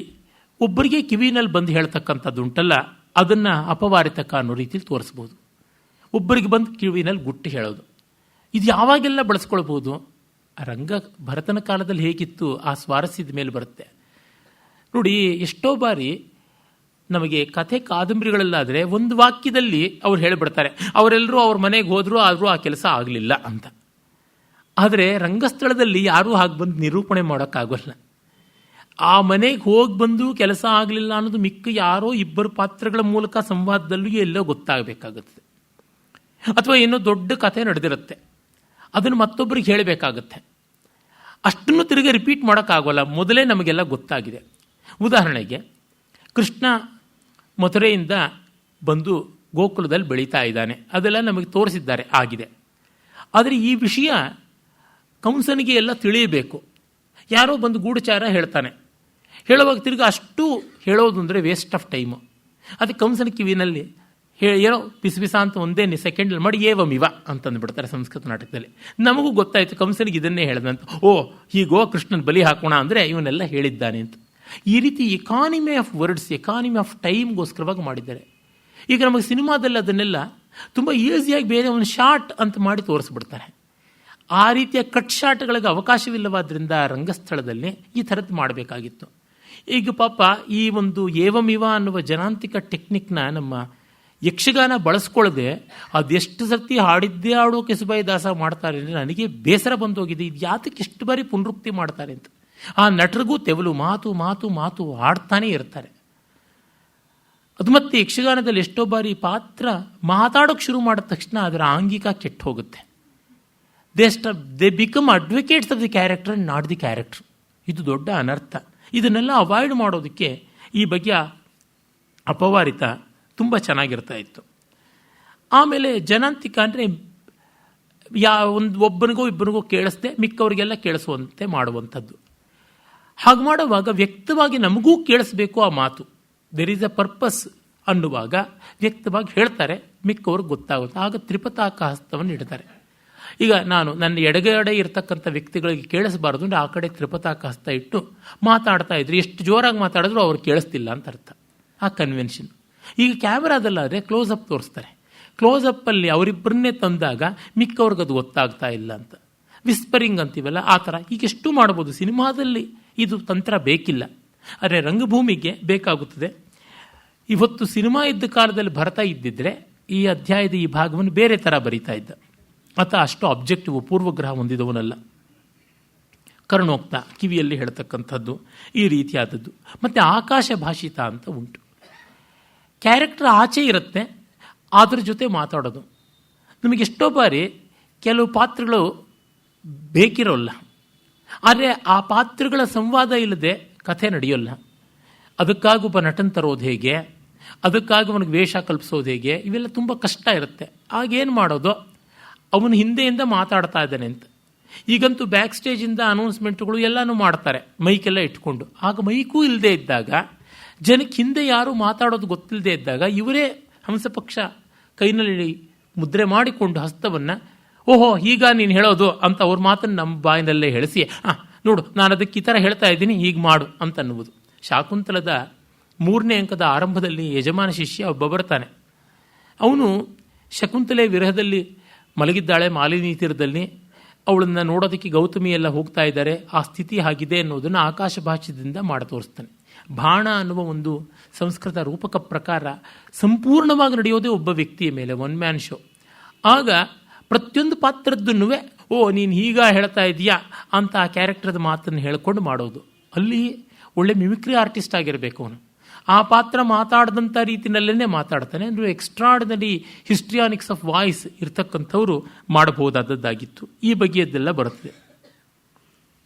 ಒಬ್ಬರಿಗೆ ಕಿವಿನಲ್ಲಿ ಬಂದು ಹೇಳ್ತಕ್ಕಂಥದ್ದು ಉಂಟಲ್ಲ, ಅದನ್ನು ಅಪವಾರಿತಕ ಅನ್ನೋ ರೀತಿಯಲ್ಲಿ ತೋರಿಸ್ಬೋದು. ಒಬ್ಬರಿಗೆ ಬಂದು ಕಿವಿನಲ್ಲಿ ಗುಟ್ಟು ಹೇಳೋದು, ಇದು ಯಾವಾಗೆಲ್ಲ ಬಳಸ್ಕೊಳ್ಬೋದು. ಭರತನ ಕಾಲದಲ್ಲಿ ಹೇಗಿತ್ತು ಆ ಸ್ವಾರಸ್ಯದ ಮೇಲೆ ಬರುತ್ತೆ ನೋಡಿ. ಎಷ್ಟೋ ಬಾರಿ ನಮಗೆ ಕಥೆ ಕಾದಂಬರಿಗಳಲ್ಲಾದರೆ ಒಂದು ವಾಕ್ಯದಲ್ಲಿ ಅವ್ರು ಹೇಳಿಬಿಡ್ತಾರೆ, ಅವರೆಲ್ಲರೂ ಅವ್ರ ಮನೆಗೆ ಹೋದರೂ ಆದರೂ ಆ ಕೆಲಸ ಆಗಲಿಲ್ಲ ಅಂತ. ಆದರೆ ರಂಗಸ್ಥಳದಲ್ಲಿ ಯಾರೂ ಹಾಗೆ ಬಂದು ನಿರೂಪಣೆ ಮಾಡೋಕ್ಕಾಗೋಲ್ಲ. ಆ ಮನೆಗೆ ಹೋಗಿ ಬಂದು ಕೆಲಸ ಆಗಲಿಲ್ಲ ಅನ್ನೋದು ಮಿಕ್ಕ ಯಾರೋ 2 ಪಾತ್ರಗಳ ಮೂಲಕ ಸಂವಾದದಲ್ಲೂ ಎಲ್ಲೋ ಗೊತ್ತಾಗಬೇಕಾಗುತ್ತೆ. ಅಥವಾ ಏನೋ ದೊಡ್ಡ ಕಥೆ ನಡೆದಿರುತ್ತೆ, ಅದನ್ನು ಮತ್ತೊಬ್ಬರಿಗೆ ಹೇಳಬೇಕಾಗತ್ತೆ. ಅಷ್ಟನ್ನು ತಿರುಗಿ ರಿಪೀಟ್ ಮಾಡೋಕ್ಕಾಗೋಲ್ಲ, ಮೊದಲೇ ನಮಗೆಲ್ಲ ಗೊತ್ತಾಗಿದೆ. ಉದಾಹರಣೆಗೆ ಕೃಷ್ಣ ಮಥುರೆಯಿಂದ ಬಂದು ಗೋಕುಲದಲ್ಲಿ ಬೆಳೀತಾ ಇದ್ದಾನೆ, ಅದೆಲ್ಲ ನಮಗೆ ತೋರಿಸಿದ್ದಾರೆ, ಆಗಿದೆ. ಆದರೆ ಈ ವಿಷಯ ಕಂಸನಿಗೆ ಎಲ್ಲ ತಿಳಿಯಬೇಕು. ಯಾರೋ ಬಂದು ಗೂಢಚಾರ ಹೇಳ್ತಾನೆ, ಹೇಳುವಾಗ ತಿರುಗಿ ಅಷ್ಟು ಹೇಳೋದು ಅಂದರೆ ವೇಸ್ಟ್ ಆಫ್ ಟೈಮು. ಅದಕ್ಕೆ ಕಂಸನ ಕಿವಿನಲ್ಲಿ ಏನೋ ಪಿಸ ಅಂತ ಒಂದೇ ಸೆಕೆಂಡಲ್ಲಿ ಮಾಡಿ ಏವಮಿವ ಅಂತಂದುಬಿಡ್ತಾರೆ ಸಂಸ್ಕೃತ ನಾಟಕದಲ್ಲಿ. ನಮಗೂ ಗೊತ್ತಾಯಿತು ಕಂಸನಿಗೆ ಇದನ್ನೇ ಹೇಳ್ದಂತ. ಓ ಹೀಗೋ ಕೃಷ್ಣನ ಬಲಿ ಹಾಕೋಣ ಅಂದರೆ ಇವನ್ನೆಲ್ಲ ಹೇಳಿದ್ದಾನೆ ಅಂತ. ಈ ರೀತಿ economy of words, economy of ಟೈಮ್ಗೋಸ್ಕರವಾಗಿ ಮಾಡಿದ್ದಾರೆ. ಈಗ ನಮಗೆ ಸಿನಿಮಾದಲ್ಲಿ ಅದನ್ನೆಲ್ಲ ತುಂಬ ಈಸಿಯಾಗಿ ಬೇರೆ ಒಂದು ಶಾರ್ಟ್ ಅಂತ ಮಾಡಿ ತೋರಿಸ್ಬಿಡ್ತಾರೆ. ಆ ರೀತಿಯ ಕಟ್ ಶಾಟ್ಗಳಿಗೆ ಅವಕಾಶವಿಲ್ಲವಾದ್ರಿಂದ ರಂಗಸ್ಥಳದಲ್ಲಿ ಈ ಥರದ್ದು ಮಾಡಬೇಕಾಗಿತ್ತು. ಈಗ ಪಾಪ ಈ ಒಂದು ಏವಮಿವ ಅನ್ನುವ ಜನಾಂತಿಕ ಟೆಕ್ನಿಕ್ನ ನಮ್ಮ ಯಕ್ಷಗಾನ ಬಳಸ್ಕೊಳ್ಳದೆ ಅದೆಷ್ಟು ಸರ್ತಿ ಹಾಡಿದ್ದೇ ಆಡೋ ಕೆಸುಬಾಯಿ ದಾಸ ಮಾಡ್ತಾರೆ ಅಂದರೆ ನನಗೆ ಬೇಸರ ಬಂದೋಗಿದೆ. ಇದು ಯಾತಕ್ಕೆ ಎಷ್ಟು ಬಾರಿ ಪುನರುಕ್ತಿ ಮಾಡ್ತಾರೆ ಅಂತ. ಆ ನಟರಿಗೂ ತೆವಲು, ಮಾತು ಮಾತು ಮಾತು ಆಡ್ತಾನೆ ಇರ್ತಾರೆ. ಅದು ಮತ್ತೆ ಯಕ್ಷಗಾನದಲ್ಲಿ ಎಷ್ಟೋ ಬಾರಿ ಪಾತ್ರ ಮಾತಾಡೋಕ್ಕೆ ಶುರು ಮಾಡಿದ ತಕ್ಷಣ ಅದರ ಆಂಗಿಕ ಕೆಟ್ಟು ಹೋಗುತ್ತೆ. They become advocates of the character and not the character. ಇದು ದೊಡ್ಡ ಅನರ್ಥ. ಇದನ್ನೆಲ್ಲ ಅವಾಯ್ಡ್ ಮಾಡೋದಕ್ಕೆ ಈ ಬಗೆಯ ಅಪವಾರಿತ ತುಂಬ ಚೆನ್ನಾಗಿರ್ತಾ ಇತ್ತು. ಆಮೇಲೆ ಜನಾಂತಿಕ ಅಂದರೆ ಒಬ್ಬನಿಗೋ ಇಬ್ಬರಿಗೋ ಕೇಳಿಸ್ದೆ ಮಿಕ್ಕವರಿಗೆಲ್ಲ ಕೇಳಿಸುವಂತೆ ಮಾಡುವಂಥದ್ದು. ಹಾಗೆ ಮಾಡುವಾಗ ವ್ಯಕ್ತವಾಗಿ ನಮಗೂ ಕೇಳಿಸ್ಬೇಕು ಆ ಮಾತು. ದೆರ್ ಈಸ್ ಅ ಪರ್ಪಸ್ ಅನ್ನುವಾಗ ವ್ಯಕ್ತವಾಗಿ ಹೇಳ್ತಾರೆ, ಮಿಕ್ಕವ್ರಿಗೆ ಗೊತ್ತಾಗುತ್ತೆ. ಆಗ ತ್ರಿಪತಾಕ ಹಸ್ತವನ್ನು ಇಡ್ತಾರೆ. ಈಗ ನಾನು ನನ್ನ ಎಡಗಡೆ ಇರತಕ್ಕಂಥ ವ್ಯಕ್ತಿಗಳಿಗೆ ಕೇಳಿಸಬಾರ್ದು ಅಂದರೆ ಆ ಕಡೆ ತ್ರಿಪತಾಕ ಹಸ್ತ ಇಟ್ಟು ಮಾತಾಡ್ತಾ ಇದ್ರು. ಎಷ್ಟು ಜೋರಾಗಿ ಮಾತಾಡಿದ್ರು ಅವ್ರು ಕೇಳಿಸ್ತಿಲ್ಲ ಅಂತ ಅರ್ಥ. ಆ ಕನ್ವೆನ್ಷನ್. ಈಗ ಕ್ಯಾಮ್ರಾದಲ್ಲಾದರೆ ಕ್ಲೋಸಪ್ ತೋರಿಸ್ತಾರೆ. ಕ್ಲೋಸಪ್ಪಲ್ಲಿ ಅವರಿಬ್ಬರನ್ನೇ ತಂದಾಗ ಮಿಕ್ಕವ್ರಿಗೆ ಅದು ಗೊತ್ತಾಗ್ತಾ ಇಲ್ಲ ಅಂತ. ವಿಸ್ಪರಿಂಗ್ ಅಂತೀವಲ್ಲ ಆ ಥರ ಈಗ ಎಷ್ಟು ಮಾಡ್ಬೋದು. ಸಿನಿಮಾದಲ್ಲಿ ಇದು ತಂತ್ರ ಬೇಕಿಲ್ಲ, ಆದರೆ ರಂಗಭೂಮಿಗೆ ಬೇಕಾಗುತ್ತದೆ. ಇವತ್ತು ಸಿನಿಮಾ ಇದ್ದ ಕಾಲದಲ್ಲಿ ಭರತ ಇದ್ದಿದ್ರೆ ಈ ಅಧ್ಯಾಯದ ಈ ಭಾಗವನ್ನು ಬೇರೆ ಥರ ಬರೀತಾ ಇದ್ದ. ಆತ ಅಷ್ಟು ಅಬ್ಜೆಕ್ಟಿವ್ ಪೂರ್ವಗ್ರಹ ಹೊಂದಿದವನಲ್ಲ. ಕರ್ಣೋಕ್ತ ಕಿವಿಯಲ್ಲಿ ಹೇಳ್ತಕ್ಕಂಥದ್ದು ಈ ರೀತಿಯಾದದ್ದು. ಮತ್ತು ಆಕಾಶ ಭಾಷಿತ ಅಂತ ಉಂಟು. ಕ್ಯಾರೆಕ್ಟರ್ ಆಚೆ ಇರುತ್ತೆ, ಅದ್ರ ಜೊತೆ ಮಾತಾಡೋದು. ನಮಗೆಷ್ಟೋ ಬಾರಿ ಕೆಲವು ಪಾತ್ರಗಳು ಬೇಕಿರೋಲ್ಲ, ಆದರೆ ಆ ಪಾತ್ರಗಳ ಸಂವಾದ ಇಲ್ಲದೆ ಕಥೆ ನಡೆಯೋಲ್ಲ. ಅದಕ್ಕಾಗಿ ಒಬ್ಬ ನಟನ್ ತರೋದು ಹೇಗೆ, ಅದಕ್ಕಾಗಿ ಅವನಿಗೆ ವೇಷ ಕಲ್ಪಿಸೋದು ಹೇಗೆ, ಇವೆಲ್ಲ ತುಂಬ ಕಷ್ಟ ಇರುತ್ತೆ. ಆಗೇನು ಮಾಡೋದು, ಅವನು ಹಿಂದೆಯಿಂದ ಮಾತಾಡ್ತಾ ಇದ್ದಾನೆ ಅಂತ. ಈಗಂತೂ ಬ್ಯಾಕ್ ಸ್ಟೇಜಿಂದ ಅನೌನ್ಸ್ಮೆಂಟ್ಗಳು ಎಲ್ಲನೂ ಮಾಡ್ತಾರೆ ಮೈಕೆಲ್ಲ ಇಟ್ಕೊಂಡು. ಆಗ ಮೈಕೂ ಇಲ್ಲದೆ ಇದ್ದಾಗ, ಜನಕ್ಕೆ ಹಿಂದೆ ಯಾರು ಮಾತಾಡೋದು ಗೊತ್ತಿಲ್ಲದೆ ಇದ್ದಾಗ ಇವರೇ ಹಂಸಪಕ್ಷ ಕೈನಲ್ಲಿ ಮುದ್ರೆ ಮಾಡಿಕೊಂಡು ಹಸ್ತವನ್ನು ಓಹೋ ಈಗ ನೀನು ಹೇಳೋದು ಅಂತ ಅವ್ರ ಮಾತನ್ನು ನಮ್ಮ ಬಾಯಿನಲ್ಲೇ ಹೇಳಿಸಿ ನೋಡು ನಾನು ಅದಕ್ಕೆ ಈ ಥರ ಹೇಳ್ತಾ ಇದ್ದೀನಿ ಹೀಗೆ ಮಾಡು ಅಂತ ಅನ್ನುವುದು. ಶಾಕುಂತಲದ 3ನೇ ಅಂಕದ ಆರಂಭದಲ್ಲಿ ಯಜಮಾನ ಶಿಷ್ಯ ಒಬ್ಬ ಬರ್ತಾನೆ. ಅವನು ಶಕುಂತಲೆ ವಿರಹದಲ್ಲಿ ಮಲಗಿದ್ದಾಳೆ ಮಾಲಿನಿ ತೀರದಲ್ಲಿ. ಅವಳನ್ನು ನೋಡೋದಕ್ಕೆ ಗೌತಮಿ ಎಲ್ಲ ಹೋಗ್ತಾ ಇದ್ದಾರೆ. ಆ ಸ್ಥಿತಿ ಆಗಿದೆ ಅನ್ನೋದನ್ನು ಆಕಾಶ ಭಾಷ್ಯದಿಂದ ಮಾಡಿ ತೋರಿಸ್ತಾನೆ. ಬಾಣ ಅನ್ನುವ ಒಂದು ಸಂಸ್ಕೃತ ರೂಪಕ ಪ್ರಕಾರ ಸಂಪೂರ್ಣವಾಗಿ ನಡೆಯೋದೇ ಒಬ್ಬ ವ್ಯಕ್ತಿಯ ಮೇಲೆ, ಒನ್ ಮ್ಯಾನ್ ಶೋ. ಆಗ ಪ್ರತಿಯೊಂದು ಪಾತ್ರದ್ದನ್ನೂ ಓ ನೀನು ಹೀಗ ಹೇಳ್ತಾ ಇದೆಯಾ ಅಂತ ಆ ಕ್ಯಾರೆಕ್ಟರ್ದ ಮಾತನ್ನು ಹೇಳ್ಕೊಂಡು ಮಾಡೋದು. ಅಲ್ಲಿ ಒಳ್ಳೆ ಮಿಮಿಕ್ರಿ ಆರ್ಟಿಸ್ಟ್ ಆಗಿರಬೇಕು ಅವನು. ಆ ಪಾತ್ರ ಮಾತಾಡಿದಂಥ ರೀತಿಯಲ್ಲೇ ಮಾತಾಡ್ತಾನೆ. ಅಂದರೆ ಎಕ್ಸ್ಟ್ರಾರ್ಡಿನರಿ ಹಿಸ್ಟ್ರಿಯಾನಿಕ್ಸ್ ಆಫ್ ವಾಯ್ಸ್ ಇರ್ತಕ್ಕಂಥವ್ರು ಮಾಡಬಹುದಾದದ್ದಾಗಿತ್ತು. ಈ ಬಗೆಯದ್ದೆಲ್ಲ ಬರುತ್ತದೆ.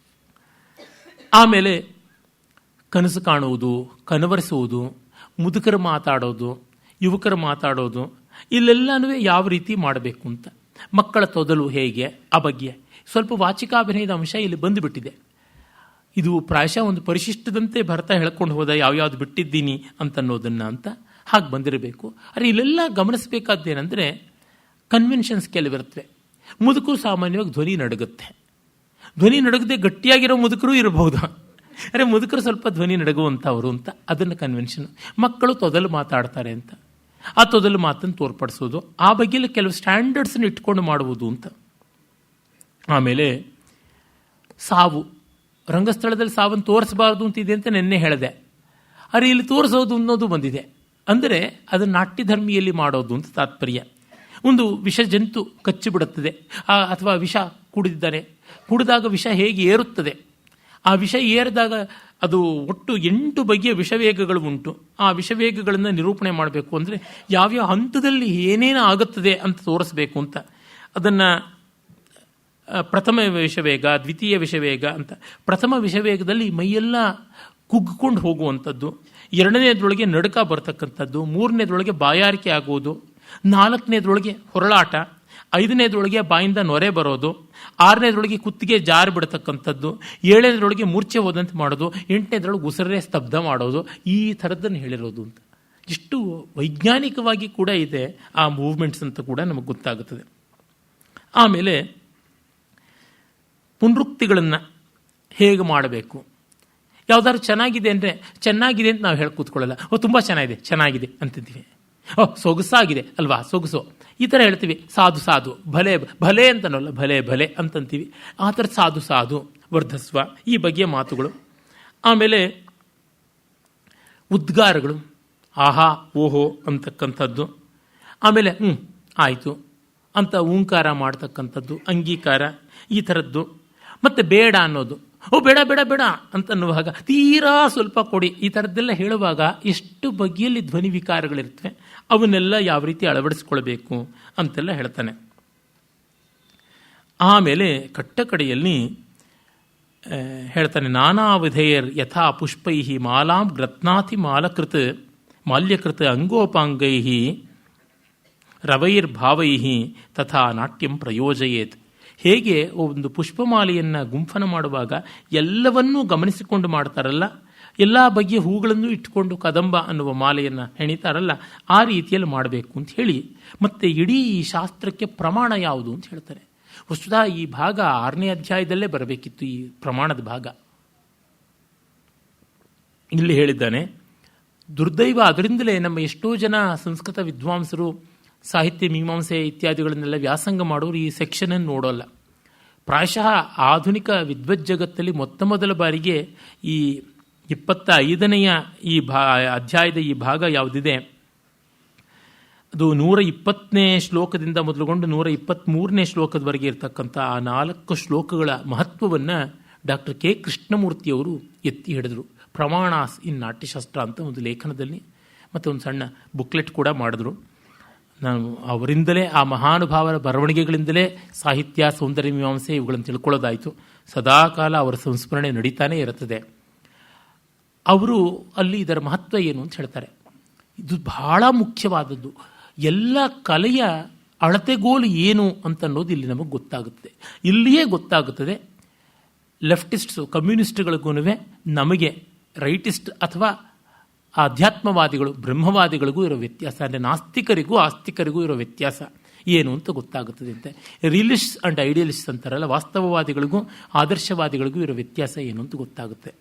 ಆಮೇಲೆ ಕನಸು ಕಾಣುವುದು, ಕನವರಿಸುವುದು, ಮುದುಕರು ಮಾತಾಡೋದು, ಯುವಕರು ಮಾತಾಡೋದು, ಇಲ್ಲೆಲ್ಲನೂ ಯಾವ ರೀತಿ ಮಾಡಬೇಕು ಅಂತ. ಮಕ್ಕಳ ತೊದಲು ಹೇಗೆ, ಆ ಬಗ್ಗೆ ಸ್ವಲ್ಪ ವಾಚಿಕಾಭಿನಯದ ಅಂಶ ಇಲ್ಲಿ ಬಂದುಬಿಟ್ಟಿದೆ. ಇದು ಪ್ರಾಯಶಃ ಒಂದು ಪರಿಶಿಷ್ಟದಂತೆ ಭರತ ಹೇಳ್ಕೊಂಡು ಹೋದ ಯಾವ್ಯಾವ್ದು ಬಿಟ್ಟಿದ್ದೀನಿ ಅಂತನ್ನೋದನ್ನು ಅಂತ ಹಾಗೆ ಬಂದಿರಬೇಕು. ಆದರೆ ಇಲ್ಲೆಲ್ಲ ಗಮನಿಸಬೇಕಾದ್ದೇನೆಂದರೆ ಕನ್ವೆನ್ಷನ್ಸ್ ಕೆಲವಿರುತ್ತವೆ. ಮುದುಕರು ಸಾಮಾನ್ಯವಾಗಿ ಧ್ವನಿ ನಡುಗುತ್ತೆ. ಧ್ವನಿ ನಡುಗದೆ ಗಟ್ಟಿಯಾಗಿರೋ ಮುದುಕರು ಇರಬಹುದು, ಅರೆ ಮುದುಕರು ಸ್ವಲ್ಪ ಧ್ವನಿ ನಡುಗುವಂಥವ್ರು ಅಂತ ಅದನ್ನು ಕನ್ವೆನ್ಷನ್. ಮಕ್ಕಳು ತೊದಲು ಮಾತಾಡ್ತಾರೆ ಅಂತ ಆ ತೊದಲು ಮಾತನ್ನು ತೋರ್ಪಡಿಸೋದು, ಆ ಬಗ್ಗೆಯಲ್ಲಿ ಕೆಲವು ಸ್ಟ್ಯಾಂಡರ್ಡ್ಸನ್ನು ಇಟ್ಕೊಂಡು ಮಾಡುವುದು ಅಂತ. ಆಮೇಲೆ ಸಾವು, ರಂಗಸ್ಥಳದಲ್ಲಿ ಸಾವನ್ನು ತೋರಿಸಬಾರ್ದು ಅಂತಿದೆ ಅಂತ ನೆನ್ನೆ ಹೇಳಿದೆ. ಆದರೆ ಇಲ್ಲಿ ತೋರಿಸೋದು ಅನ್ನೋದು ಬಂದಿದೆ. ಅಂದರೆ ಅದು ನಾಟ್ಯಧರ್ಮಿಯಲ್ಲಿ ಮಾಡೋದು ಅಂತ ತಾತ್ಪರ್ಯ. ಒಂದು ವಿಷ ಜಂತು ಕಚ್ಚಿಬಿಡುತ್ತದೆ ಅಥವಾ ವಿಷ ಕುಡಿದಿದ್ದಾನೆ, ಕುಡಿದಾಗ ವಿಷ ಹೇಗೆ ಏರುತ್ತದೆ, ಆ ವಿಷ ಏರಿದಾಗ ಅದು ಒಟ್ಟು 8 ಬಗೆಯ ವಿಷವೇಗಗಳು ಉಂಟು. ಆ ವಿಷವೇಗಗಳನ್ನು ನಿರೂಪಣೆ ಮಾಡಬೇಕು ಅಂದರೆ ಯಾವ್ಯಾವ ಹಂತದಲ್ಲಿ ಏನೇನು ಆಗುತ್ತದೆ ಅಂತ ತೋರಿಸ್ಬೇಕು ಅಂತ. ಅದನ್ನು ಪ್ರಥಮ ವಿಷವೇಗ, ದ್ವಿತೀಯ ವಿಷವೇಗ ಅಂತ. ಪ್ರಥಮ ವಿಷವೇಗದಲ್ಲಿ ಮೈಯೆಲ್ಲ ಕುಗ್ಗಿಕೊಂಡು ಹೋಗುವಂಥದ್ದು, 2ನೇದ್ರೊಳಗೆ ನಡುಕ ಬರ್ತಕ್ಕಂಥದ್ದು, 3ನೇದ್ರೊಳಗೆ ಬಾಯಾರಿಕೆ ಆಗುವುದು, 4ನೇದ್ರೊಳಗೆ ಹೊರಳಾಟ, 5ನೇದ್ರೊಳಗೆ ಬಾಯಿಂದ ನೊರೆ ಬರೋದು, 6ನೇದ್ರೊಳಗೆ ಕುತ್ತಿಗೆ ಜಾರಿ ಬಿಡತಕ್ಕಂಥದ್ದು, 7ನೇದ್ರೊಳಗೆ ಮೂರ್ಛೆ ಹೋದಂತೆ ಮಾಡೋದು, 8ನೇದ್ರೊಳಗೆ ಉಸಿರೇ ಸ್ತಬ್ಧ ಮಾಡೋದು. ಈ ಥರದ್ದನ್ನು ಹೇಳಿರೋದು ಅಂತ. ಇಷ್ಟು ವೈಜ್ಞಾನಿಕವಾಗಿ ಕೂಡ ಇದೆ ಆ ಮೂವ್ಮೆಂಟ್ಸ್ ಅಂತ ಕೂಡ ನಮಗೆ ಗೊತ್ತಾಗುತ್ತದೆ. ಆಮೇಲೆ ಪುನರುಕ್ತಿಗಳನ್ನು ಹೇಗೆ ಮಾಡಬೇಕು. ಯಾವುದಾದ್ರು ಚೆನ್ನಾಗಿದೆ ಅಂದರೆ ಚೆನ್ನಾಗಿದೆ ಅಂತ ನಾವು ಹೇಳಿ ಕೂತ್ಕೊಳ್ಳಲ್ಲ. ತುಂಬ ಚೆನ್ನಾಗಿದೆ ಚೆನ್ನಾಗಿದೆ ಅಂತಿದ್ದೀವಿ. ಸೊಗಸಾಗಿದೆ ಅಲ್ವಾ, ಸೊಗಸು ಈ ಥರ ಹೇಳ್ತೀವಿ. ಸಾಧು ಸಾಧು, ಭಲೆ ಭಲೆ ಅಂತನಲ್ಲ, ಭಲೆ ಭಲೆ ಅಂತಂತೀವಿ. ಆ ಥರ ಸಾಧು ಸಾಧು, ವರ್ಧಸ್ವ, ಈ ಬಗೆಯ ಮಾತುಗಳು. ಆಮೇಲೆ ಉದ್ಗಾರಗಳು, ಆಹಾ ಓಹೋ ಅಂತಕ್ಕಂಥದ್ದು. ಆಮೇಲೆ ಆಯಿತು ಅಂತ ಓಂಕಾರ ಮಾಡ್ತಕ್ಕಂಥದ್ದು, ಅಂಗೀಕಾರ, ಈ ಥರದ್ದು. ಮತ್ತು ಬೇಡ ಅನ್ನೋದು, ಬೇಡ ಬೇಡ ಬೇಡ ಅಂತನ್ನುವಾಗ ತೀರಾ ಸ್ವಲ್ಪ ಕೊಡಿ, ಈ ಥರದ್ದೆಲ್ಲ ಹೇಳುವಾಗ ಎಷ್ಟು ಬಗೆಯಲ್ಲಿ ಧ್ವನಿ ವಿಕಾರಗಳಿರ್ತವೆ, ಅವನ್ನೆಲ್ಲ ಯಾವ ರೀತಿ ಅಳವಡಿಸ್ಕೊಳ್ಬೇಕು ಅಂತೆಲ್ಲ ಹೇಳ್ತಾನೆ. ಆಮೇಲೆ ಕಟ್ಟಕಡೆಯಲ್ಲಿ ಹೇಳ್ತಾನೆ, ನಾನಾ ವಿಧೇಯರ್ ಯಥಾ ಪುಷ್ಪೈ ಮಾಲಾಂ ಗ್ರತ್ನಾತಿ ಮಾಲ್ಯಕೃತ್ ಅಂಗೋಪಾಂಗೈ ರವೈರ್ಭಾವೈ ತಥಾ ನಾಟ್ಯಂ ಪ್ರಯೋಜಯೇತ್. ಹೇಗೆ ಒಂದು ಪುಷ್ಪಮಾಲೆಯನ್ನು ಗುಂಫನ ಮಾಡುವಾಗ ಎಲ್ಲವನ್ನೂ ಗಮನಿಸಿಕೊಂಡು ಮಾಡ್ತಾರಲ್ಲ, ಎಲ್ಲ ಬಗೆಯ ಹೂಗಳನ್ನು ಇಟ್ಕೊಂಡು ಕದಂಬ ಅನ್ನುವ ಮಾಲೆಯನ್ನು ಹೆಣಿತಾರಲ್ಲ, ಆ ರೀತಿಯಲ್ಲಿ ಮಾಡಬೇಕು ಅಂತ ಹೇಳಿ, ಮತ್ತೆ ಇಡೀ ಈ ಶಾಸ್ತ್ರಕ್ಕೆ ಪ್ರಮಾಣ ಯಾವುದು ಅಂತ ಹೇಳ್ತಾರೆ. ವಸ್ತುತಃ ಈ ಭಾಗ 6ನೇ ಅಧ್ಯಾಯದಲ್ಲೇ ಬರಬೇಕಿತ್ತು, ಈ ಪ್ರಮಾಣದ ಭಾಗ. ಇಲ್ಲಿ ಹೇಳಿದ್ದಾನೆ. ದುರ್ದೈವ, ಅದರಿಂದಲೇ ನಮ್ಮ ಎಷ್ಟೋ ಜನ ಸಂಸ್ಕೃತ ವಿದ್ವಾಂಸರು, ಸಾಹಿತ್ಯ ಮೀಮಾಂಸೆ ಇತ್ಯಾದಿಗಳನ್ನೆಲ್ಲ ವ್ಯಾಸಂಗ ಮಾಡೋರು ಈ ಸೆಕ್ಷನನ್ನು ನೋಡೋಲ್ಲ. ಪ್ರಾಯಶಃ ಆಧುನಿಕ ವಿದ್ವತ್ ಜಗತ್ತಲ್ಲಿ ಮೊದಲ ಬಾರಿಗೆ ಈ 25ನೆಯ ಈ ಅಧ್ಯಾಯದ ಈ ಭಾಗ ಯಾವುದಿದೆ, ಅದು 120ನೇ ಶ್ಲೋಕದಿಂದ ಮೊದಲುಗೊಂಡು 123ನೇ ಶ್ಲೋಕದವರೆಗೆ ಇರತಕ್ಕಂಥ ಆ 4 ಶ್ಲೋಕಗಳ ಮಹತ್ವವನ್ನು ಡಾಕ್ಟರ್ ಕೆ ಕೃಷ್ಣಮೂರ್ತಿಯವರು ಎತ್ತಿ ಹಿಡಿದರು. ಪ್ರಮಾಣಾಸ್ ಇನ್ ನಾಟ್ಯಶಾಸ್ತ್ರ ಅಂತ ಒಂದು ಲೇಖನದಲ್ಲಿ, ಮತ್ತು ಒಂದು ಸಣ್ಣ ಬುಕ್ಲೆಟ್ ಕೂಡ ಮಾಡಿದ್ರು. ನಾನು ಅವರಿಂದಲೇ, ಆ ಮಹಾನುಭಾವರ ಬರವಣಿಗೆಗಳಿಂದಲೇ ಸಾಹಿತ್ಯ, ಸೌಂದರ್ಯ ಮೀಮಾಂಸೆ ಇವುಗಳನ್ನು ತಿಳ್ಕೊಳ್ಳೋದಾಯಿತು. ಸದಾಕಾಲ ಅವರ ಸಂಸ್ಮರಣೆ ನಡೀತಾನೇ ಇರುತ್ತದೆ. ಅವರು ಅಲ್ಲಿ ಇದರ ಮಹತ್ವ ಏನು ಅಂತ ಹೇಳ್ತಾರೆ. ಇದು ಬಹಳ ಮುಖ್ಯವಾದದ್ದು. ಎಲ್ಲ ಕಲೆಯ ಅಳತೆಗೋಲು ಏನು ಅಂತನ್ನೋದು ಇಲ್ಲಿ ನಮಗೆ ಗೊತ್ತಾಗುತ್ತದೆ. ಇಲ್ಲಿಯೇ ಗೊತ್ತಾಗುತ್ತದೆ ಲೆಫ್ಟಿಸ್ಟ್ಸು, ಕಮ್ಯುನಿಸ್ಟ್ಗಳಿಗೂ ನಮಗೆ ರೈಟಿಸ್ಟ್ ಅಥವಾ ಆಧ್ಯಾತ್ಮವಾದಿಗಳು, ಬ್ರಹ್ಮವಾದಿಗಳಿಗೂ ಇರೋ ವ್ಯತ್ಯಾಸ, ಅಂದರೆ ನಾಸ್ತಿಕರಿಗೂ ಆಸ್ತಿಕರಿಗೂ ಇರೋ ವ್ಯತ್ಯಾಸ ಏನು ಅಂತ ಗೊತ್ತಾಗುತ್ತದೆ ಅಂತ. ರಿಯಲಿಸ್ಟ್ಸ್ ಆ್ಯಂಡ್ ಐಡಿಯಲಿಸ್ಟ್ಸ್ ಅಂತಾರಲ್ಲ, ವಾಸ್ತವವಾದಿಗಳಿಗೂ ಆದರ್ಶವಾದಿಗಳಿಗೂ ಇರೋ ವ್ಯತ್ಯಾಸ ಏನು ಅಂತ ಗೊತ್ತಾಗುತ್ತೆ.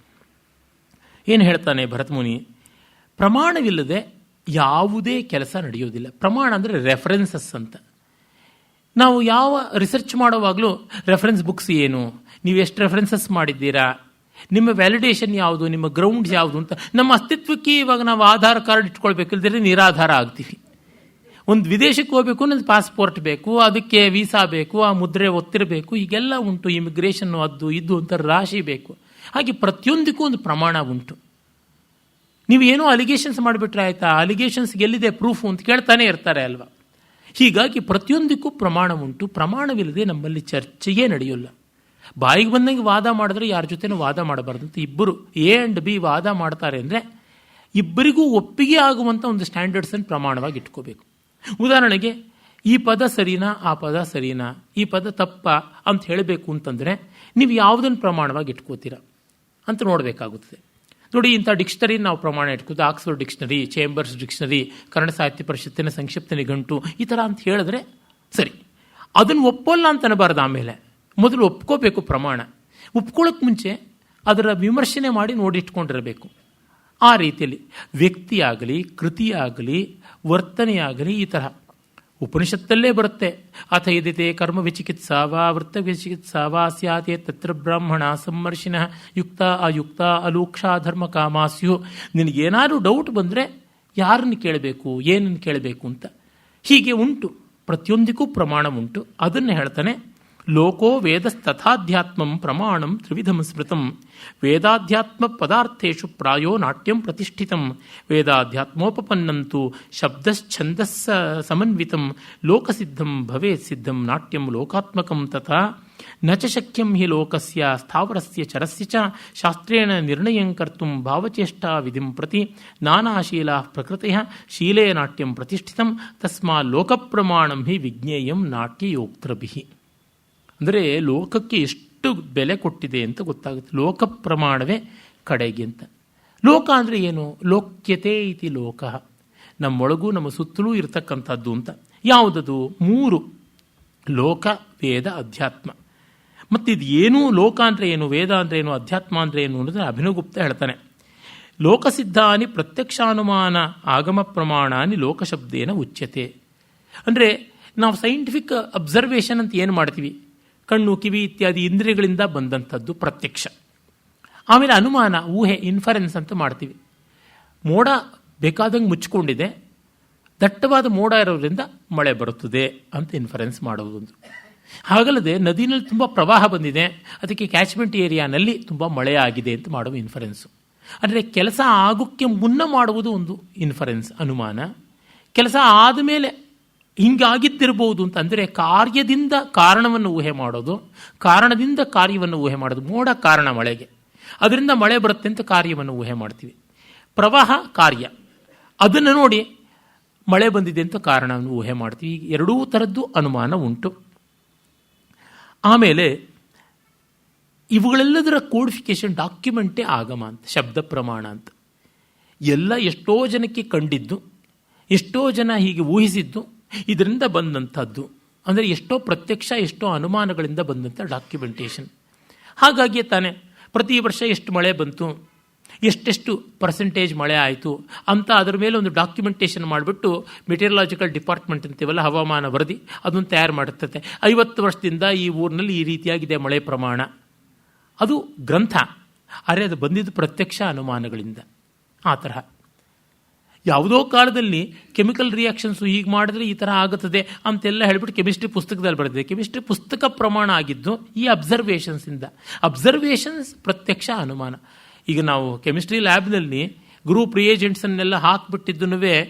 ಏನು ಹೇಳ್ತಾನೆ ಭರತಮುನಿ, ಪ್ರಮಾಣವಿಲ್ಲದೆ ಯಾವುದೇ ಕೆಲಸ ನಡೆಯೋದಿಲ್ಲ. ಪ್ರಮಾಣ ಅಂದರೆ ರೆಫರೆನ್ಸಸ್ ಅಂತ. ನಾವು ಯಾವ ರಿಸರ್ಚ್ ಮಾಡುವಾಗಲೂ ರೆಫರೆನ್ಸ್ ಬುಕ್ಸ್ ಏನು, ನೀವು ಎಷ್ಟು ರೆಫರೆನ್ಸಸ್ ಮಾಡಿದ್ದೀರಾ, ನಿಮ್ಮ ವ್ಯಾಲಿಡೇಷನ್ ಯಾವುದು, ನಿಮ್ಮ ಗ್ರೌಂಡ್ಸ್ ಯಾವುದು ಅಂತ. ನಮ್ಮ ಅಸ್ತಿತ್ವಕ್ಕೆ ಇವಾಗ ನಾವು ಆಧಾರ್ ಕಾರ್ಡ್ ಇಟ್ಕೊಳ್ಬೇಕಿಲ್ಲದ್ರೆ ನಿರಾಧಾರ ಆಗ್ತೀವಿ. ಒಂದು ವಿದೇಶಕ್ಕೆ ಹೋಗಬೇಕು ಅನ್ನೋದು ಪಾಸ್ಪೋರ್ಟ್ ಬೇಕು, ಅದಕ್ಕೆ ವೀಸಾ ಬೇಕು, ಆ ಮುದ್ರೆ ಒತ್ತಿರಬೇಕು, ಈಗೆಲ್ಲ ಉಂಟು. ಇಮಿಗ್ರೇಷನ್ನು ಅದು ಇದು ಅಂತ ರಾಶಿ ಬೇಕು. ಹಾಗೆ ಪ್ರತಿಯೊಂದಕ್ಕೂ ಒಂದು ಪ್ರಮಾಣ ಉಂಟು. ನೀವು ಏನೋ ಅಲಿಗೇಷನ್ಸ್ ಮಾಡಿಬಿಟ್ರೆ ಆಯ್ತಾ, ಅಲಿಗೇಷನ್ಸ್ಗೆ ಎಲ್ಲಿದೆ ಪ್ರೂಫು ಅಂತ ಕೇಳ್ತಾನೆ ಇರ್ತಾರೆ ಅಲ್ವಾ. ಹೀಗಾಗಿ ಪ್ರತಿಯೊಂದಕ್ಕೂ ಪ್ರಮಾಣ ಉಂಟು. ಪ್ರಮಾಣವಿಲ್ಲದೆ ನಮ್ಮಲ್ಲಿ ಚರ್ಚೆಯೇ ನಡೆಯೋಲ್ಲ. ಬಾಯಿಗೆ ಬಂದಂಗೆ ವಾದ ಮಾಡಿದ್ರೆ ಯಾರ ಜೊತೆನೂ ವಾದ ಮಾಡಬಾರ್ದು ಅಂತ. ಇಬ್ಬರು ಎ ಆ್ಯಂಡ್ ಬಿ ವಾದ ಮಾಡ್ತಾರೆ ಅಂದರೆ ಇಬ್ಬರಿಗೂ ಒಪ್ಪಿಗೆ ಆಗುವಂಥ ಒಂದು ಸ್ಟ್ಯಾಂಡರ್ಡ್ಸನ್ನು ಪ್ರಮಾಣವಾಗಿ ಇಟ್ಕೋಬೇಕು. ಉದಾಹರಣೆಗೆ, ಈ ಪದ ಸರಿನಾ, ಆ ಪದ ಸರಿನಾ, ಈ ಪದ ತಪ್ಪ ಅಂತ ಹೇಳಬೇಕು ಅಂತಂದರೆ ನೀವು ಯಾವುದನ್ನು ಪ್ರಮಾಣವಾಗಿ ಇಟ್ಕೋತೀರಾ ಅಂತ ನೋಡಬೇಕಾಗುತ್ತದೆ. ನೋಡಿ, ಇಂಥ ಡಿಕ್ಷನರಿ ನಾವು ಪ್ರಮಾಣ ಇಟ್ಕೋದು, Oxford dictionary, Chambers dictionary, Kannada ಸಾಹಿತ್ಯ ಪರಿಷತ್ತಿನ ಸಂಕ್ಷಿಪ್ತ ನಿಘಂಟು, ಈ ಥರ ಅಂತ ಹೇಳಿದ್ರೆ ಸರಿ. ಅದನ್ನು ಒಪ್ಪೋಲ್ಲ ಅಂತ ಅನ್ನಬಾರ್ದು. ಆಮೇಲೆ ಮೊದಲು ಒಪ್ಕೋಬೇಕು ಪ್ರಮಾಣ. ಒಪ್ಕೊಳ್ಳೋಕೆ ಮುಂಚೆ ಅದರ ವಿಮರ್ಶನೆ ಮಾಡಿ ನೋಡಿಟ್ಕೊಂಡಿರಬೇಕು. ಆ ರೀತಿಯಲ್ಲಿ ವ್ಯಕ್ತಿಯಾಗಲಿ, ಕೃತಿಯಾಗಲಿ, ವರ್ತನೆಯಾಗಲಿ, ಈ ತರಹ ಉಪನಿಷತ್ತಲ್ಲೇ ಬರುತ್ತೆ. ಅಥ ಯದಿತೆ ಕರ್ಮ ವಿಚಿಕಿತ್ಸಾ ವಾ ವೃತ್ತ ವಿಚಿಕಿತ್ಸಾ ವಾ ಸ್ಯಾತೆ ತತ್ರ ಬ್ರಾಹ್ಮಣ ಸಂಮರ್ಶಿನ ಯುಕ್ತ ಅಯುಕ್ತ ಅಲೂಕ್ಷಾ ಧರ್ಮ ಕಾಮಾಸ್ಯು. ನಿನಗೇನಾದ್ರೂ ಡೌಟ್ ಬಂದರೆ ಯಾರನ್ನು ಕೇಳಬೇಕು, ಏನನ್ನು ಕೇಳಬೇಕು ಅಂತ ಹೀಗೆ ಉಂಟು. ಪ್ರತಿಯೊಂದಕ್ಕೂ ಪ್ರಮಾಣ ಉಂಟು. ಅದನ್ನು ಹೇಳ್ತಾನೆ, ಲೋಕೋ ವೇದಸ್ತಥಾಧ್ಯಾತ್ಮಂ ಪ್ರಮಾಣಂ ತ್ರಿವಿಧಂ ಸ್ಮೃತಂ ವೇದಾಧ್ಯಾತ್ಮ ಪದಾರ್ಥೇಷು ಪ್ರಾಯೋ ನಾಟ್ಯಂ ಪ್ರತಿಷ್ಠಿತಂ ವೇದಾಧ್ಯಾತ್ಮೋಪಪನ್ನಂತು ಶಬ್ದಶ್ಛಂದಸ್ ಸಮನ್ವಿತಂ ಲೋಕಸಿದ್ಧಂ ಭವೇತ್ ಸಿದ್ಧಂ ನಾಟ್ಯಂ ಲೋಕಾತ್ಮಕಂ ತಥಾ ನ ಚ ಶಕ್ಯಂ ಹಿ ಲೋಕಸ್ಯ ಸ್ಥಾವರಸ್ಯ ಚರಸ್ಯ ಚ ಶಾಸ್ತ್ರೇಣ ನಿರ್ಣಯಂ ಕರ್ತುಂ ಭಾವಚೇಷ್ಟಾ ವಿಧಿಂ ಪ್ರತಿ ನಾನಾಶೀಲಾಃ ಪ್ರಕೃತಯಃ ಶೀಲೇ ನಾಟ್ಯಂ ಪ್ರತಿಷ್ಠಿತಂ ತಸ್ಮಾ ಲೋಕಪ್ರಮಾಣಂ ಹಿ ವಿಜ್ಞೇಯಂ ನಾಟ್ಯಯೋಕ್ತೃಭಿಃ. ಅಂದರೆ ಲೋಕಕ್ಕೆ ಎಷ್ಟು ಬೆಲೆ ಕೊಟ್ಟಿದೆ ಅಂತ ಗೊತ್ತಾಗುತ್ತೆ. ಲೋಕ ಪ್ರಮಾಣವೇ ಕಡೆಗೆ ಅಂತ. ಲೋಕ ಅಂದರೆ ಏನು? ಲೋಕ್ಯತೆ ಇತಿ ಲೋಕ, ನಮ್ಮೊಳಗೂ ನಮ್ಮ ಸುತ್ತಲೂ ಇರತಕ್ಕಂಥದ್ದು ಅಂತ. ಯಾವುದದು? 3: ಲೋಕ, ವೇದ, ಅಧ್ಯಾತ್ಮ. ಮತ್ತಿದು ಏನು? ಲೋಕ ಅಂದರೆ ಏನು, ವೇದ ಅಂದರೆ ಏನು, ಅಧ್ಯಾತ್ಮ ಅಂದರೆ ಏನು ಅನ್ನೋದನ್ನು ಅಭಿನವಗುಪ್ತ ಹೇಳ್ತಾನೆ. ಲೋಕಸಿದ್ಧಾನಿ ಪ್ರತ್ಯಕ್ಷಾನುಮಾನ ಆಗಮ ಪ್ರಮಾಣಾನಿ ಲೋಕಶಬ್ದೇನ ಉಚ್ಯತೆ. ಅಂದರೆ ನಾವು ಸೈಂಟಿಫಿಕ್ ಅಬ್ಸರ್ವೇಷನ್ ಅಂತ ಏನು ಮಾಡ್ತೀವಿ, ಕಣ್ಣು, ಕಿವಿ ಇತ್ಯಾದಿ ಇಂದ್ರಿಯಗಳಿಂದ ಬಂದಂಥದ್ದು ಪ್ರತ್ಯಕ್ಷ. ಆಮೇಲೆ ಅನುಮಾನ, ಊಹೆ, ಇನ್ಫರೆನ್ಸ್ ಅಂತ ಮಾಡ್ತೀವಿ. ಮೋಡ ಬೇಕಾದಂಗೆ ಮುಚ್ಕೊಂಡಿದೆ, ದಟ್ಟವಾದ ಮೋಡ ಇರೋದ್ರಿಂದ ಮಳೆ ಬರುತ್ತದೆ ಅಂತ ಇನ್ಫರೆನ್ಸ್ ಮಾಡೋದು. ಹಾಗಲ್ಲದೆ ನದಿನಲ್ಲಿ ತುಂಬ ಪ್ರವಾಹ ಬಂದಿದೆ, ಅದಕ್ಕೆ ಕ್ಯಾಚ್ಮೆಂಟ್ ಏರಿಯಾನಲ್ಲಿ ತುಂಬ ಮಳೆ ಆಗಿದೆ ಅಂತ ಮಾಡುವ ಇನ್ಫರೆನ್ಸು. ಅಂದರೆ ಕೆಲಸ ಆಗೋಕ್ಕೆ ಮುನ್ನ ಮಾಡುವುದು ಒಂದು ಇನ್ಫರೆನ್ಸ್, ಅನುಮಾನ. ಕೆಲಸ ಆದಮೇಲೆ ಹಿಂಗಾಗಿದ್ದಿರ್ಬೋದು ಅಂತಂದರೆ ಕಾರ್ಯದಿಂದ ಕಾರಣವನ್ನು ಊಹೆ ಮಾಡೋದು, ಕಾರಣದಿಂದ ಕಾರ್ಯವನ್ನು ಊಹೆ ಮಾಡೋದು. ಮೋಡ ಕಾರಣ ಮಳೆಗೆ, ಅದರಿಂದ ಮಳೆ ಬರುತ್ತೆ ಅಂತ ಕಾರ್ಯವನ್ನು ಊಹೆ ಮಾಡ್ತೀವಿ. ಪ್ರವಾಹ ಕಾರ್ಯ, ಅದನ್ನು ನೋಡಿ ಮಳೆ ಬಂದಿದೆ ಅಂತ ಕಾರಣವನ್ನು ಊಹೆ ಮಾಡ್ತೀವಿ. ಎರಡೂ ಥರದ್ದು ಅನುಮಾನ ಉಂಟು. ಆಮೇಲೆ ಇವುಗಳೆಲ್ಲದರ ಕೋಡಿಫಿಕೇಶನ್ ಡಾಕ್ಯುಮೆಂಟೇ ಆಗಮ ಅಂತ, ಶಬ್ದ ಪ್ರಮಾಣ ಅಂತ. ಎಲ್ಲ ಎಷ್ಟೋ ಜನಕ್ಕೆ ಕಂಡಿದ್ದು, ಎಷ್ಟೋ ಜನ ಹೀಗೆ ಊಹಿಸಿದ್ದು, ಇದರಿಂದ ಬಂದಂಥದ್ದು. ಅಂದರೆ ಎಷ್ಟೋ ಪ್ರತ್ಯಕ್ಷ, ಎಷ್ಟೋ ಅನುಮಾನಗಳಿಂದ ಬಂದಂಥ ಡಾಕ್ಯುಮೆಂಟೇಶನ್. ಹಾಗಾಗಿ ತಾನೇ ಪ್ರತಿ ವರ್ಷ ಎಷ್ಟು ಮಳೆ ಬಂತು, ಎಷ್ಟೆಷ್ಟು ಪರ್ಸೆಂಟೇಜ್ ಮಳೆ ಆಯಿತು ಅಂತ ಅದರ ಮೇಲೆ ಒಂದು ಡಾಕ್ಯುಮೆಂಟೇಶನ್ ಮಾಡಿಬಿಟ್ಟು ಮೆಟೀರಿಯಲಾಜಿಕಲ್ ಡಿಪಾರ್ಟ್ಮೆಂಟ್ ಅಂತೀವಲ್ಲ, ಹವಾಮಾನ ವರದಿ, ಅದನ್ನು ತಯಾರು ಮಾಡುತ್ತೆ. 50 ವರ್ಷದಿಂದ ಈ ಊರಿನಲ್ಲಿ ಈ ರೀತಿಯಾಗಿದೆ ಮಳೆ ಪ್ರಮಾಣ. ಅದು ಗ್ರಂಥ, ಆದರೆ ಅದು ಬಂದಿದ್ದು ಪ್ರತ್ಯಕ್ಷ ಅನುಮಾನಗಳಿಂದ. ಆ ತರಹ ಯಾವುದೋ ಕಾಲದಲ್ಲಿ ಕೆಮಿಕಲ್ ರಿಯಾಕ್ಷನ್ಸು ಹೀಗೆ ಮಾಡಿದ್ರೆ ಈ ಥರ ಆಗುತ್ತದೆ ಅಂತೆಲ್ಲ ಹೇಳಿಬಿಟ್ಟು ಕೆಮಿಸ್ಟ್ರಿ ಪುಸ್ತಕದಲ್ಲಿ ಬರೆದಿದೆ. ಕೆಮಿಸ್ಟ್ರಿ ಪುಸ್ತಕ ಪ್ರಮಾಣ ಆಗಿದ್ದು ಈ ಅಬ್ಸರ್ವೇಷನ್ಸಿಂದ. ಅಬ್ಸರ್ವೇಷನ್ಸ್ ಪ್ರತ್ಯಕ್ಷ ಅನುಮಾನ. ಈಗ ನಾವು chemistry ಲ್ಯಾಬ್ನಲ್ಲಿ group ರಿಯೇಜೆಂಟ್ಸನ್ನೆಲ್ಲ ಹಾಕಿಬಿಟ್ಟಿದ್ದೂ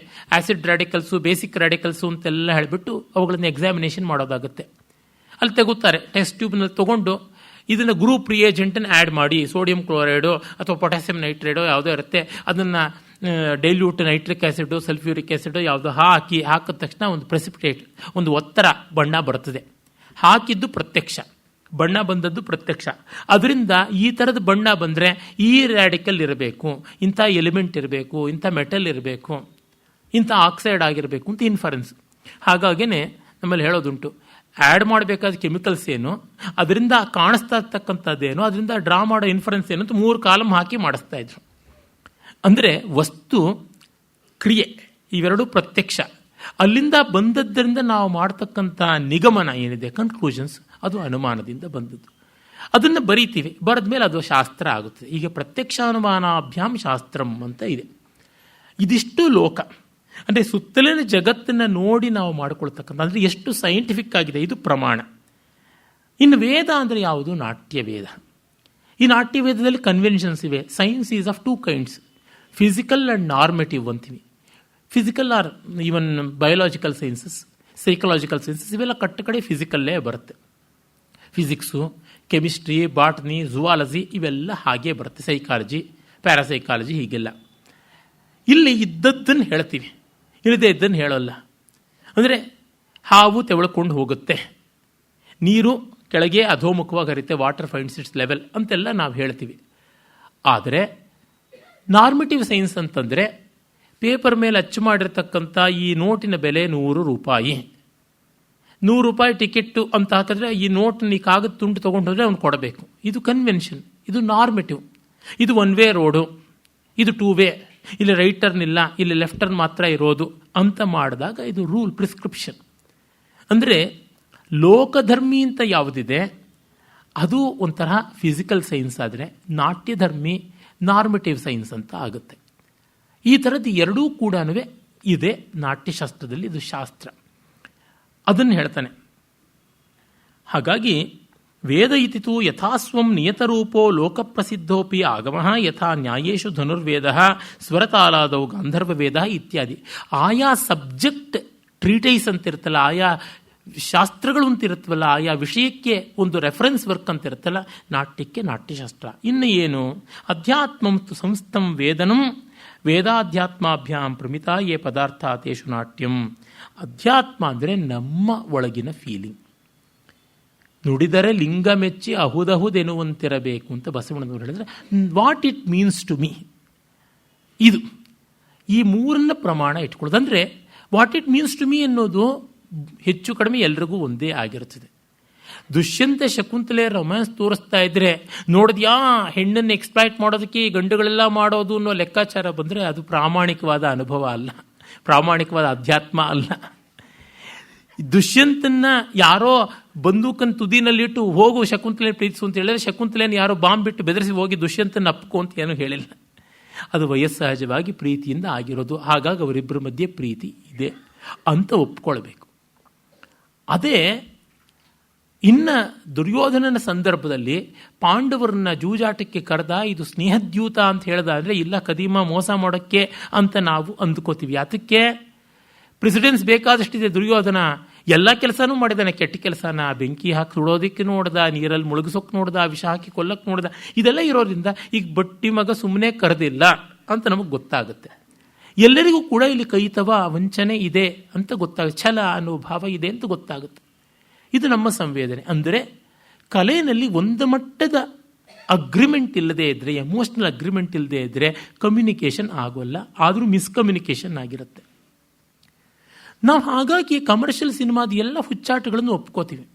acid radicals, basic radicals ಅಂತೆಲ್ಲ ಹೇಳಿಬಿಟ್ಟು ಅವುಗಳನ್ನು ಎಕ್ಸಾಮಿನೇಷನ್ ಮಾಡೋದಾಗುತ್ತೆ. ಅಲ್ಲಿ ತೆಗುತ್ತಾರೆ, ಟೆಸ್ಟ್ ಟ್ಯೂಬ್ನಲ್ಲಿ ತೊಗೊಂಡು ಇದನ್ನು ಗ್ರೂಪ್ ರಿಯೇಜೆಂಟನ್ನು ಆ್ಯಡ್ ಮಾಡಿ, ಸೋಡಿಯಂ ಕ್ಲೋರೈಡು ಅಥವಾ ಪೊಟ್ಯಾಸಿಯಂ ನೈಟ್ರೈಡೋ ಯಾವುದೋ ಇರುತ್ತೆ, ಅದನ್ನು dilute nitric acid, sulphuric acid ಯಾವುದೋ ಹಾಕಿದ ತಕ್ಷಣ ಒಂದು ಪ್ರೆಸಿಪಿಟೇಟ್, ಒಂದು ಒತ್ತಡ ಬಣ್ಣ ಬರ್ತದೆ. ಹಾಕಿದ್ದು ಪ್ರತ್ಯಕ್ಷ, ಬಣ್ಣ ಬಂದದ್ದು ಪ್ರತ್ಯಕ್ಷ. ಅದರಿಂದ ಈ ಥರದ ಬಣ್ಣ ಬಂದರೆ ಈ ರ್ಯಾಡಿಕಲ್ ಇರಬೇಕು, ಇಂಥ ಎಲಿಮೆಂಟ್ ಇರಬೇಕು, ಇಂಥ ಮೆಟಲ್ ಇರಬೇಕು, ಇಂಥ ಆಕ್ಸೈಡ್ ಆಗಿರಬೇಕು ಅಂತ ಇನ್ಫರೆನ್ಸ್. ಹಾಗಾಗಿನೇ ನಮ್ಮಲ್ಲಿ ಹೇಳೋದುಂಟು, ಆ್ಯಡ್ ಮಾಡಬೇಕಾದ ಕೆಮಿಕಲ್ಸ್ ಏನು, ಅದರಿಂದ ಕಾಣಿಸ್ತಾ ಇರ್ತಕ್ಕಂಥದ್ದೇನು, ಅದರಿಂದ ಡ್ರಾ ಮಾಡೋ ಇನ್ಫರೆನ್ಸ್ ಏನು ಅಂತ 3 ಕಾಲಮ್ ಹಾಕಿ ಮಾಡಿಸ್ತಾ ಇದ್ರು. ಅಂದರೆ ವಸ್ತು, ಕ್ರಿಯೆ ಇವೆರಡೂ ಪ್ರತ್ಯಕ್ಷ. ಅಲ್ಲಿಂದ ಬಂದದ್ದರಿಂದ ನಾವು ಮಾಡ್ತಕ್ಕಂಥ ನಿಗಮನ ಏನಿದೆ, ಕನ್ಕ್ಲೂಷನ್ಸ್, ಅದು ಅನುಮಾನದಿಂದ ಬಂದದ್ದು. ಅದನ್ನು ಬರೀತೀವಿ, ಬರೆದ ಮೇಲೆ ಅದು ಶಾಸ್ತ್ರ ಆಗುತ್ತದೆ. ಈಗ ಪ್ರತ್ಯಕ್ಷಾನುಮಾನಾಭ್ಯಾಂ ಶಾಸ್ತ್ರಂ ಅಂತ ಇದೆ. ಇದಿಷ್ಟು ಲೋಕ, ಅಂದರೆ ಸುತ್ತಲಿನ ಜಗತ್ತನ್ನು ನೋಡಿ ನಾವು ಮಾಡಿಕೊಳ್ತಕ್ಕಂಥ, ಅಂದರೆ ಎಷ್ಟು ಸೈಂಟಿಫಿಕ್ ಆಗಿದೆ, ಇದು ಪ್ರಮಾಣ. ಇನ್ನು ವೇದ ಅಂದರೆ ಯಾವುದು? ನಾಟ್ಯ ವೇದ. ಈ ನಾಟ್ಯ ವೇದದಲ್ಲಿ ಕನ್ವೆನ್ಷನ್ಸ್ ಇವೆ. Science is of 2 kinds, physical and normative ಅಂತೀವಿ. Physical are even biological sciences, psychological sciences, ಇವೆಲ್ಲ ಕಡೆ ಫಿಸಿಕಲ್ಲೇ ಬರುತ್ತೆ. ಫಿಸಿಕ್ಸು, ಕೆಮಿಸ್ಟ್ರಿ, ಬಾಟ್ನಿ, ಝುವಾಲಜಿ ಇವೆಲ್ಲ ಹಾಗೇ ಬರುತ್ತೆ. ಸೈಕಾಲಜಿ, ಪ್ಯಾರಾಸೈಕಾಲಜಿ, ಹೀಗೆಲ್ಲ. ಇಲ್ಲಿ ಇದ್ದದ್ದನ್ನು ಹೇಳ್ತೀವಿ, ಇಲ್ಲದೆ ಇದ್ದನ್ನು ಹೇಳೋಲ್ಲ. ಅಂದರೆ ಹಾವು ತೆವಳ್ಕೊಂಡು ಹೋಗುತ್ತೆ, ನೀರು ಕೆಳಗೆ ಅಧೋಮುಖವಾಗಿ ಹರಿತೆ, ವಾಟರ್ ಫೈಂಡ್ಸ್ ಇಟ್ಸ್ ಲೆವೆಲ್ ಅಂತೆಲ್ಲ ನಾವು ಹೇಳ್ತೀವಿ. ಆದರೆ ನಾರ್ಮೆಟಿವ್ ಸೈನ್ಸ್ ಅಂತಂದರೆ ಪೇಪರ್ ಮೇಲೆ ಅಚ್ಚು ಮಾಡಿರ್ತಕ್ಕಂಥ ಈ ನೋಟಿನ ಬೆಲೆ 100 ರೂಪಾಯಿ. 100 ರೂಪಾಯಿ ಟಿಕೆಟ್ಟು ಅಂತ ಹಾಕಿದ್ರೆ ಈ ನೋಟ್ನ ಈ ಕಾಗದ ತುಂಡು ತೊಗೊಂಡು ಹೋದರೆ ಅವ್ನು ಕೊಡಬೇಕು. ಇದು ಕನ್ವೆನ್ಷನ್, ಇದು ನಾರ್ಮೆಟಿವ್. ಇದು 1 ವೇ ರೋಡು, ಇದು 2 ವೇ, ಇಲ್ಲಿ ರೈಟ್ ಟರ್ನ್ ಇಲ್ಲ, ಇಲ್ಲಿ ಲೆಫ್ಟ್ ಟರ್ನ್ ಮಾತ್ರ ಇರೋದು ಅಂತ ಮಾಡಿದಾಗ ಇದು ರೂಲ್, ಪ್ರಿಸ್ಕ್ರಿಪ್ಷನ್. ಅಂದರೆ ಲೋಕಧರ್ಮಿ ಅಂತ ಯಾವುದಿದೆ ಅದು ಒಂಥರ ಫಿಸಿಕಲ್ ಸೈನ್ಸ್, ಆದರೆ ನಾಟ್ಯಧರ್ಮಿ ನಾರ್ಮೆಟಿವ್ ಸೈನ್ಸ್ ಅಂತ ಆಗುತ್ತೆ. ಈ ಥರದ್ದು ಎರಡೂ ಕೂಡ ಇದೆ ನಾಟ್ಯಶಾಸ್ತ್ರದಲ್ಲಿ, ಇದು ಶಾಸ್ತ್ರ. ಅದನ್ನು ಹೇಳ್ತಾನೆ. ಹಾಗಾಗಿ ವೇದ ಇತಿತು ಯಥಾಸ್ವಂ ನಿಯತರೂಪೋ ಲೋಕಪ್ರಸಿದ್ಧೋಪಿ ಆಗಮಃ ಯಥಾ ನ್ಯಾಯೇಶು ಧನುರ್ವೇದ ಸ್ವರತಾಲಾದೌ ಗಾಂಧರ್ವ ವೇದ ಇತ್ಯಾದಿ. ಆಯಾ ಸಬ್ಜೆಕ್ಟ್ ಟ್ರೀಟೈಸ್ ಅಂತಿರುತ್ತಲ್ಲ, ಆಯಾ ಶಾಸ್ತ್ರಗಳು ಅಂತಿರುತ್ತವಲ್ಲ, ಆಯಾ ವಿಷಯಕ್ಕೆ ಒಂದು ರೆಫರೆನ್ಸ್ ವರ್ಕ್ ಅಂತಿರುತ್ತಲ್ಲ, ನಾಟ್ಯಕ್ಕೆ ನಾಟ್ಯಶಾಸ್ತ್ರ. ಇನ್ನು ಏನು? ಅಧ್ಯಾತ್ಮಂ ತು ಸಂಸ್ಥಂ ವೇದನಂ ವೇದಾಧ್ಯಾತ್ಮಾಭ್ಯಾಂ ಪ್ರಮಿತ ಯೇ ಪದಾರ್ಥ ತೇಷು ನಾಟ್ಯಂ. ಅಧ್ಯಾತ್ಮ ಅಂದರೆ ನಮ್ಮ ಒಳಗಿನ ಫೀಲಿಂಗ್. ನುಡಿದರೆ ಲಿಂಗ ಮೆಚ್ಚಿ ಅಹುದಹುದೆನ್ನುವಂತಿರಬೇಕು ಅಂತ ಬಸವಣ್ಣನವರು ಹೇಳಿದ್ರೆ, what it means to me, ಇದು ಈ 3 ಪ್ರಮಾಣ ಇಟ್ಕೊಳ್ಳೋದು. ಅಂದರೆ what it means to me ಅನ್ನೋದು ಹೆಚ್ಚು ಕಡಿಮೆ ಎಲ್ರಿಗೂ ಒಂದೇ ಆಗಿರುತ್ತದೆ. ದುಷ್ಯಂತ ಶಕುಂತಲೆ ರೊಮ್ಯಾನ್ಸ್ ತೋರಿಸ್ತಾ ಇದ್ರೆ ನೋಡಿದ್ಯಾ, ಹೆಣ್ಣನ್ನು ಎಕ್ಸ್ಪ್ಲಾಯ್ಟ್ ಮಾಡೋದಕ್ಕೆ ಗಂಡುಗಳೆಲ್ಲ ಮಾಡೋದು ಅನ್ನೋ ಲೆಕ್ಕಾಚಾರ ಬಂದರೆ ಅದು ಪ್ರಾಮಾಣಿಕವಾದ ಅನುಭವ ಅಲ್ಲ, ಪ್ರಾಮಾಣಿಕವಾದ ಅಧ್ಯಾತ್ಮ ಅಲ್ಲ. ದುಷ್ಯಂತನ ಯಾರೋ ಬಂದೂಕನ್ನು ತುದಿನಲ್ಲಿಟ್ಟು ಹೋಗು ಶಕುಂತಲೆ ಪ್ರೀತಿಸು ಅಂತ ಹೇಳಿದ್ರೆ, ಶಕುಂತಲೆಯನ್ನು ಯಾರೋ ಬಾಂಬ್ ಬಿಟ್ಟು ಬೆದರಿಸಿ ಹೋಗಿ ದುಷ್ಯಂತನ ಅಪ್ಕೋ ಅಂತ ಏನೂ ಹೇಳಿಲ್ಲ. ಅದು ವಯಸ್ಸಹಜವಾಗಿ ಪ್ರೀತಿಯಿಂದ ಆಗಿರೋದು. ಹಾಗಾಗಿ ಅವರಿಬ್ಬರ ಮಧ್ಯೆ ಪ್ರೀತಿ ಇದೆ ಅಂತ ಒಪ್ಕೊಳ್ಬೇಕು. ಅದೇ ಇನ್ನು ದುರ್ಯೋಧನನ ಸಂದರ್ಭದಲ್ಲಿ ಪಾಂಡವರನ್ನ ಜೂಜಾಟಕ್ಕೆ ಕರೆದ, ಇದು ಸ್ನೇಹದ್ಯೂತ ಅಂತ ಹೇಳ್ದ. ಅಂದರೆ ಇಲ್ಲ, ಕದೀಮ ಮೋಸ ಮಾಡೋಕ್ಕೆ ಅಂತ ನಾವು ಅಂದ್ಕೋತೀವಿ. ಅದಕ್ಕೆ ಪ್ರೆಸಿಡೆನ್ಸ್ ಬೇಕಾದಷ್ಟಿದೆ. ದುರ್ಯೋಧನ ಎಲ್ಲ ಕೆಲಸನೂ ಮಾಡಿದಾನೆ, ಕೆಟ್ಟ ಕೆಲಸನ ಬೆಂಕಿ ಹಾಕಿ ಸುಡೋದಕ್ಕೆ ನೋಡ್ದ, ನೀರಲ್ಲಿ ಮುಳುಗಿಸೋಕೆ ನೋಡ್ದ, ವಿಷ ಹಾಕಿ ಕೊಲ್ಲಕ್ಕೆ ನೋಡ್ದ. ಇದೆಲ್ಲ ಇರೋದ್ರಿಂದ ಈಗ ಬಟ್ಟಿ ಮಗ ಸುಮ್ಮನೆ ಕರೆದಿಲ್ಲ ಅಂತ ನಮಗೆ ಗೊತ್ತಾಗುತ್ತೆ. ಎಲ್ಲರಿಗೂ ಕೂಡ ಇಲ್ಲಿ ಕೈತವ ವಂಚನೆ ಇದೆ ಅಂತ ಗೊತ್ತಾಗುತ್ತೆ, ಛಲ ಅನ್ನೋ ಭಾವ ಇದೆ ಅಂತ ಗೊತ್ತಾಗುತ್ತೆ. ಇದು ನಮ್ಮ ಸಂವೇದನೆ. ಅಂದರೆ ಕಲೆಯಲ್ಲಿ ಒಂದು ಮಟ್ಟದ ಅಗ್ರಿಮೆಂಟ್ ಇಲ್ಲದೆ ಇದ್ದರೆ, ಎಮೋಷ್ನಲ್ ಅಗ್ರಿಮೆಂಟ್ ಇಲ್ಲದೆ ಇದ್ದರೆ ಕಮ್ಯುನಿಕೇಷನ್ ಆಗೋಲ್ಲ, ಆದರೂ ಮಿಸ್ಕಮ್ಯುನಿಕೇಷನ್ ಆಗಿರುತ್ತೆ. ನಾವು ಹಾಗಾಗಿ ಕಮರ್ಷಿಯಲ್ ಸಿನಿಮಾದ ಎಲ್ಲ ಹುಚ್ಚಾಟಗಳನ್ನು ಒಪ್ಕೋತೀವಿ.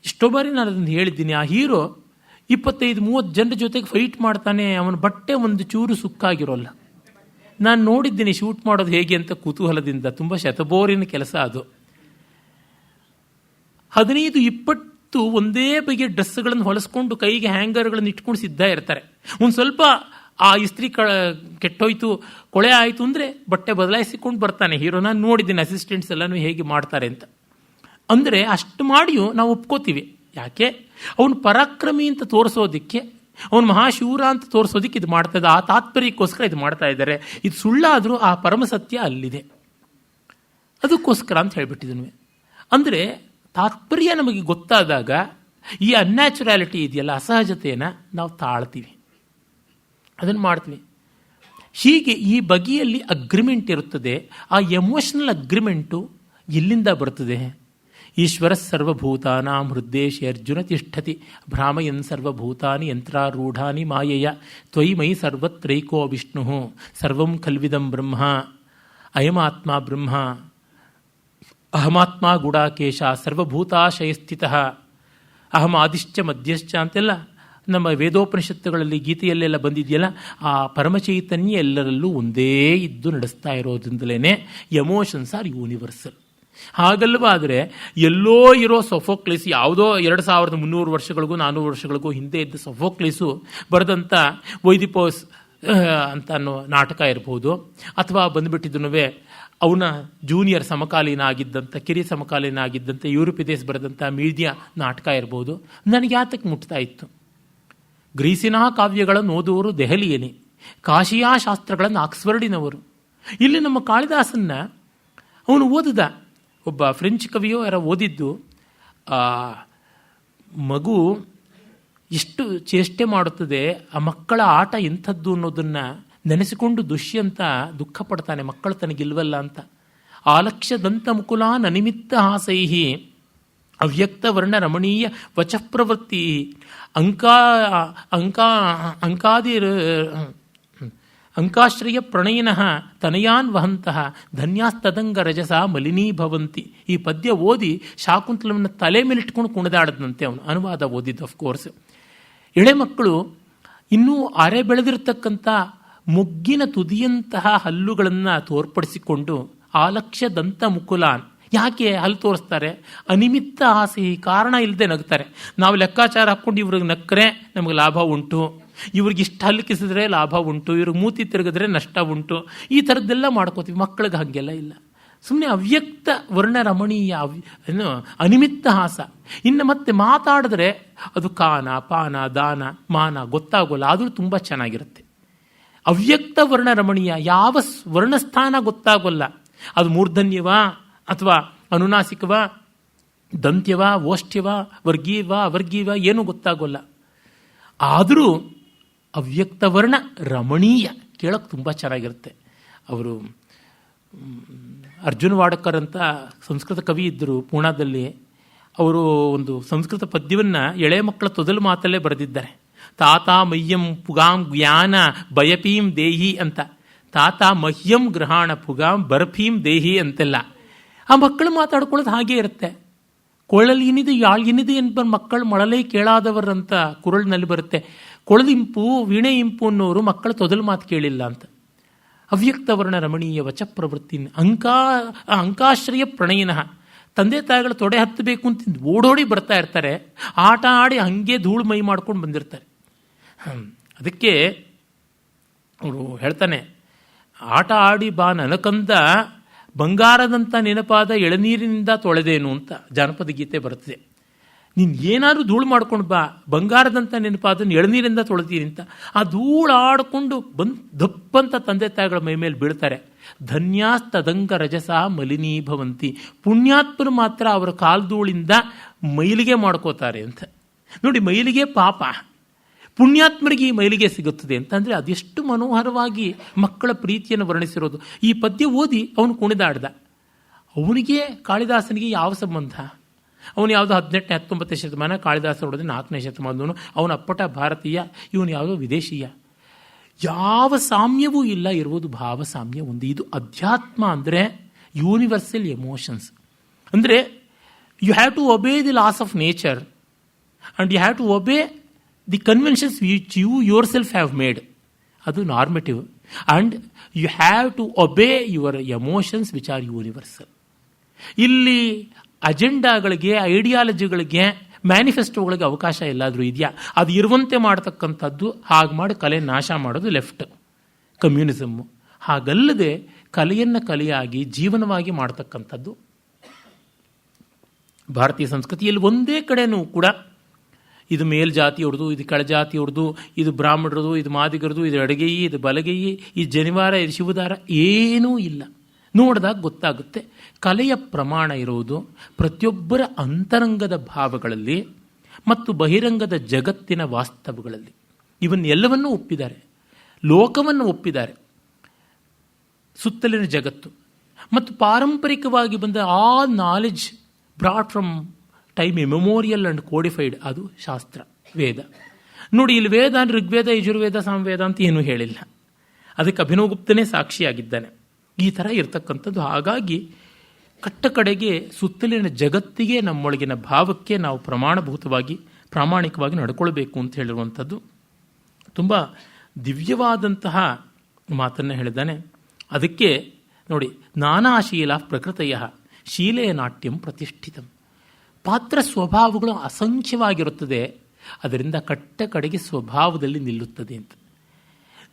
ಎಷ್ಟೋ ಬಾರಿ ನಾನು ಅದನ್ನು ಹೇಳಿದ್ದೀನಿ, ಆ ಹೀರೋ 25-30 ಜನರ ಜೊತೆಗೆ ಫೈಟ್ ಮಾಡ್ತಾನೆ, ಅವನ ಬಟ್ಟೆ ಒಂದು ಚೂರು ಸುಕ್ಕಾಗಿರೋಲ್ಲ. ನಾನು ನೋಡಿದ್ದೀನಿ ಶೂಟ್ ಮಾಡೋದು ಹೇಗೆ ಅಂತ ಕುತೂಹಲದಿಂದ. ತುಂಬ ಶತಬೋರಿನ ಕೆಲಸ ಅದು. 15-20 ಒಂದೇ ಬಗೆಯ ಡ್ರೆಸ್ಗಳನ್ನು ಹೊಲಿಸ್ಕೊಂಡು ಕೈಗೆ ಹ್ಯಾಂಗರ್ಗಳನ್ನು ಇಟ್ಕೊಂಡು ಸಿದ್ಧ ಇರ್ತಾರೆ. ಒಂದು ಸ್ವಲ್ಪ ಆ ಇಸ್ತ್ರಿ ಕೆಟ್ಟೋಯ್ತು, ಕೊಳೆ ಆಯಿತು ಅಂದರೆ ಬಟ್ಟೆ ಬದಲಾಯಿಸಿಕೊಂಡು ಬರ್ತಾನೆ ಹೀರೋ. ನಾನು ನೋಡಿದ್ದೀನಿ ಅಸಿಸ್ಟೆಂಟ್ಸ್ ಎಲ್ಲನೂ ಹೇಗೆ ಮಾಡ್ತಾರೆ ಅಂತ. ಅಂದರೆ ಅಷ್ಟು ಮಾಡಿಯೂ ನಾವು ಒಪ್ಕೋತೀವಿ. ಯಾಕೆ? ಅವನು ಪರಾಕ್ರಮಿ ಅಂತ ತೋರಿಸೋದಕ್ಕೆ, ಅವನು ಮಹಾಶೂರ ಅಂತ ತೋರಿಸೋದಕ್ಕೆ ಇದು ಮಾಡ್ತಾ ಇದ್ದ, ಆ ತಾತ್ಪರ್ಯಕ್ಕೋಸ್ಕರ ಇದು ಮಾಡ್ತಾ ಇದ್ದಾರೆ. ಇದು ಸುಳ್ಳಾದರೂ ಆ ಪರಮಸತ್ಯ ಅಲ್ಲಿದೆ, ಅದಕ್ಕೋಸ್ಕರ ಅಂತ ಹೇಳ್ಬಿಟ್ಟಿದ್ವಿ. ಅಂದರೆ ತಾತ್ಪರ್ಯ ನಮಗೆ ಗೊತ್ತಾದಾಗ ಈ ಅನ್ಯಾಚುರಾಲಿಟಿ ಇದೆಯಲ್ಲ, ಅಸಹಜತೆಯನ್ನು ನಾವು ತಾಳ್ತೀವಿ, ಅದನ್ನು ಮಾಡ್ತೀವಿ. ಹೀಗೆ ಈ ಬಗೆಯಲ್ಲಿ ಅಗ್ರಿಮೆಂಟ್ ಇರುತ್ತದೆ. ಆ ಎಮೋಷನಲ್ ಅಗ್ರಿಮೆಂಟು ಎಲ್ಲಿಂದ ಬರ್ತದೆ? ಈಶ್ವರ ಸರ್ವಭೂತಾನಾಂ ಹೃದ್ದೇಶಿ ಅರ್ಜುನ ತಿಷ್ಠತಿ ಭ್ರಾಮಯನ್ ಸರ್ವಭೂತಾನಿ ಯಂತ್ರಾರೂಢಾನಿ ಮಾಯೆಯ ತ್ವಯಿ ಮಯಿ ಸರ್ವತ್ರೈಕೋ ವಿಷ್ಣು ಸರ್ವಂ ಖಲ್ವಿದಂ ಬ್ರಹ್ಮ ಅಯಮಾತ್ಮ ಬ್ರಹ್ಮ ಅಹಮಾತ್ಮ ಗುಡಾಕೇಶ ಸರ್ವಭೂತಾಶಯಸ್ಥಿತ ಅಹಂ ಆದಿಶ್ಚ ಮಧ್ಯಶ್ಚ ಅಂತೆಲ್ಲ ನಮ್ಮ ವೇದೋಪನಿಷತ್ತುಗಳಲ್ಲಿ ಗೀತೆಯಲ್ಲೆಲ್ಲ ಬಂದಿದೆಯಲ್ಲ. ಆ ಪರಮಚೈತನ್ಯ ಎಲ್ಲರಲ್ಲೂ ಒಂದೇ ಇದ್ದು ನಡೆಸ್ತಾ ಇರೋದ್ರಿಂದಲೇ ಎಮೋಷನ್ಸ್ ಆರ್ ಯೂನಿವರ್ಸಲ್. ಹಾಗಲ್ವಾದರೆ ಎಲ್ಲೋ ಇರೋ ಸೊಫೋಕ್ಲಿಸ್, ಯಾವುದೋ 2300 ವರ್ಷಗಳಿಗೂ 400 ವರ್ಷಗಳಿಗೂ ಹಿಂದೆ ಇದ್ದ ಸೊಫೋಕ್ಲಿಸು ಬರೆದಂಥ ವೈದಿಪೋಸ್ ಅಂತ ಅನ್ನೋ ನಾಟಕ ಇರ್ಬೋದು, ಅಥವಾ ಬಂದುಬಿಟ್ಟಿದ್ದನು ಅವನ ಜೂನಿಯರ್ ಸಮಕಾಲೀನ ಆಗಿದ್ದಂಥ, ಕಿರಿಯ ಸಮಕಾಲೀನ ಆಗಿದ್ದಂಥ ಯೂರೋಪಿದೇಶ್ ಬರೆದಂಥ ಮೀಡಿಯಾ ನಾಟಕ ಇರ್ಬೋದು. ನನಗೆ ಯಾತಕ್ಕೆ ಮುಟ್ತಾ ಇತ್ತು? ಗ್ರೀಸಿನ ಕಾವ್ಯಗಳನ್ನು ಓದುವವರು ದೆಹಲಿಯೇ, ಕಾಶಿಯಾ ಶಾಸ್ತ್ರಗಳನ್ನು ಆಕ್ಸ್ಫರ್ಡಿನವರು. ಇಲ್ಲಿ ನಮ್ಮ ಕಾಳಿದಾಸನ್ನ ಅವನು ಓದಿದ, ಒಬ್ಬ ಫ್ರೆಂಚ್ ಕವಿಯೋ ಯಾರೋ ಓದಿದ್ದು, ಮಗು ಎಷ್ಟು ಚೇಷ್ಟೆ ಮಾಡುತ್ತದೆ, ಆ ಮಕ್ಕಳ ಆಟ ಎಂಥದ್ದು ಅನ್ನೋದನ್ನು ನೆನೆಸಿಕೊಂಡು ದುಷ್ಯಂತ ದುಃಖ ಪಡ್ತಾನೆ, ಮಕ್ಕಳು ತನಗಿಲ್ವಲ್ಲ ಅಂತ. ಆಲಕ್ಷ್ಯದಂತ ಮುಕುಲಾನ್ ಅನಿಮಿತ್ತ ಹಾಸೈಹಿ ಅವ್ಯಕ್ತ ವರ್ಣ ರಮಣೀಯ ವಚಃಪ್ರವೃತ್ತಿ ಅಂಕಾಶ್ರಯ ಪ್ರಣಯಿನಃ ತನಯಾನ್ ವಹಂತಹ ಧನ್ಯಾಸ್ತದಂಗ ರಜಸ ಮಲಿನೀಭವಂತಿ. ಈ ಪದ್ಯ ಓದಿ ಶಾಕುಂತಲವನ್ನು ತಲೆ ಮೇಲಿಟ್ಕೊಂಡು ಕುಣಿದಾಡದಂತೆ ಅವನು. ಅನುವಾದ ಓದಿದ್ದು ಅಫ್ಕೋರ್ಸ್. ಎಳೆ ಮಕ್ಕಳು ಇನ್ನೂ ಅರೆ ಬೆಳೆದಿರತಕ್ಕಂಥ ಮುಗ್ಗಿನ ತುದಿಯಂತಹ ಹಲ್ಲುಗಳನ್ನು ತೋರ್ಪಡಿಸಿಕೊಂಡು ಆಲಕ್ಷ್ಯ ದಂತ ಮುಕುಲಾನ್. ಯಾಕೆ ಹಲ್ಲು ತೋರಿಸ್ತಾರೆ? ಅನಿಮಿತ್ತ ಆಸೆ, ಕಾರಣ ಇಲ್ಲದೆ ನಗ್ತಾರೆ. ನಾವು ಲೆಕ್ಕಾಚಾರ ಹಾಕ್ಕೊಂಡು ಇವ್ರಿಗೆ ನಕ್ಕರೆ ನಮಗೆ ಲಾಭ ಉಂಟು, ಇವ್ರಿಗೆ ಇಷ್ಟು ಹಲ್ಲು ಕಿಸಿದ್ರೆ ಲಾಭ ಉಂಟು, ಇವ್ರಿಗೆ ಮೂತಿ ತಿರುಗಿದ್ರೆ ನಷ್ಟ ಉಂಟು, ಈ ಥರದ್ದೆಲ್ಲ ಮಾಡ್ಕೋತೀವಿ. ಮಕ್ಕಳಿಗೆ ಹಾಗೆಲ್ಲ ಇಲ್ಲ. ಸುಮ್ಮನೆ ಅವ್ಯಕ್ತ ವರ್ಣ ರಮಣೀಯ ಅನಿಮಿತ್ತ ಹಾಸ. ಇನ್ನು ಮತ್ತೆ ಮಾತಾಡಿದ್ರೆ ಅದು ಕಾನ ಪಾನ ದಾನ ಮಾನ ಗೊತ್ತಾಗೋಲ್ಲ, ಆದರೂ ತುಂಬ ಚೆನ್ನಾಗಿರುತ್ತೆ. ಅವ್ಯಕ್ತ ವರ್ಣ ರಮಣೀಯ, ಯಾವ ವರ್ಣಸ್ಥಾನ ಗೊತ್ತಾಗೋಲ್ಲ, ಅದು ಮೂರ್ಧನ್ಯವಾ ಅಥವಾ ಅನುನಾಸಿಕವ, ದಂತ್ಯವ, ಓಷ್ಠ್ಯವ, ವರ್ಗೀಯವ, ಅವರ್ಗೀಯವ ಏನೂ ಗೊತ್ತಾಗೋಲ್ಲ. ಆದರೂ ಅವ್ಯಕ್ತ ವರ್ಣ ರಮಣೀಯ, ಕೇಳೋಕ್ಕೆ ತುಂಬ ಚೆನ್ನಾಗಿರುತ್ತೆ. ಅವರು ಅರ್ಜುನ್ ವಾಡಕರ್ ಅಂತ ಸಂಸ್ಕೃತ ಕವಿ ಇದ್ದರು ಪೂನಾದಲ್ಲಿ. ಅವರು ಒಂದು ಸಂಸ್ಕೃತ ಪದ್ಯವನ್ನು ಎಳೆ ಮಕ್ಕಳ ತೊದಲು ಮಾತಲ್ಲೇ ಬರೆದಿದ್ದಾರೆ. ತಾತ ಮಹ್ಯಂ ಪುಗಾಂ ಜ್ಞಾನ ಬಯಪೀಂ ದೇಹಿ ಅಂತ. ತಾತ ಮಹ್ಯಂ ಗ್ರಹಾಣ ಪುಗಾಂ ಬರ್ಫೀಂ ದೇಹಿ ಅಂತೆಲ್ಲ. ಆ ಮಕ್ಕಳು ಮಾತಾಡ್ಕೊಳ್ಳೋದು ಹಾಗೇ ಇರುತ್ತೆ. ಕೊಳಲ್ ಏನಿದೆ ಯಾಳ್ ಏನಿದೆ ಅಂತ ಮಕ್ಕಳು ಮಳಲೇ ಕೇಳಾದವರಂತ ಕುರಳಿನಲ್ಲಿ ಬರುತ್ತೆ. ಕೊಳದಿಂಪು ವೀಣೆ ಇಂಪು ಅನ್ನೋರು ಮಕ್ಕಳು ತೊದಲು ಮಾತು ಕೇಳಿಲ್ಲ ಅಂತ. ಅವ್ಯಕ್ತ ವರ್ಣ ರಮಣೀಯ ವಚ ಪ್ರವೃತ್ತಿ ಅಂಕಾಶ್ರಯ ಪ್ರಣಯಿನಃ. ತಂದೆ ತಾಯಿಗಳು ತೊಡೆ ಹತ್ತಬೇಕು ಅಂತ ಓಡೋಡಿ ಬರ್ತಾ ಇರ್ತಾರೆ, ಆಟ ಆಡಿ ಹಂಗೆ ಧೂಳು ಮೈ ಮಾಡ್ಕೊಂಡು ಬಂದಿರ್ತಾರೆ. ಅದಕ್ಕೆ ಅವರು ಹೇಳ್ತಾನೆ, ಆಟ ಆಡಿ ಬಾ ನನಕಂದ ಬಂಗಾರದಂಥ ನೆನಪಾದ ಎಳನೀರಿನಿಂದ ತೊಳೆದೇನು ಅಂತ ಜಾನಪದ ಗೀತೆ ಬರ್ತದೆ. ನೀನು ಏನಾದರೂ ಧೂಳು ಮಾಡ್ಕೊಂಡು ಬಾ, ಬಂಗಾರದಂಥ ನೆನಪಾದನ್ನು ಎಳನೀರಿಂದ ತೊಳ್ತೀನಿ ಅಂತ ಆ ಧೂಳು ಆಡಿಕೊಂಡು ದಪ್ಪಂತ ತಂದೆ ತಾಯಿಗಳ ಮೈ ಮೇಲೆ ಬೀಳ್ತಾರೆ. ಧನ್ಯಾಸ್ತದಂಗ ರಜಸ ಮಲಿನೀಭವಂತಿ. ಪುಣ್ಯಾತ್ಮರು ಮಾತ್ರ ಅವರ ಕಾಲ್ಧೂಳಿಂದ ಮೈಲಿಗೆ ಮಾಡ್ಕೋತಾರೆ ಅಂತ. ನೋಡಿ, ಮೈಲಿಗೆ ಪಾಪ, ಪುಣ್ಯಾತ್ಮರಿಗೆ ಈ ಮೈಲಿಗೆ ಸಿಗುತ್ತದೆ ಅಂತಂದರೆ ಅದೆಷ್ಟು ಮನೋಹರವಾಗಿ ಮಕ್ಕಳ ಪ್ರೀತಿಯನ್ನು ವರ್ಣಿಸಿರೋದು. ಈ ಪದ್ಯ ಓದಿ ಅವನು ಕುಣಿದಾಡ್ದ. ಅವನಿಗೆ ಕಾಳಿದಾಸನಿಗೆ ಯಾವ ಸಂಬಂಧ? ಅವನು ಯಾವುದೋ 18ನೇ 19ನೇ ಶತಮಾನ, ಕಾಳಿದಾಸ ನೋಡಿದ್ರೆ 4ನೇ ಶತಮಾನದವನು, ಅವನ ಅಪ್ಪಟ ಭಾರತೀಯ, ಇವನು ಯಾವುದೋ ವಿದೇಶೀಯ. ಯಾವ ಸಾಮ್ಯವೂ ಇಲ್ಲ, ಇರುವುದು ಭಾವ ಸಾಮ್ಯ ಒಂದು. ಇದು ಅಧ್ಯಾತ್ಮ ಅಂದರೆ ಯೂನಿವರ್ಸಲ್ ಎಮೋಷನ್ಸ್. ಅಂದರೆ you have to obey the laws of nature and you have to obey the conventions which you yourself have made. ಅದು normative. And you have to obey your emotions which are universal. ಇಲ್ಲಿ ಅಜೆಂಡಾಗಳಿಗೆ, ಐಡಿಯಾಲಜಿಗಳಿಗೆ, ಮ್ಯಾನಿಫೆಸ್ಟೋಗಳಿಗೆ ಅವಕಾಶ ಎಲ್ಲಾದರೂ ಇದೆಯಾ? ಅದು ಇರುವಂತೆ ಮಾಡ್ತಕ್ಕಂಥದ್ದು. ಹಾಗೆ ಮಾಡಿ ಕಲೆ ನಾಶ ಮಾಡೋದು ಲೆಫ್ಟ್, ಕಮ್ಯುನಿಸಮ್ಮು. ಹಾಗಲ್ಲದೆ ಕಲೆಯನ್ನು ಕಲೆಯಾಗಿ ಜೀವನವಾಗಿ ಮಾಡ್ತಕ್ಕಂಥದ್ದು ಭಾರತೀಯ ಸಂಸ್ಕೃತಿಯಲ್ಲಿ. ಒಂದೇ ಕಡೆನೂ ಕೂಡ ಇದು ಮೇಲ್ಜಾತಿಯವ್ರದು, ಇದು ಕೆಳಜಾತಿಯವ್ರದು, ಇದು ಬ್ರಾಹ್ಮಣರದು, ಇದು ಮಾದಿಗರದು, ಇದು ಎಡಗೈ, ಇದು ಬಲಗೈ, ಈ ಜನಿವಾರ, ಇದು ಶಿವದಾರ, ಏನೂ ಇಲ್ಲ. ನೋಡಿದಾಗ ಗೊತ್ತಾಗುತ್ತೆ ಕಲೆಯ ಪ್ರಮಾಣ ಇರುವುದು ಪ್ರತಿಯೊಬ್ಬರ ಅಂತರಂಗದ ಭಾವಗಳಲ್ಲಿ ಮತ್ತು ಬಹಿರಂಗದ ಜಗತ್ತಿನ ವಾಸ್ತವಗಳಲ್ಲಿ. ಇವನ್ನೆಲ್ಲವನ್ನೂ ಒಪ್ಪಿದ್ದಾರೆ, ಲೋಕವನ್ನು ಒಪ್ಪಿದ್ದಾರೆ, ಸುತ್ತಲಿನ ಜಗತ್ತು ಮತ್ತು ಪಾರಂಪರಿಕವಾಗಿ ಬಂದ ಆ knowledge brought from time immemorial and codified, ಅದು ಶಾಸ್ತ್ರ, ವೇದ. ನೋಡಿ, ಇಲ್ಲಿ ವೇದ ಅಂದರೆ ಋಗ್ವೇದ, ಯಜುರ್ವೇದ, ಸಾಮವೇದ ಅಂತ ಏನೂ ಹೇಳಿಲ್ಲ. ಅದಕ್ಕೆ ಅಭಿನವಗುಪ್ತನೇ ಸಾಕ್ಷಿಯಾಗಿದ್ದಾನೆ. ಈ ಥರ ಇರತಕ್ಕಂಥದ್ದು. ಹಾಗಾಗಿ ಕಟ್ಟ ಕಡೆಗೆ ಸುತ್ತಲಿನ ಜಗತ್ತಿಗೆ, ನಮ್ಮೊಳಗಿನ ಭಾವಕ್ಕೆ ನಾವು ಪ್ರಮಾಣಭೂತವಾಗಿ ಪ್ರಾಮಾಣಿಕವಾಗಿ ನಡ್ಕೊಳ್ಬೇಕು ಅಂತ ಹೇಳಿರುವಂಥದ್ದು ತುಂಬ ದಿವ್ಯವಾದಂತಹ ಮಾತನ್ನು ಹೇಳಿದ್ದಾನೆ. ಅದಕ್ಕೆ ನೋಡಿ, ನಾನಾಶೀಲ ಪ್ರಕೃತಯ ಶೀಲೇ ನಾಟ್ಯಂ ಪ್ರತಿಷ್ಠಿತಂ. ಪಾತ್ರ ಸ್ವಭಾವಗಳು ಅಸಂಖ್ಯವಾಗಿರುತ್ತದೆ, ಅದರಿಂದ ಕಟ್ಟ ಕಡೆಗೆ ಸ್ವಭಾವದಲ್ಲಿ ನಿಲ್ಲುತ್ತದೆ ಅಂತ.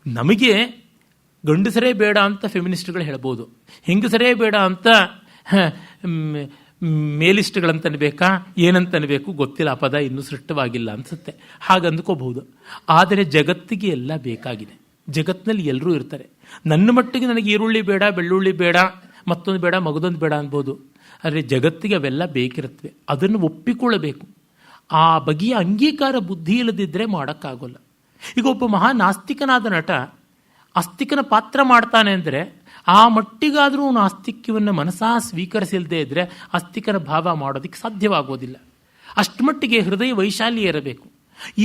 ನಮಗೆ ಗಂಡಸರೇ ಬೇಡ ಅಂತ ಫೆಮಿನಿಸ್ಟ್ಗಳು ಹೇಳ್ಬೋದು, ಹೆಂಗಸರೇ ಬೇಡ ಅಂತ ಮೇಲಿಸ್ಟ್ಗಳಂತನ್ಬೇಕಾ, ಏನಂತನ್ಬೇಕು ಗೊತ್ತಿಲ್ಲ, ಆ ಪದ ಇನ್ನೂ ಸೃಷ್ಟವಾಗಿಲ್ಲ ಅನಿಸುತ್ತೆ, ಹಾಗಂದ್ಕೋಬಹುದು. ಆದರೆ ಜಗತ್ತಿಗೆ ಎಲ್ಲ ಬೇಕಾಗಿದೆ. ಜಗತ್ತಿನಲ್ಲಿ ಎಲ್ಲರೂ ಇರ್ತಾರೆ. ನನ್ನ ಮಟ್ಟಿಗೆ ನನಗೆ ಈರುಳ್ಳಿ ಬೇಡ, ಬೆಳ್ಳುಳ್ಳಿ ಬೇಡ, ಮತ್ತೊಂದು ಬೇಡ, ಮಗದೊಂದು ಬೇಡ ಅನ್ಬೋದು. ಆದರೆ ಜಗತ್ತಿಗೆ ಅವೆಲ್ಲ ಬೇಕಿರುತ್ತವೆ. ಅದನ್ನು ಒಪ್ಪಿಕೊಳ್ಳಬೇಕು. ಆ ಬಗೆಯ ಅಂಗೀಕಾರ ಬುದ್ಧಿ ಇಲ್ಲದಿದ್ದರೆ ಮಾಡೋಕ್ಕಾಗೋಲ್ಲ. ಈಗ ಒಬ್ಬ ಮಹಾ ನಾಸ್ತಿಕನಾದ ನಟ ಆಸ್ತಿಕನ ಪಾತ್ರ ಮಾಡ್ತಾನೆ ಅಂದರೆ ಆ ಮಟ್ಟಿಗಾದರೂ ಅವನು ಆಸ್ತಿಕ್ಯವನ್ನು ಮನಸಾ ಸ್ವೀಕರಿಸಿಲ್ಲದೆ ಇದ್ದರೆ ಆಸ್ತಿಕನ ಭಾವ ಮಾಡೋದಕ್ಕೆ ಸಾಧ್ಯವಾಗೋದಿಲ್ಲ. ಅಷ್ಟು ಮಟ್ಟಿಗೆ ಹೃದಯ ವೈಶಾಲ್ಯ ಇರಬೇಕು.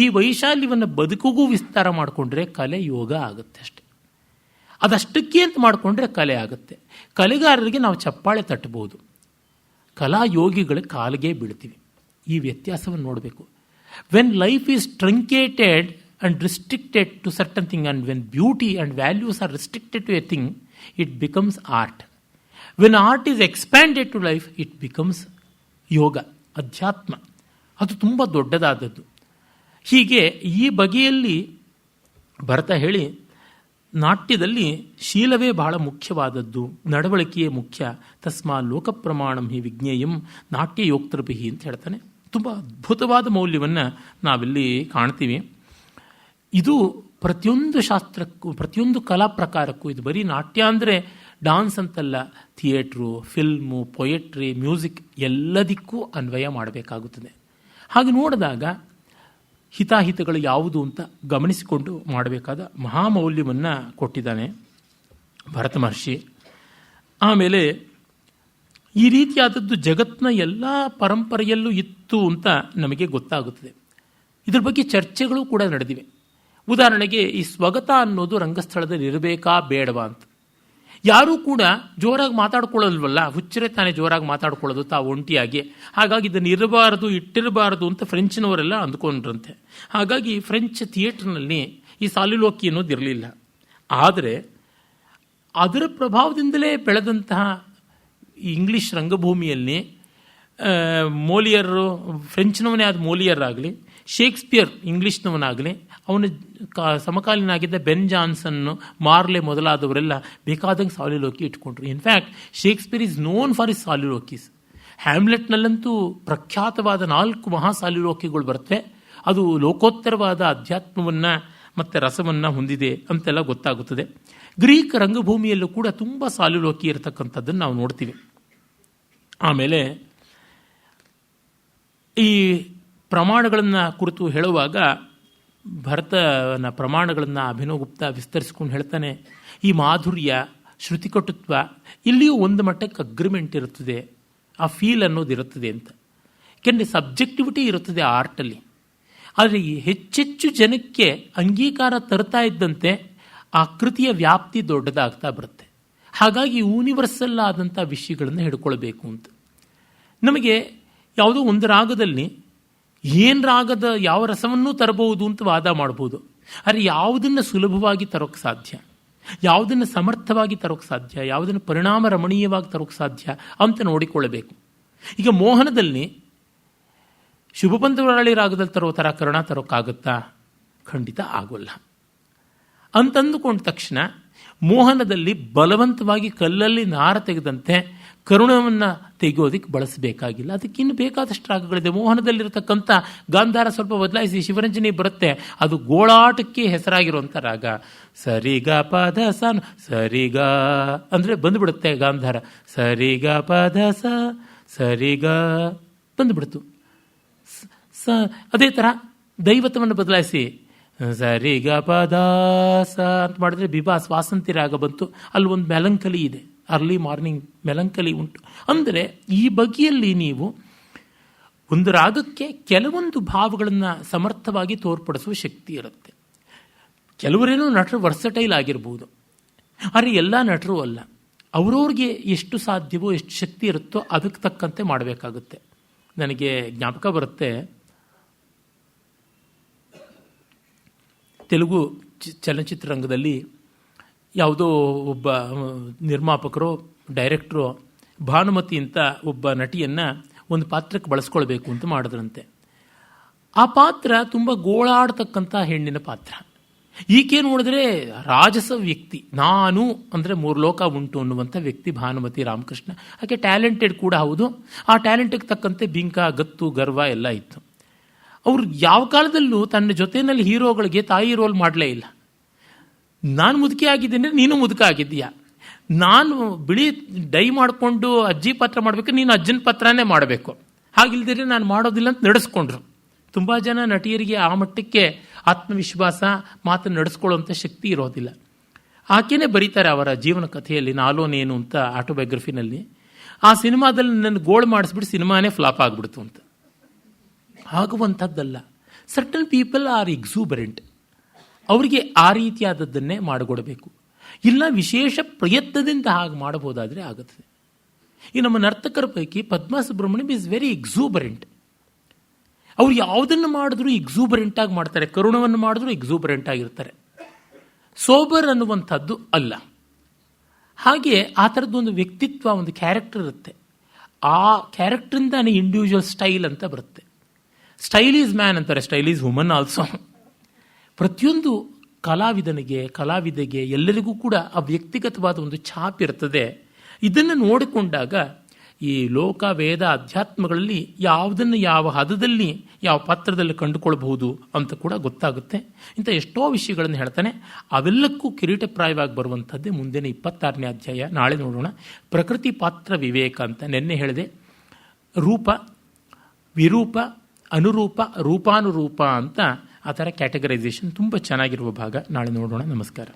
ಈ ವೈಶಾಲ್ಯವನ್ನು ಬದುಕಿಗೂ ವಿಸ್ತಾರ ಮಾಡಿಕೊಂಡ್ರೆ ಕಲೆ ಯೋಗ ಆಗುತ್ತೆ ಅಷ್ಟೆ. ಅದಷ್ಟಕ್ಕೆ ಅಂತ ಮಾಡಿಕೊಂಡ್ರೆ ಕಲೆ ಆಗುತ್ತೆ. ಕಲೆಗಾರರಿಗೆ ನಾವು ಚಪ್ಪಾಳೆ ತಟ್ಟಬಹುದು, ಕಲಾಯೋಗಿಗಳ ಕಾಲಿಗೆ ಬೀಳ್ತೀವಿ. ಈ ವ್ಯತ್ಯಾಸವನ್ನು ನೋಡಬೇಕು. When life is truncated and restricted to certain thing, and when beauty and values are restricted to a thing, it becomes art. When art is expanded to life, it becomes yoga, ಅಧ್ಯಾತ್ಮ. ಅದು ತುಂಬ ದೊಡ್ಡದಾದದ್ದು. ಹೀಗೆ ಈ ಬಗೆಯಲ್ಲಿ ಭರತ ಹೇಳಿ, ನಾಟ್ಯದಲ್ಲಿ ಶೀಲವೇ ಬಹಳ ಮುಖ್ಯವಾದದ್ದು, ನಡವಳಿಕೆಯೇ ಮುಖ್ಯ. ತಸ್ಮಾ ಲೋಕ ಪ್ರಮಾಣಂ ಹಿ ವಿಜ್ಞೇಯಂ ನಾಟ್ಯಯೋಕ್ತೃಭಿಹಿ ಅಂತ ಹೇಳ್ತಾನೆ. ತುಂಬ ಅದ್ಭುತವಾದ ಮೌಲ್ಯವನ್ನು ನಾವಿಲ್ಲಿ ಕಾಣ್ತೀವಿ. ಇದು ಪ್ರತಿಯೊಂದು ಶಾಸ್ತ್ರಕ್ಕೂ, ಪ್ರತಿಯೊಂದು ಕಲಾ ಪ್ರಕಾರಕ್ಕೂ, ಇದು ಬರೀ ನಾಟ್ಯ ಅಂದರೆ ಡಾನ್ಸ್ ಅಂತಲ್ಲ, ಥಿಯೇಟ್ರು, ಫಿಲ್ಮು, ಪೊಯೆಟ್ರಿ, ಮ್ಯೂಸಿಕ್ ಎಲ್ಲದಕ್ಕೂ ಅನ್ವಯ ಮಾಡಬೇಕಾಗುತ್ತದೆ. ಹಾಗೆ ನೋಡಿದಾಗ ಹಿತಾಹಿತಗಳು ಯಾವುದು ಅಂತ ಗಮನಿಸಿಕೊಂಡು ಮಾಡಬೇಕಾದ ಮಹಾಮೌಲ್ಯವನ್ನು ಕೊಟ್ಟಿದ್ದಾನೆ ಭರತ ಮಹರ್ಷಿ. ಆಮೇಲೆ ಈ ರೀತಿಯಾದದ್ದು ಜಗತ್ತಿನ ಎಲ್ಲ ಪರಂಪರೆಯಲ್ಲೂ ಇತ್ತು ಅಂತ ನಮಗೆ ಗೊತ್ತಾಗುತ್ತದೆ. ಇದ್ರ ಬಗ್ಗೆ ಚರ್ಚೆಗಳು ಕೂಡ ನಡೆದಿವೆ. ಉದಾಹರಣೆಗೆ ಈ ಸ್ವಗತ ಅನ್ನೋದು ರಂಗಸ್ಥಳದಲ್ಲಿ ಇರಬೇಕಾ ಬೇಡವಾ ಅಂತ. ಯಾರೂ ಕೂಡ ಜೋರಾಗಿ ಮಾತಾಡ್ಕೊಳ್ಳಲ್ವಲ್ಲ, ಹುಚ್ಚರೆ ತಾನೇ ಜೋರಾಗಿ ಮಾತಾಡ್ಕೊಳ್ಳೋದು ತಾವು ಒಂಟಿಯಾಗಿ. ಹಾಗಾಗಿ ಇದನ್ನು ಇರಬಾರದು, ಇಟ್ಟಿರಬಾರದು ಅಂತ ಫ್ರೆಂಚ್ನವರೆಲ್ಲ ಅಂದ್ಕೊಂಡ್ರಂತೆ. ಹಾಗಾಗಿ ಫ್ರೆಂಚ್ ಥಿಯೇಟರ್ನಲ್ಲಿ ಈ ಸಾಲಿಲೋಕಿ ಅನ್ನೋದು ಇರಲಿಲ್ಲ. ಆದರೆ ಅದರ ಪ್ರಭಾವದಿಂದಲೇ ಬೆಳೆದಂತಹ ಇಂಗ್ಲಿಷ್ ರಂಗಭೂಮಿಯಲ್ಲಿ ಮೋಲಿಯರು, ಫ್ರೆಂಚ್ನವನೇ ಆದ ಮೋಲಿಯರ್ ಆಗಲಿ, ಶೇಕ್ಸ್ಪಿಯರ್ ಇಂಗ್ಲಿಷ್ನವನಾಗಲಿ, ಅವನ ಸಮಕಾಲೀನಾಗಿದ್ದ ಬೆನ್ ಜಾನ್ಸನ್ನು, ಮಾರ್ಲೆ ಮೊದಲಾದವರೆಲ್ಲ ಬೇಕಾದಂಗೆ ಸಾಲಿಲೋಕಿ ಇಟ್ಕೊಂಡ್ರು. In fact Shakespeare is known for his soliloquies. ಹ್ಯಾಮ್ಲೆಟ್ನಲ್ಲಂತೂ ಪ್ರಖ್ಯಾತವಾದ 4 ಮಹಾಸಾಲಿಲೋಕಿಗಳು ಬರುತ್ತೆ. ಅದು ಲೋಕೋತ್ತರವಾದ ಅಧ್ಯಾತ್ಮವನ್ನು ಮತ್ತು ರಸವನ್ನು ಹೊಂದಿದೆ ಅಂತೆಲ್ಲ ಗೊತ್ತಾಗುತ್ತದೆ. ಗ್ರೀಕ್ ರಂಗಭೂಮಿಯಲ್ಲೂ ಕೂಡ ತುಂಬ ಸಾಲಿಲೋಕಿ ಇರತಕ್ಕಂಥದ್ದನ್ನು ನಾವು ನೋಡ್ತೀವಿ. ಆಮೇಲೆ ಈ ಪ್ರಮಾಣಗಳನ್ನು ಕುರಿತು ಹೇಳುವಾಗ ಭರತನ ಪ್ರಮಾಣಗಳನ್ನು ಅಭಿನವಗುಪ್ತ ವಿಸ್ತರಿಸಿಕೊಂಡು ಹೇಳ್ತಾನೆ. ಈ ಮಾಧುರ್ಯ, ಶ್ರುತಿಕಟುತ್ವ ಇಲ್ಲಿಯೂ ಒಂದು ಮಟ್ಟಕ್ಕೆ ಅಗ್ರಿಮೆಂಟ್ ಇರುತ್ತದೆ, ಆ ಫೀಲ್ ಅನ್ನೋದು ಇರುತ್ತದೆ ಅಂತ. ಯಾಕೆಂದರೆ ಸಬ್ಜೆಕ್ಟಿವಿಟಿ ಇರುತ್ತದೆ ಆರ್ಟಲ್ಲಿ. ಆದರೆ ಹೆಚ್ಚೆಚ್ಚು ಜನಕ್ಕೆ ಅಂಗೀಕಾರ ತರ್ತಾ ಇದ್ದಂತೆ ಆ ಕೃತಿಯ ವ್ಯಾಪ್ತಿ ದೊಡ್ಡದಾಗ್ತಾ ಬರುತ್ತೆ. ಹಾಗಾಗಿ ಯೂನಿವರ್ಸಲ್ ಆದಂಥ ವಿಷಯಗಳನ್ನು ಹಿಡ್ಕೊಳ್ಬೇಕು ಅಂತ. ನಮಗೆ ಯಾವುದೋ ಒಂದು ರಾಗದಲ್ಲಿ ಏನು ರಾಗದ ಯಾವ ರಸವನ್ನೂ ತರಬಹುದು ಅಂತ ವಾದ ಮಾಡ್ಬೋದು. ಆದರೆ ಯಾವುದನ್ನು ಸುಲಭವಾಗಿ ತರೋಕ್ಕೆ ಸಾಧ್ಯ, ಯಾವುದನ್ನು ಸಮರ್ಥವಾಗಿ ತರೋಕ್ಕೆ ಸಾಧ್ಯ, ಯಾವುದನ್ನು ಪರಿಣಾಮ ರಮಣೀಯವಾಗಿ ತರೋಕ್ಕೆ ಸಾಧ್ಯ ಅಂತ ನೋಡಿಕೊಳ್ಳಬೇಕು. ಈಗ ಮೋಹನದಲ್ಲಿ ಶುಭಪಂತವರಳಿ ರಾಗದಲ್ಲಿ ತರೋ ಥರ ಕರುಣ ತರೋಕ್ಕಾಗುತ್ತಾ? ಖಂಡಿತ ಆಗೋಲ್ಲ. ಅಂತಂದುಕೊಂಡ ತಕ್ಷಣ ಮೋಹನದಲ್ಲಿ ಬಲವಂತವಾಗಿ ಕಲ್ಲಲ್ಲಿ ನಾರ ತೆಗೆದಂತೆ ಕರುಣವನ್ನು ತೆಗೆಯೋದಕ್ಕೆ ಬಳಸಬೇಕಾಗಿಲ್ಲ. ಅದಕ್ಕಿನ್ನು ಬೇಕಾದಷ್ಟು ರಾಗಗಳಿದೆ. ಮೋಹನದಲ್ಲಿರತಕ್ಕಂಥ ಗಾಂಧಾರ ಸ್ವಲ್ಪ ಬದಲಾಯಿಸಿ ಶಿವರಂಜನಿ ಬರುತ್ತೆ. ಅದು ಗೋಳಾಟಕ್ಕೆ ಹೆಸರಾಗಿರುವಂಥ ರಾಗ. ಸರಿಗ ಪದ ಸ, ಸರಿಗ ಅಂದರೆ ಬಂದುಬಿಡುತ್ತೆ ಗಾಂಧಾರ. ಸರಿಗ ಪದ ಸ, ಸರಿಗ ಬಂದುಬಿಡ್ತು. ಅದೇ ಥರ ದೈವತವನ್ನು ಬದಲಾಯಿಸಿ ಸರಿಗ ಪದ ಸ ಅಂತ ಮಾಡಿದ್ರೆ ಬಿಬಾ ಸ್ವಾಸಂತಿ ರಾಗ ಬಂತು. ಅಲ್ಲಿ ಒಂದು ಮೆಲಂಕಲಿ ಇದೆ, ಅರ್ಲಿ ಮಾರ್ನಿಂಗ್ ಮೆಲಂಕಲಿ ಉಂಟು. ಅಂದರೆ ಈ ಬಗೆಯಲ್ಲಿ ನೀವು ಒಂದು ರಾಗಕ್ಕೆ ಕೆಲವೊಂದು ಭಾವಗಳನ್ನು ಸಮರ್ಥವಾಗಿ ತೋರ್ಪಡಿಸುವ ಶಕ್ತಿ ಇರುತ್ತೆ. ಕೆಲವರೇನೋ ನಟರು ವರ್ಸಟೈಲ್ ಆಗಿರ್ಬೋದು, ಆದರೆ ಎಲ್ಲ ನಟರು ಅಲ್ಲ. ಅವರವ್ರಿಗೆ ಎಷ್ಟು ಸಾಧ್ಯವೋ ಎಷ್ಟು ಶಕ್ತಿ ಇರುತ್ತೋ ಅದಕ್ಕೆ ತಕ್ಕಂತೆ ಮಾಡಬೇಕಾಗುತ್ತೆ. ನನಗೆ ಜ್ಞಾಪಕ ಬರುತ್ತೆ, ತೆಲುಗು ಚಲನಚಿತ್ರರಂಗದಲ್ಲಿ ಯಾವುದೋ ಒಬ್ಬ ನಿರ್ಮಾಪಕರು ಡೈರೆಕ್ಟ್ರು ಭಾನುಮತಿ ಅಂತ ಒಬ್ಬ ನಟಿಯನ್ನು ಒಂದು ಪಾತ್ರಕ್ಕೆ ಬಳಸ್ಕೊಳ್ಬೇಕು ಅಂತ ಮಾಡಿದ್ರಂತೆ. ಆ ಪಾತ್ರ ತುಂಬ ಗೋಳಾಡ್ತಕ್ಕಂಥ ಹೆಣ್ಣಿನ ಪಾತ್ರ. ಈಕೆ ನೋಡಿದ್ರೆ ರಾಜಸ ವ್ಯಕ್ತಿ, ನಾನು ಅಂದರೆ 3 ಲೋಕ ಉಂಟು ಅನ್ನುವಂಥ ವ್ಯಕ್ತಿ ಭಾನುಮತಿ ರಾಮಕೃಷ್ಣ. ಆಕೆ ಟ್ಯಾಲೆಂಟೆಡ್ ಕೂಡ ಹೌದು. ಆ ಟ್ಯಾಲೆಂಟಿಗೆ ತಕ್ಕಂತೆ ಬಿಂಕ, ಗತ್ತು, ಗರ್ವ ಎಲ್ಲ ಇತ್ತು. ಅವರು ಯಾವ ಕಾಲದಲ್ಲೂ ತನ್ನ ಜೊತೆಯಲ್ಲಿ ಹೀರೋಗಳಿಗೆ ತಾಯಿ ರೋಲ್ ಮಾಡಲೇ ಇಲ್ಲ. ನಾನು ಮುದುಕಿ ಆಗಿದ್ದೇನೆ, ನೀನು ಮುದುಕ ಆಗಿದ್ದೀಯಾ. ನಾನು ಬಿಳಿ ಡೈ ಮಾಡಿಕೊಂಡು ಅಜ್ಜಿ ಪಾತ್ರ ಮಾಡಬೇಕು, ನೀನು ಅಜ್ಜನ ಪಾತ್ರನೇ ಮಾಡಬೇಕು, ಹಾಗಿಲ್ದಿದ್ರೆ ನಾನು ಮಾಡೋದಿಲ್ಲ ಅಂತ ನಡೆಸ್ಕೊಂಡ್ರು. ತುಂಬ ಜನ ನಟಿಯರಿಗೆ ಆ ಮಟ್ಟಕ್ಕೆ ಆತ್ಮವಿಶ್ವಾಸ, ಮಾತನ್ನು ನಡೆಸ್ಕೊಳ್ಳುವಂಥ ಶಕ್ತಿ ಇರೋದಿಲ್ಲ. ಆಕೆನೇ ಬರೀತಾರೆ ಅವರ ಜೀವನ ಕಥೆಯಲ್ಲಿ, ನಾಲೋನೇನು ಅಂತ ಆಟೋಬಯೋಗ್ರಫಿನಲ್ಲಿ. ಆ ಸಿನಿಮಾದಲ್ಲಿ ನನ್ನ ಗೋಳು ಮಾಡಿಸ್ಬಿಟ್ಟು ಸಿನಿಮಾನೇ ಫ್ಲಾಪ್ ಆಗಿಬಿಡ್ತು ಅಂತ. ಆಗುವಂಥದ್ದಲ್ಲ. Certain people are exuberant. ಅವರಿಗೆ ಆ ರೀತಿಯಾದದ್ದನ್ನೇ ಮಾಡಿಕೊಡಬೇಕು. ಇಲ್ಲ ವಿಶೇಷ ಪ್ರಯತ್ನದಿಂದ ಹಾಗೆ ಮಾಡಬಹುದಾದರೆ ಆಗುತ್ತದೆ. ಈ ನಮ್ಮ ನರ್ತಕರ ಪೈಕಿ ಪದ್ಮಾ ಸುಬ್ರಹ್ಮಣ್ಯಂ ಈಸ್ ವೆರಿ ಎಕ್ಸೂಬರೆಂಟ್. ಅವ್ರು ಯಾವುದನ್ನು ಮಾಡಿದ್ರು ಎಕ್ಸೂಬರೆಂಟ್ ಆಗಿ ಮಾಡ್ತಾರೆ. ಕರುಣವನ್ನು ಮಾಡಿದ್ರು ಎಕ್ಸೂಬರೆಂಟ್ ಆಗಿರ್ತಾರೆ. ಸೋಬರ್ ಅನ್ನುವಂಥದ್ದು ಅಲ್ಲ. ಹಾಗೆ ಆ ಥರದ್ದೊಂದು ವ್ಯಕ್ತಿತ್ವ, ಒಂದು ಕ್ಯಾರೆಕ್ಟರ್ ಇರುತ್ತೆ. ಆ ಕ್ಯಾರೆಕ್ಟ್ರಿಂದಾನೇ ಇಂಡಿವಿಜುವಲ್ ಸ್ಟೈಲ್ ಅಂತ ಬರುತ್ತೆ. ಸ್ಟೈಲ್ ಈಸ್ ಮ್ಯಾನ್ ಅಂತಾರೆ, ಸ್ಟೈಲ್ ಈಸ್ ವುಮನ್ ಆಲ್ಸೋ. ಪ್ರತಿಯೊಂದು ಕಲಾವಿದೆಗೆ ಎಲ್ಲರಿಗೂ ಕೂಡ ಆ ವ್ಯಕ್ತಿಗತವಾದ ಒಂದು ಛಾಪ್ ಇರ್ತದೆ. ಇದನ್ನು ನೋಡಿಕೊಂಡಾಗ ಈ ಲೋಕ ವೇದ ಅಧ್ಯಾತ್ಮಗಳಲ್ಲಿ ಯಾವುದನ್ನು ಯಾವ ಹದದಲ್ಲಿ ಯಾವ ಪಾತ್ರದಲ್ಲಿ ಕಂಡುಕೊಳ್ಬಹುದು ಅಂತ ಕೂಡ ಗೊತ್ತಾಗುತ್ತೆ. ಇಂಥ ಎಷ್ಟೋ ವಿಷಯಗಳನ್ನು ಹೇಳ್ತಾನೆ. ಅವೆಲ್ಲಕ್ಕೂ ಕಿರೀಟಪ್ರಾಯವಾಗಿ ಬರುವಂಥದ್ದೇ ಮುಂದಿನ 26ನೇ ಅಧ್ಯಾಯ. ನಾಳೆ ನೋಡೋಣ. ಪ್ರಕೃತಿ ಪಾತ್ರ ವಿವೇಕ ಅಂತ ನೆನ್ನೆ ಹೇಳಿದೆ. ರೂಪ, ವಿರೂಪ, ಅನುರೂಪ, ರೂಪಾನುರೂಪ ಅಂತ ಆ ಥರ ಕ್ಯಾಟಗರೈಸೇಷನ್ ತುಂಬ ಚೆನ್ನಾಗಿರುವ ಭಾಗ. ನಾಳೆ ನೋಡೋಣ. ನಮಸ್ಕಾರ.